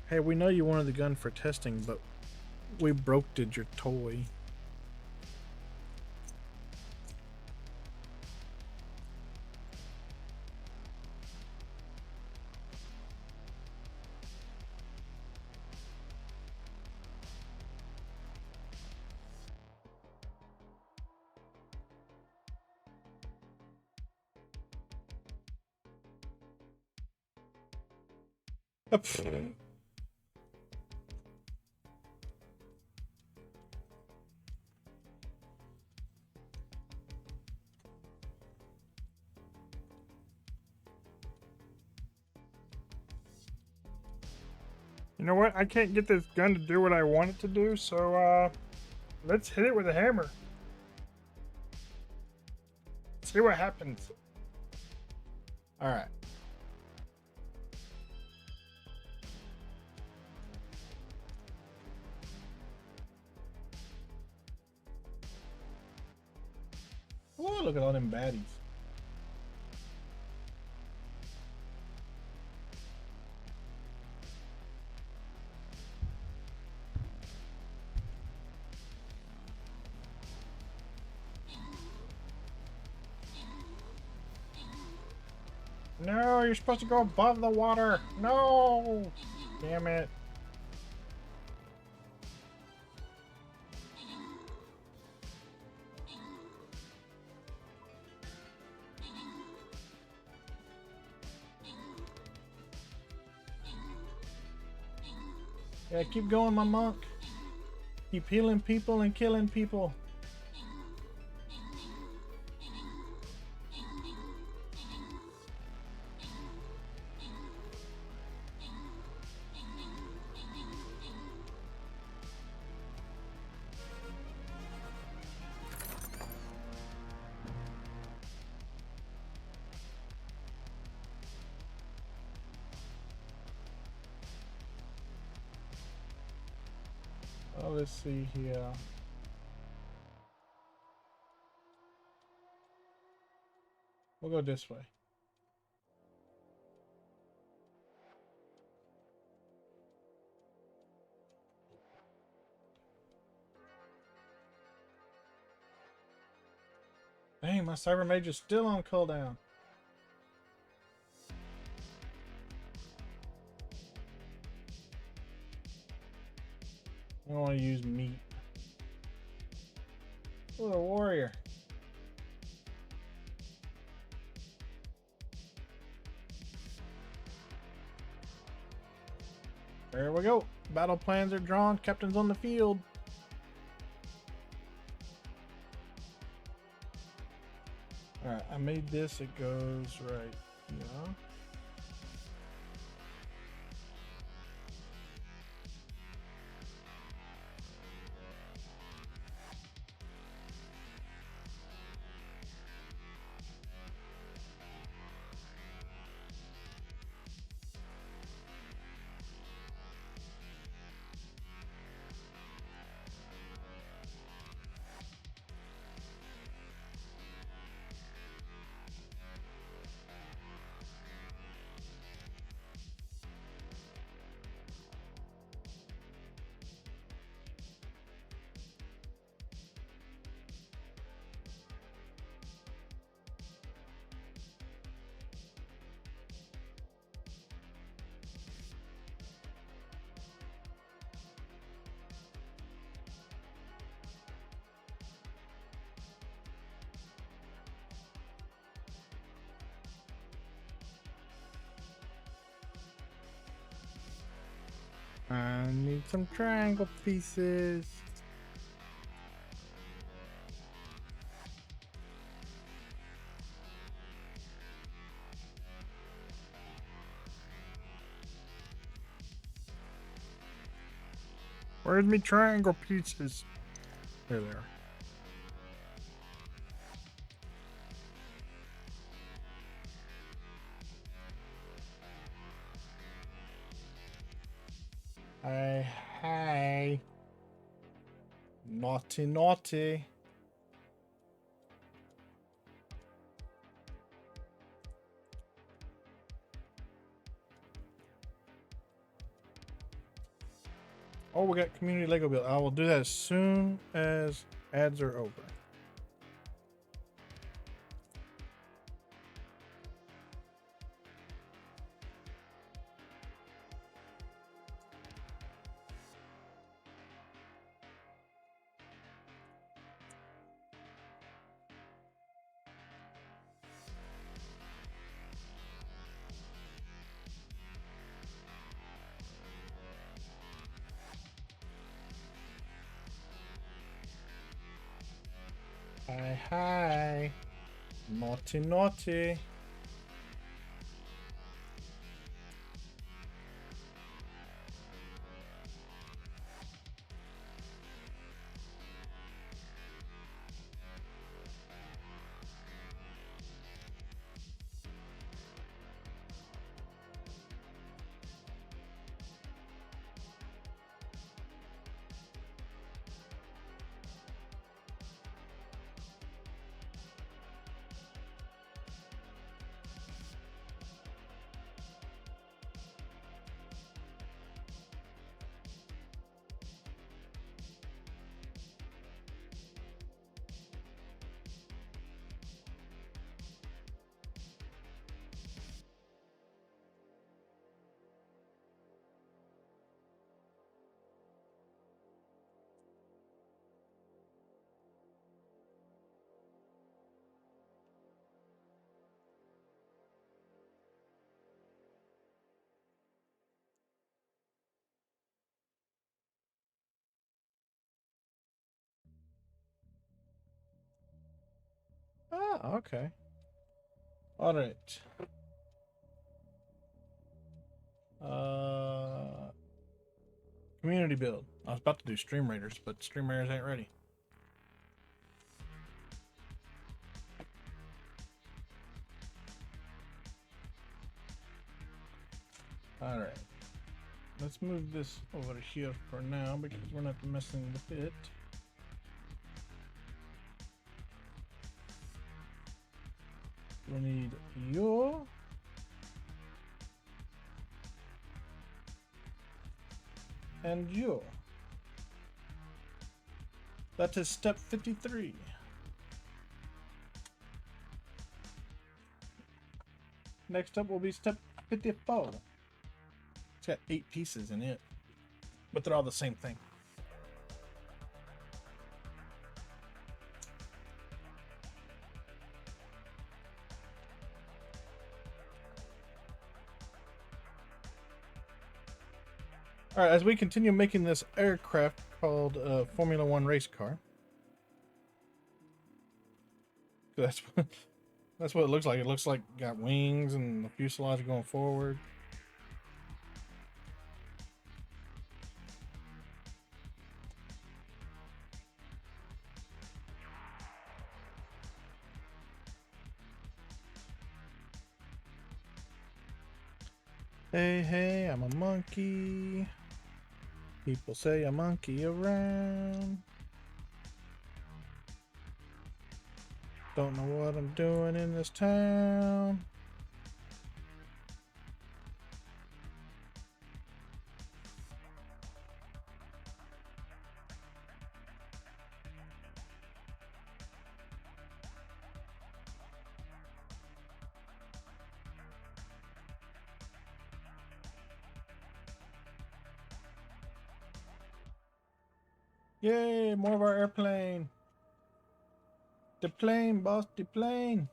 Hey, we know you wanted the gun for testing, but we broke your toy. You know what? I can't get this gun to do what I want it to do, so let's hit it with a hammer. See what happens. All right. Oh, look at all them baddies. No, you're supposed to go above the water. No! Damn it. Yeah, keep going, my monk. Keep healing people and killing people. Oh, let's see here. We'll go this way. Dang, my cyber mage is still on cooldown. I don't want to use meat. Oh, a warrior. There we go. Battle plans are drawn. Captain's on the field. Alright, I made this. It goes right here. I need some triangle pieces. Where's me triangle pieces? There they are. Hey. Naughty, naughty. Oh, we got community Lego build. I will do that as soon as ads are over. Hi. Naughty, naughty. Ah, okay. All right. Community build. I was about to do Stream Raiders, but Stream Raiders ain't ready. All right. Let's move this over here for now because we're not messing with it. We need you. And you. That is step 53. Next up will be step 54. It's got 8 pieces in it, but they're all the same thing. All right, as we continue making this aircraft called Formula One race car. That's what it looks like. It looks like got wings and the fuselage going forward. Hey, hey, I'm a monkey. People say a monkey around. Don't know what I'm doing in this town. Yay, more of our airplane. The plane, boss, the plane.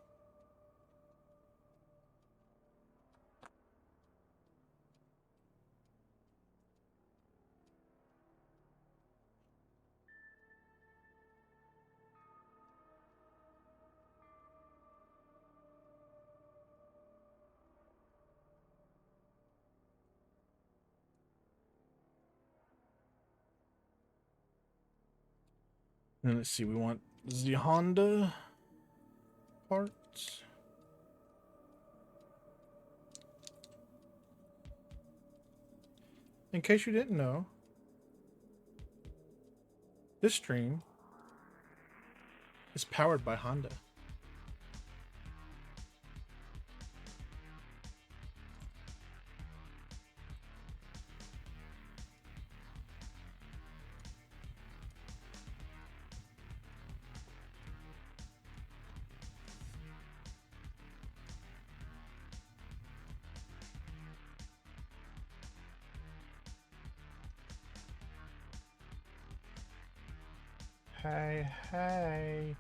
And let's see, we want the Honda parts. In case you didn't know, this stream is powered by Honda. Hey, hey.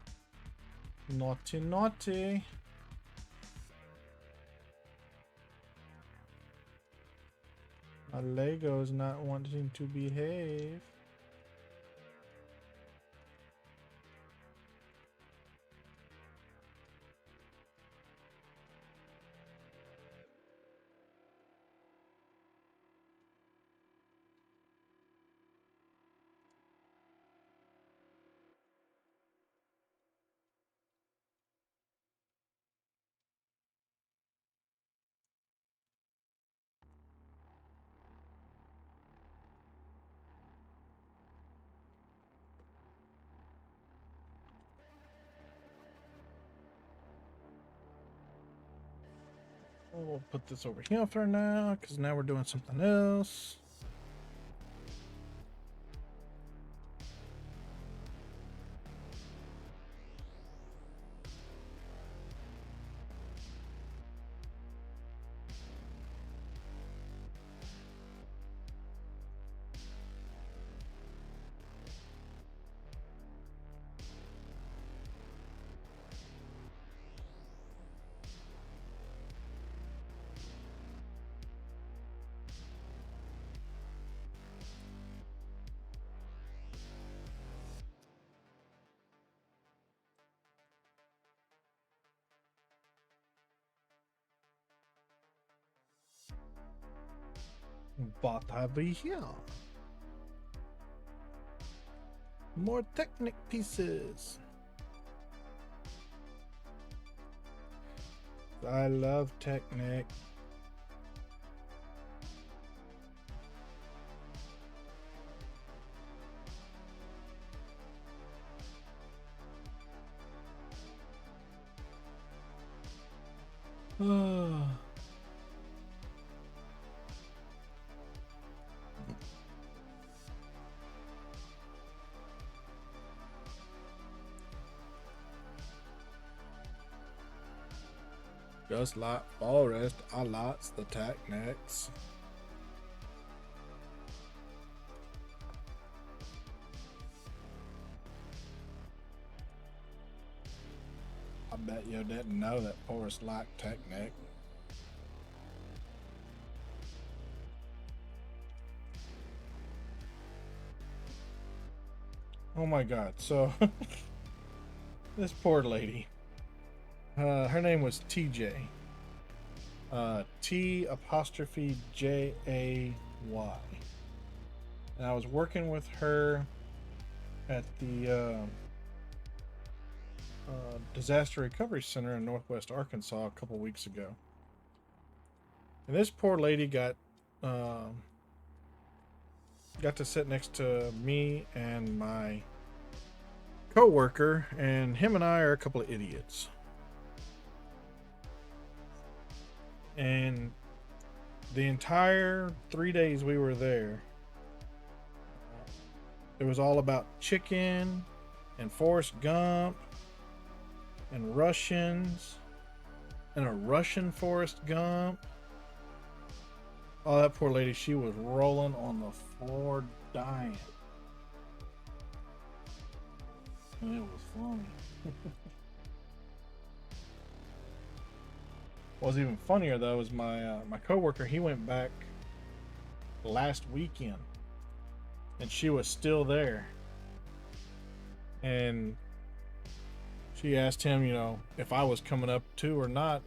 Naughty, naughty. My Lego's not wanting to behave. We'll put this over here for now, because now we're doing something else. What have we here? More Technic pieces. I love Technic. Just like Forest, I likes the Technics. I bet you didn't know that Forest liked Technic. Oh my god, so this poor lady. Her name was TJ. T''Jay. And I was working with her at the Disaster Recovery Center in Northwest Arkansas a couple weeks ago. And this poor lady got to sit next to me and my co-worker, and him and I are a couple of idiots. And the entire 3 days we were there, it was all about chicken and Forrest Gump and Russians and a Russian Forrest Gump. Oh, that poor lady, she was rolling on the floor dying. And it was funny. What was even funnier though is my coworker. He went back last weekend, and she was still there. And she asked him, if I was coming up too or not.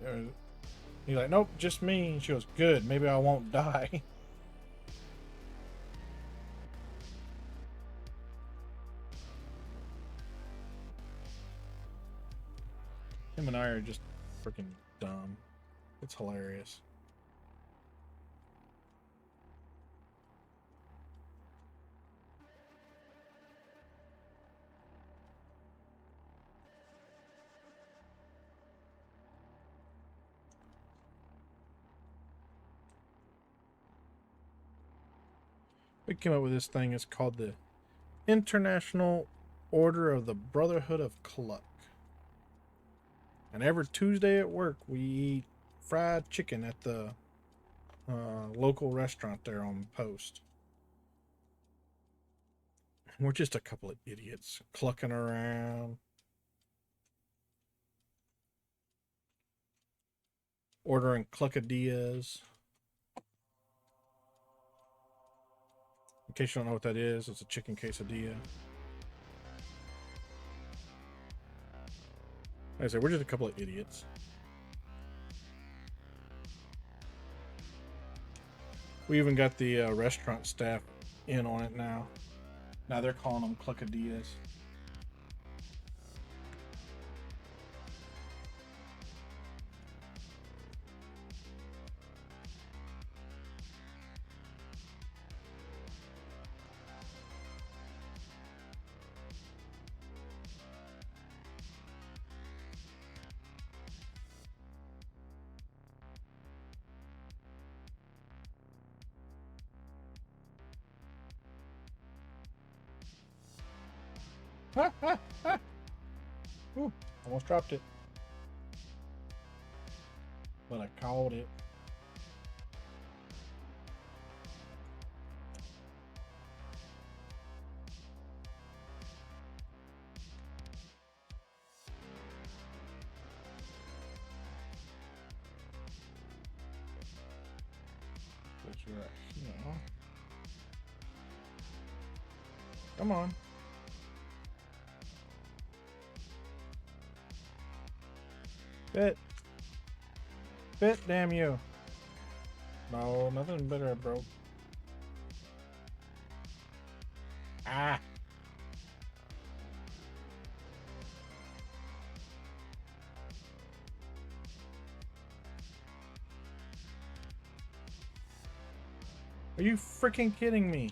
He's like, "Nope, just me." And she goes, "Good, maybe I won't die." Him and I are just freaking dumb. It's hilarious. We came up with this thing. It's called the International Order of the Brotherhood of Cluck. And every Tuesday at work, we eat fried chicken at the local restaurant there on Post. We're just a couple of idiots clucking around, ordering cluckadillas. In case you don't know what that is, it's a chicken quesadilla. Like I said, we're just a couple of idiots. We even got the restaurant staff in on it now. Now they're calling them cluckadillas. Ooh, almost dropped it. But I called it. That's right. No. Come on. Bit. Bit, damn you. No, nothing better, bro. Ah. Are you freaking kidding me?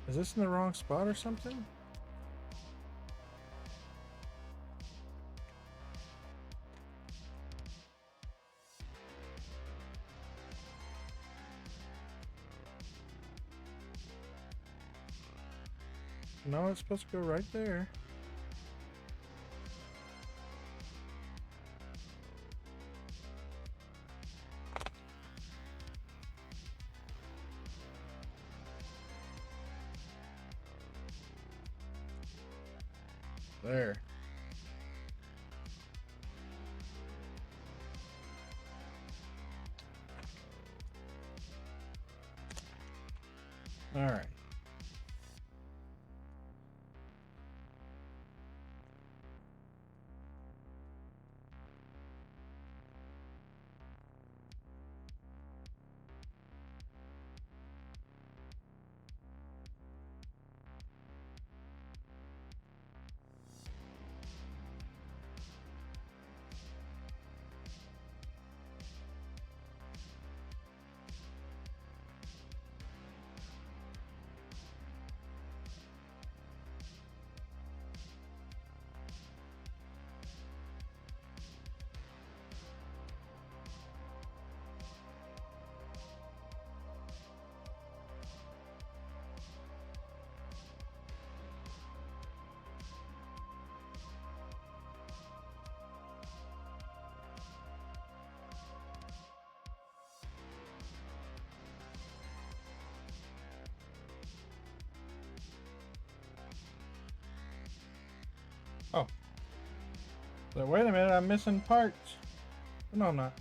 Is this in the wrong spot or something? No, it's supposed to go right there. There. All right. Oh. So wait a minute, I'm missing parts. No, I'm not.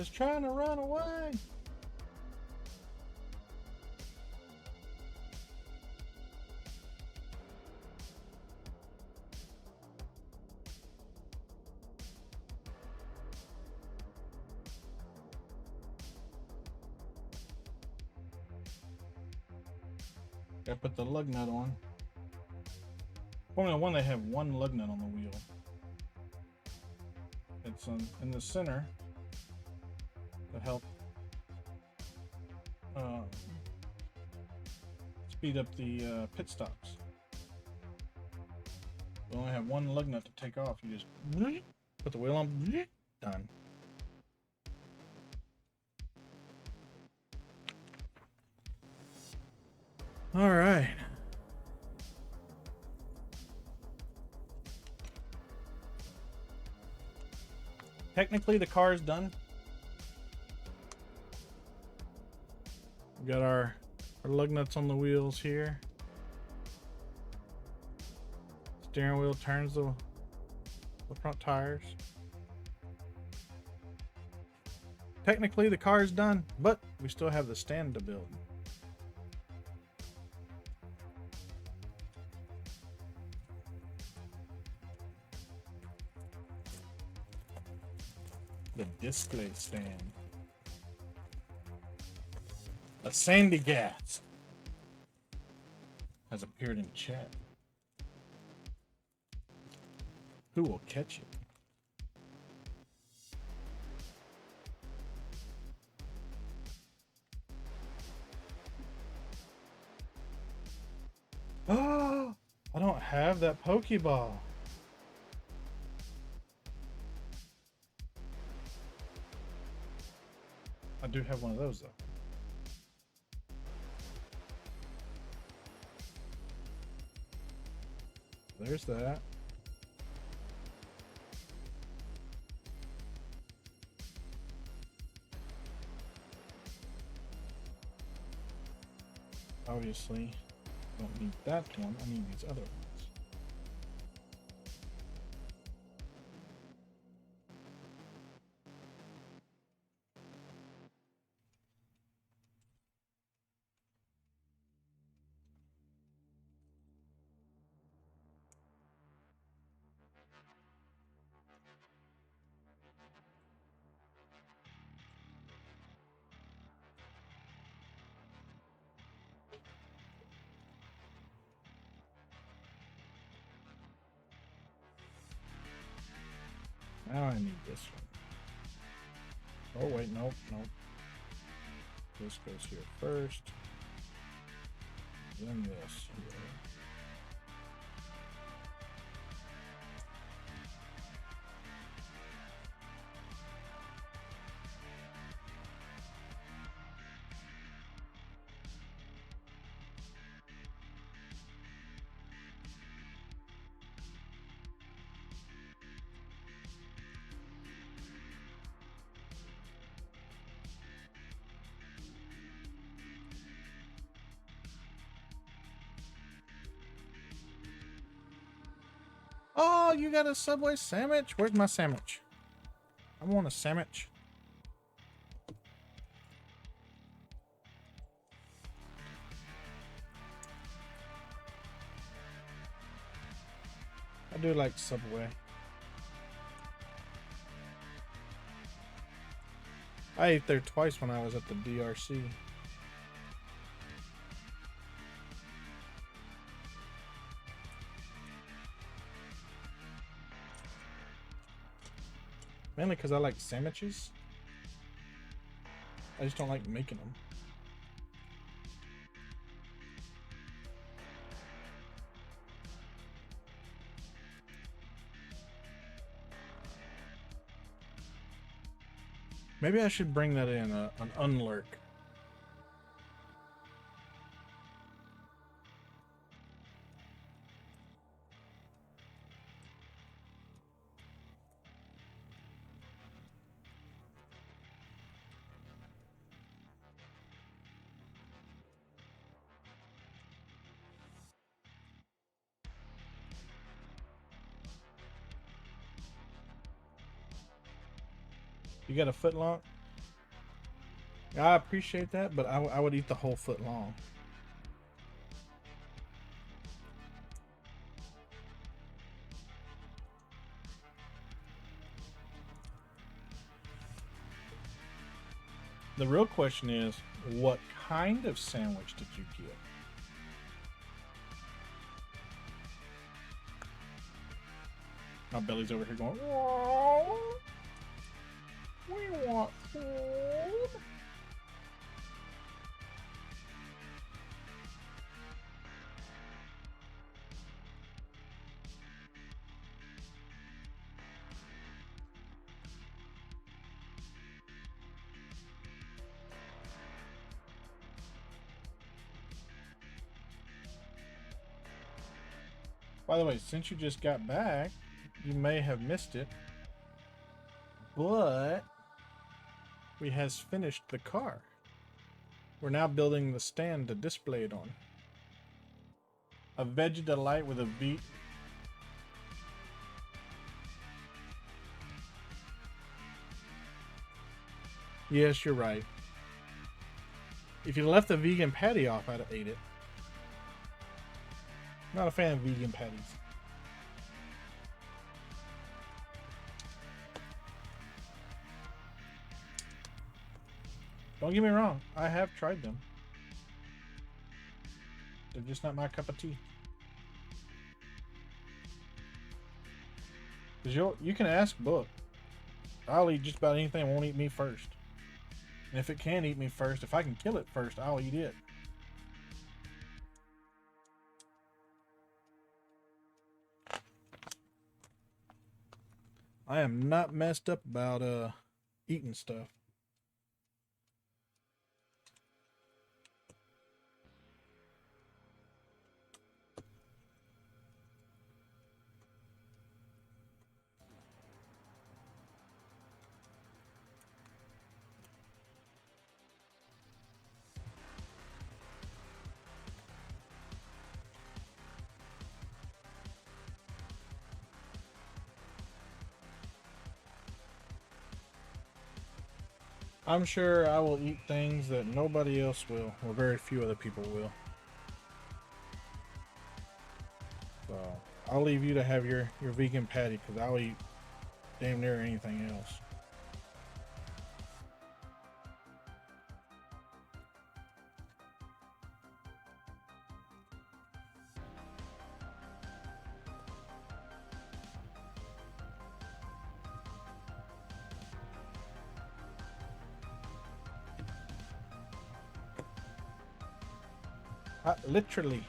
Just trying to run away. Gotta put the lug nut on. Formula One, they have one lug nut on the wheel. It's in the center to help speed up the pit stops. We only have one lug nut to take off. You just put the wheel on, done. All right. Technically, the car is done. We got our lug nuts on the wheels here. Steering wheel turns the front tires. Technically, the car is done, but we still have the stand to build. The display stand. A sandy gas has appeared in chat. Who will catch it? Oh, I don't have that Pokeball. I do have one of those though. There's that. Obviously, don't need that one. I need these other ones. Now I need this one. Oh wait, nope. This goes here first. Then this here. Oh, you got a Subway sandwich? Where's my sandwich? I want a sandwich. I do like Subway. I ate there twice when I was at the DRC. Mainly because I like sandwiches. I just don't like making them. Maybe I should bring that in, an unlurk. You got a foot lock? I appreciate that, but I would eat the whole foot long. The real question is, what kind of sandwich did you get? My belly's over here going, "Whoa, we want food." By the way, since you just got back, you may have missed it, but we has finished the car. We're now building the stand to display it on. A veggie delight with a V. Yes, you're right. If you left the vegan patty off, I'd have ate it. Not a fan of vegan patties. Don't get me wrong, I have tried them. They're just not my cup of tea. Cause you can ask Book. I'll eat just about anything that won't eat me first. And if it can eat me first, if I can kill it first, I'll eat it. I am not messed up about eating stuff. I'm sure I will eat things that nobody else will, or very few other people will. So I'll leave you to have your vegan patty, because I'll eat damn near anything else. Literally.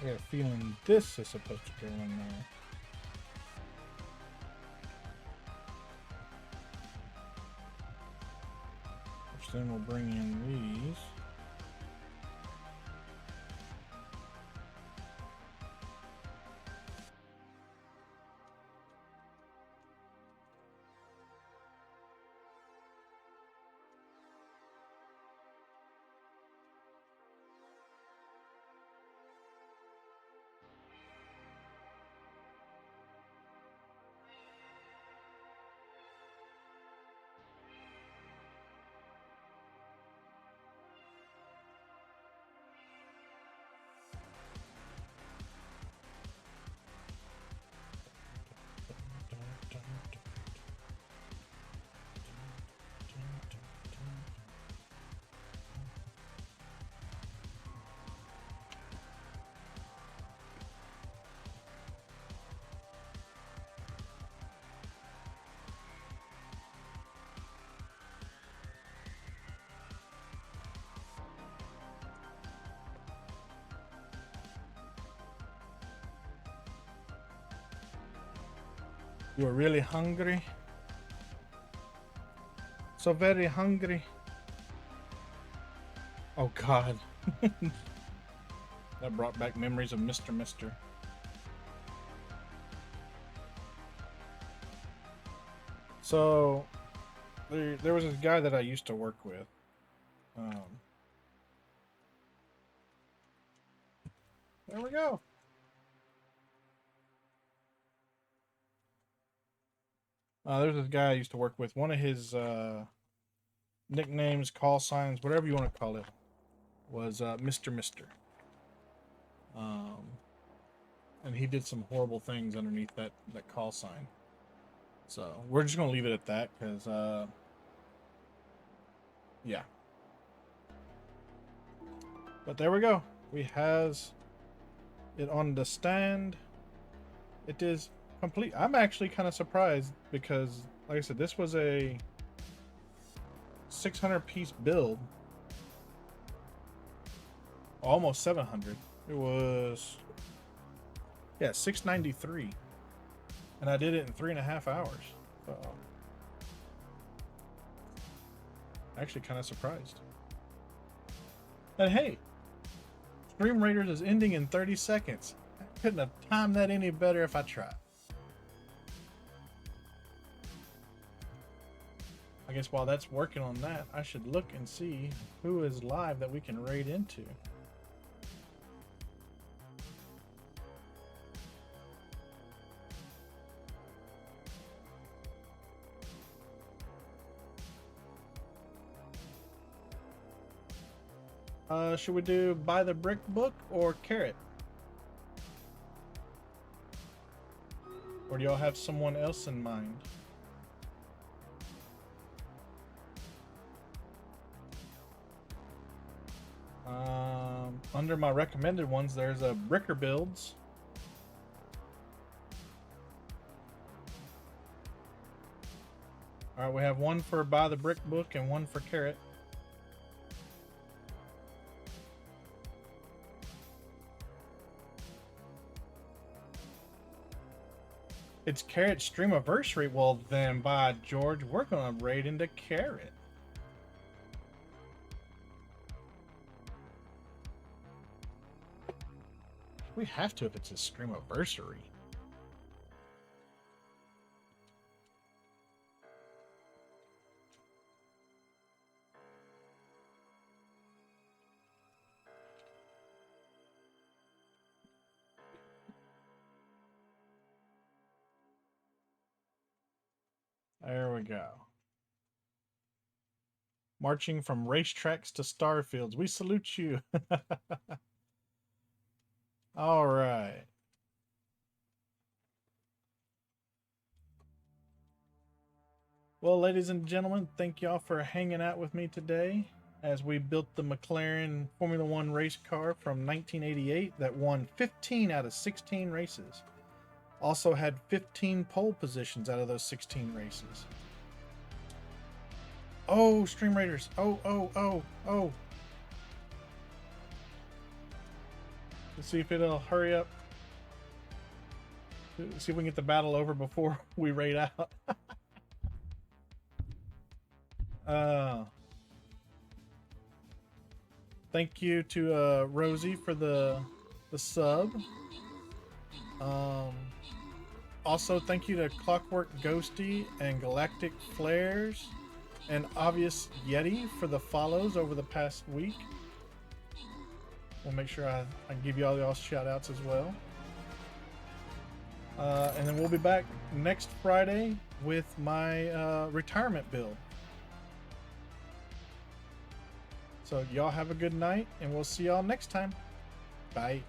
I got a feeling this is supposed to go in there. Which then we'll bring in these. You are really hungry? So very hungry. Oh God. That brought back memories of Mr. Mister. So there was this guy that I used to work with. There we go. There's this guy I used to work with. One of his nicknames, call signs, whatever you want to call it, was Mr. Mister. And he did some horrible things underneath that call sign. So we're just gonna leave it at that because yeah. But there we go. We has it on the stand. It is complete. I'm actually kind of surprised because, like I said, this was a 600 piece build. Almost 700. It was, yeah, 693. And I did it in 3.5 hours. So, actually kind of surprised. And hey, Stream Raiders is ending in 30 seconds. I couldn't have timed that any better if I tried. I guess while that's working on that, I should look and see who is live that we can raid into. Should we do Buy the Brick Book or Carrot? Or do y'all have someone else in mind? Under my recommended ones, there's a Bricker Builds. Alright, we have one for Buy the Brick Book and one for Carrot. It's Carrot's Streamiversary. Well, then, by George, we're going to raid into Carrot. We have to if it's a Streamiversary. There we go. Marching from racetracks to starfields. We salute you. All right. Well, ladies and gentlemen, thank y'all for hanging out with me today as we built the McLaren Formula One race car from 1988 that won 15 out of 16 races. Also had 15 pole positions out of those 16 races. Oh, Stream Raiders. Oh. Let's see if it'll hurry up. Let's see if we can get the battle over before we raid out. Thank you to Rosie for the sub. Also, thank you to Clockwork Ghosty and Galactic Flares and Obvious Yeti for the follows over the past week. We'll make sure I give you all y'all shout outs as well. And then we'll be back next Friday with my retirement build. So y'all have a good night and we'll see y'all next time. Bye.